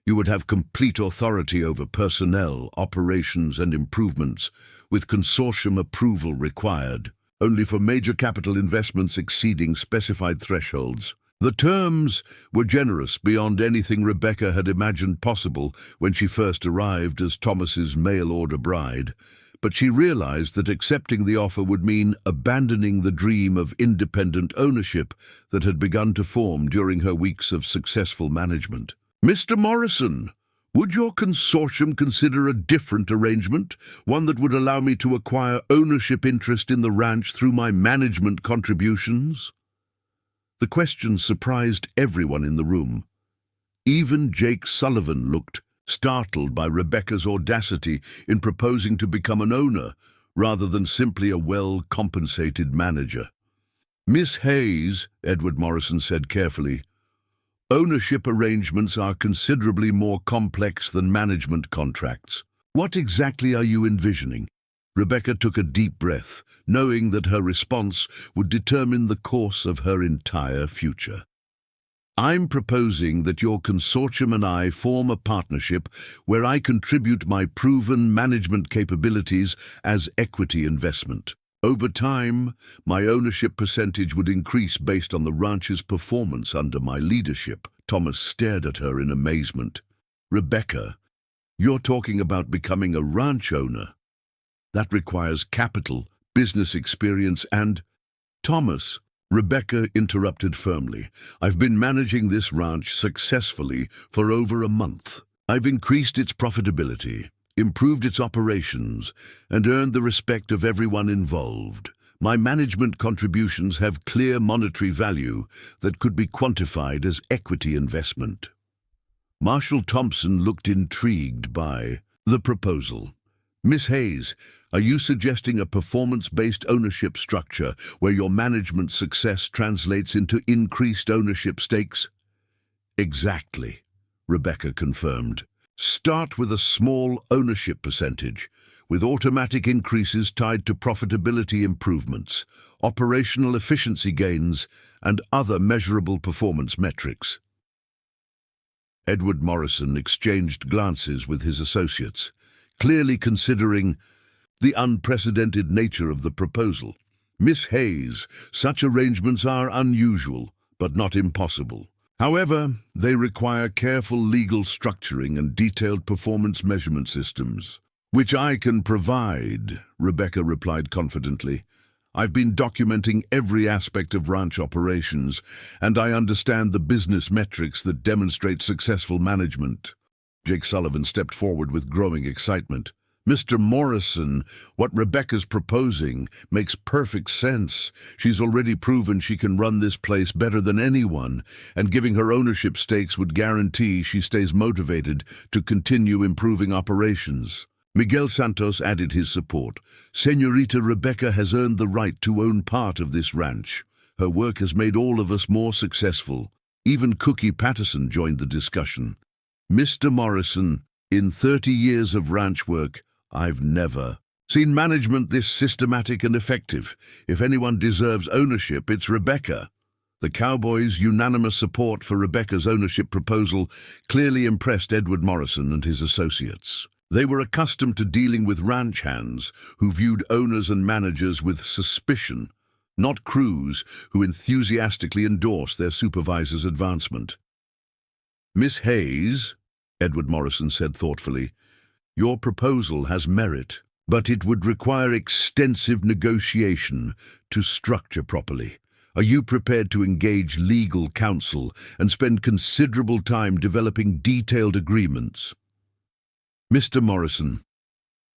You would have complete authority over personnel, operations and improvements, with consortium approval required, only for major capital investments exceeding specified thresholds. The terms were generous beyond anything Rebecca had imagined possible when she first arrived as Thomas's mail-order bride, but she realized that accepting the offer would mean abandoning the dream of independent ownership that had begun to form during her weeks of successful management. "Mr. Morrison, would your consortium consider a different arrangement, one that would allow me to acquire ownership interest in the ranch through my management contributions?" The question surprised everyone in the room. Even Jake Sullivan looked startled by Rebecca's audacity in proposing to become an owner rather than simply a well-compensated manager. "Miss Hayes," Edward Morrison said carefully, "ownership arrangements are considerably more complex than management contracts. What exactly are you envisioning?" Rebecca took a deep breath, knowing that her response would determine the course of her entire future. "I'm proposing that your consortium and I form a partnership where I contribute my proven management capabilities as equity investment. Over time, my ownership percentage would increase based on the ranch's performance under my leadership." Thomas stared at her in amazement. "Rebecca, you're talking about becoming a ranch owner. That requires capital, business experience, and—" "Thomas," Rebecca interrupted firmly, "I've been managing this ranch successfully for over a month. I've increased its profitability, improved its operations, and earned the respect of everyone involved. My management contributions have clear monetary value that could be quantified as equity investment." Marshall Thompson looked intrigued by the proposal. "Miss Hayes, are you suggesting a performance-based ownership structure where your management success translates into increased ownership stakes?" "Exactly," Rebecca confirmed. "Start with a small ownership percentage, with automatic increases tied to profitability improvements, operational efficiency gains, and other measurable performance metrics." Edward Morrison exchanged glances with his associates, clearly considering the unprecedented nature of the proposal. "Miss Hayes, such arrangements are unusual, but not impossible. However, they require careful legal structuring and detailed performance measurement systems." "Which I can provide," Rebecca replied confidently. "I've been documenting every aspect of ranch operations, and I understand the business metrics that demonstrate successful management." Jake Sullivan stepped forward with growing excitement. "Mr. Morrison, what Rebecca's proposing makes perfect sense. She's already proven she can run this place better than anyone, and giving her ownership stakes would guarantee she stays motivated to continue improving operations." Miguel Santos added his support. "Señorita Rebecca has earned the right to own part of this ranch. Her work has made all of us more successful." Even Cookie Patterson joined the discussion. "Mr. Morrison, in 30 years of ranch work, I've never seen management this systematic and effective. If anyone deserves ownership, it's Rebecca." The Cowboys' unanimous support for Rebecca's ownership proposal clearly impressed Edward Morrison and his associates. They were accustomed to dealing with ranch hands who viewed owners and managers with suspicion, not crews who enthusiastically endorsed their supervisor's advancement. "Miss Hayes," Edward Morrison said thoughtfully, "your proposal has merit, but it would require extensive negotiation to structure properly. Are you prepared to engage legal counsel and spend considerable time developing detailed agreements?" "Mr. Morrison,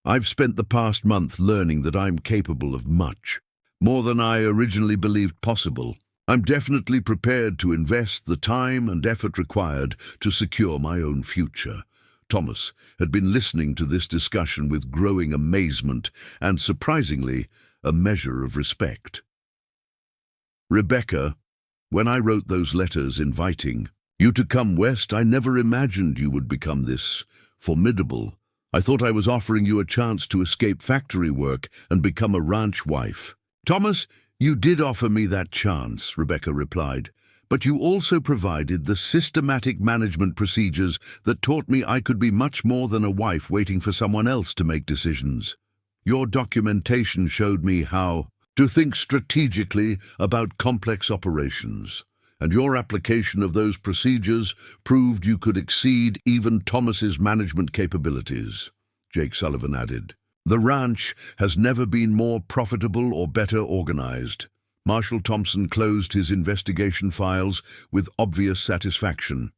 I've spent the past month learning that I'm capable of much, more than I originally believed possible. I'm definitely prepared to invest the time and effort required to secure my own future." Thomas had been listening to this discussion with growing amazement and, surprisingly, a measure of respect. "Rebecca, when I wrote those letters inviting you to come west, I never imagined you would become this formidable. I thought I was offering you a chance to escape factory work and become a ranch wife." "Thomas, You did offer me that chance, Rebecca replied, but you also provided the systematic management procedures that taught me I could be much more than a wife waiting for someone else to make decisions. Your documentation showed me how to think strategically about complex operations, and your application of those procedures proved you could exceed even Thomas's management capabilities, Jake Sullivan added. The ranch has never been more profitable or better organized. Marshal Thompson closed his investigation files with obvious satisfaction.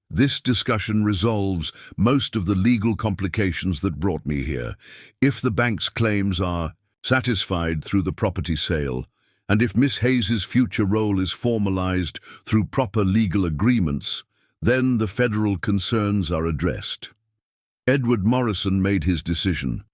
This discussion resolves most of the legal complications that brought me here. If the bank's claims are satisfied through the property sale, and if Miss Hayes's future role is formalized through proper legal agreements, then the federal concerns are addressed. Edward Morrison made his decision.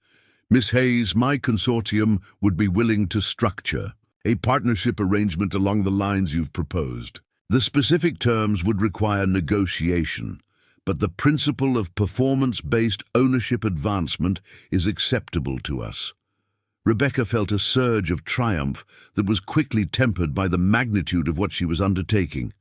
Miss Hayes, my consortium would be willing to structure a partnership arrangement along the lines you've proposed. The specific terms would require negotiation, but the principle of performance-based ownership advancement is acceptable to us. Rebecca felt a surge of triumph that was quickly tempered by the magnitude of what she was undertaking.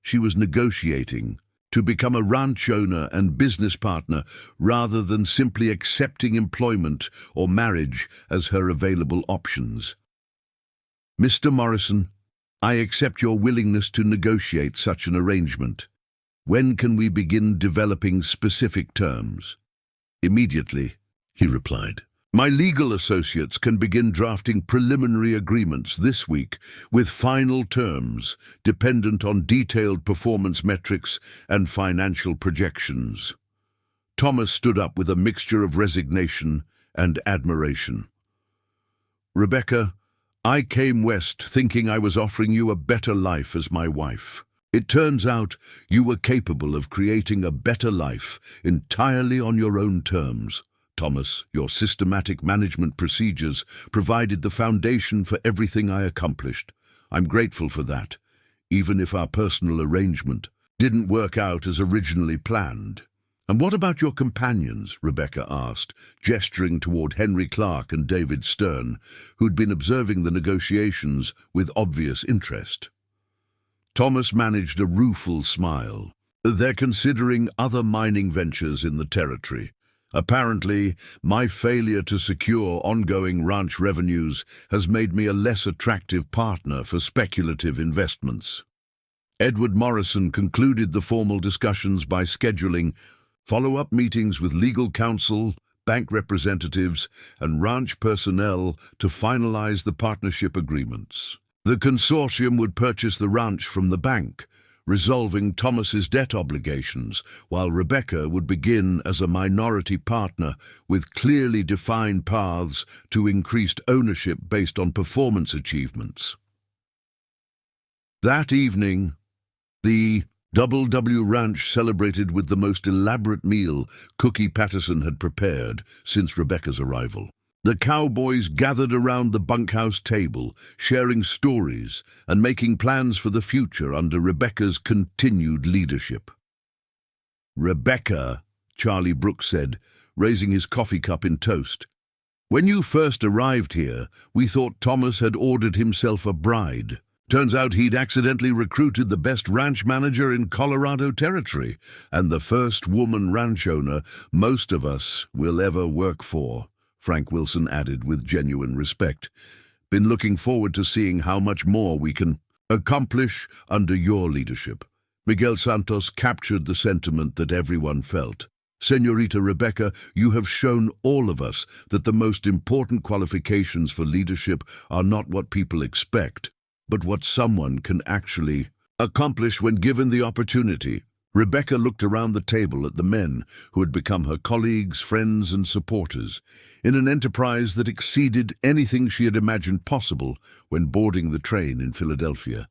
She was negotiating to become a ranch owner and business partner rather than simply accepting employment or marriage as her available options. Mr. Morrison, I accept your willingness to negotiate such an arrangement. When can we begin developing specific terms? Immediately, he replied. My legal associates can begin drafting preliminary agreements this week with final terms dependent on detailed performance metrics and financial projections. Thomas stood up with a mixture of resignation and admiration. Rebecca, I came west thinking I was offering you a better life as my wife. It turns out you were capable of creating a better life entirely on your own terms. Thomas, your systematic management procedures provided the foundation for everything I accomplished. I'm grateful for that, even if our personal arrangement didn't work out as originally planned. And what about your companions? Rebecca asked, gesturing toward Henry Clark and David Stern, who'd been observing the negotiations with obvious interest. Thomas managed a rueful smile. They're considering other mining ventures in the territory. Apparently, my failure to secure ongoing ranch revenues has made me a less attractive partner for speculative investments. Edward Morrison concluded the formal discussions by scheduling follow-up meetings with legal counsel, bank representatives, and ranch personnel to finalize the partnership agreements. The consortium would purchase the ranch from the bank, resolving Thomas's debt obligations, while Rebecca would begin as a minority partner with clearly defined paths to increased ownership based on performance achievements. That evening, the Double W Ranch celebrated with the most elaborate meal Cookie Patterson had prepared since Rebecca's arrival. The cowboys gathered around the bunkhouse table, sharing stories and making plans for the future under Rebecca's continued leadership. Rebecca, Charlie Brooks said, raising his coffee cup in toast. When you first arrived here, we thought Thomas had ordered himself a bride. Turns out he'd accidentally recruited the best ranch manager in Colorado Territory and the first woman ranch owner most of us will ever work for, Frank Wilson added with genuine respect. Been looking forward to seeing how much more we can accomplish under your leadership. Miguel Santos captured the sentiment that everyone felt. Señorita Rebecca, you have shown all of us that the most important qualifications for leadership are not what people expect, but what someone can actually accomplish when given the opportunity. Rebecca looked around the table at the men who had become her colleagues, friends, and supporters in an enterprise that exceeded anything she had imagined possible when boarding the train in Philadelphia.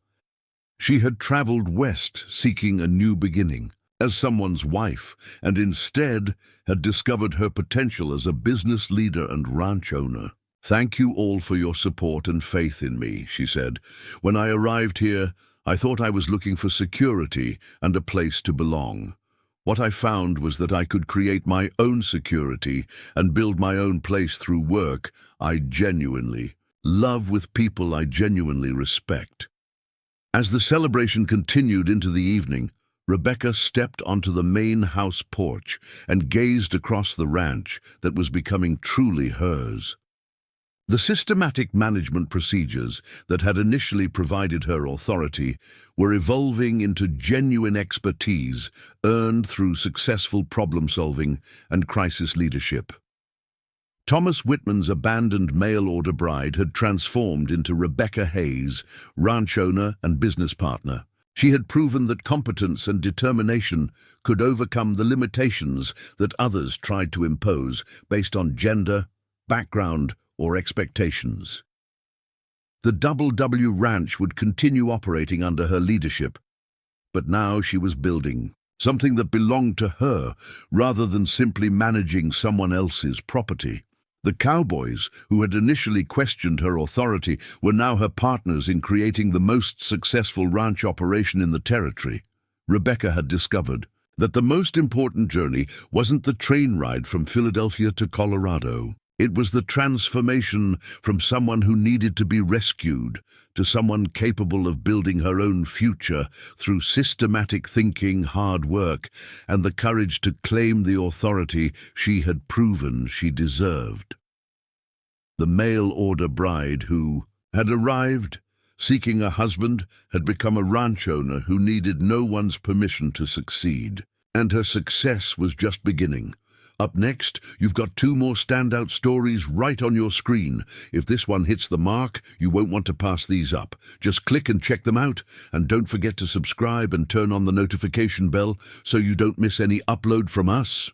She had traveled west seeking a new beginning as someone's wife, and instead had discovered her potential as a business leader and ranch owner. Thank you all for your support and faith in me, she said. When I arrived here, I thought I was looking for security and a place to belong. What I found was that I could create my own security and build my own place through work I genuinely love with people I genuinely respect. As the celebration continued into the evening, Rebecca stepped onto the main house porch and gazed across the ranch that was becoming truly hers. The systematic management procedures that had initially provided her authority were evolving into genuine expertise earned through successful problem-solving and crisis leadership. Thomas Whitman's abandoned mail-order bride had transformed into Rebecca Hayes, ranch owner and business partner. She had proven that competence and determination could overcome the limitations that others tried to impose based on gender, background, or expectations. The Double W Ranch would continue operating under her leadership, but now she was building something that belonged to her rather than simply managing someone else's property. The cowboys, who had initially questioned her authority, were now her partners in creating the most successful ranch operation in the territory. Rebecca had discovered that the most important journey wasn't the train ride from Philadelphia to Colorado. It was the transformation from someone who needed to be rescued to someone capable of building her own future through systematic thinking, hard work, and the courage to claim the authority she had proven she deserved. The mail-order bride who had arrived, seeking a husband, had become a ranch owner who needed no one's permission to succeed. And her success was just beginning. Up next, you've got 2 more standout stories right on your screen. If this one hits the mark, you won't want to pass these up. Just click and check them out, and don't forget to subscribe and turn on the notification bell so you don't miss any upload from us.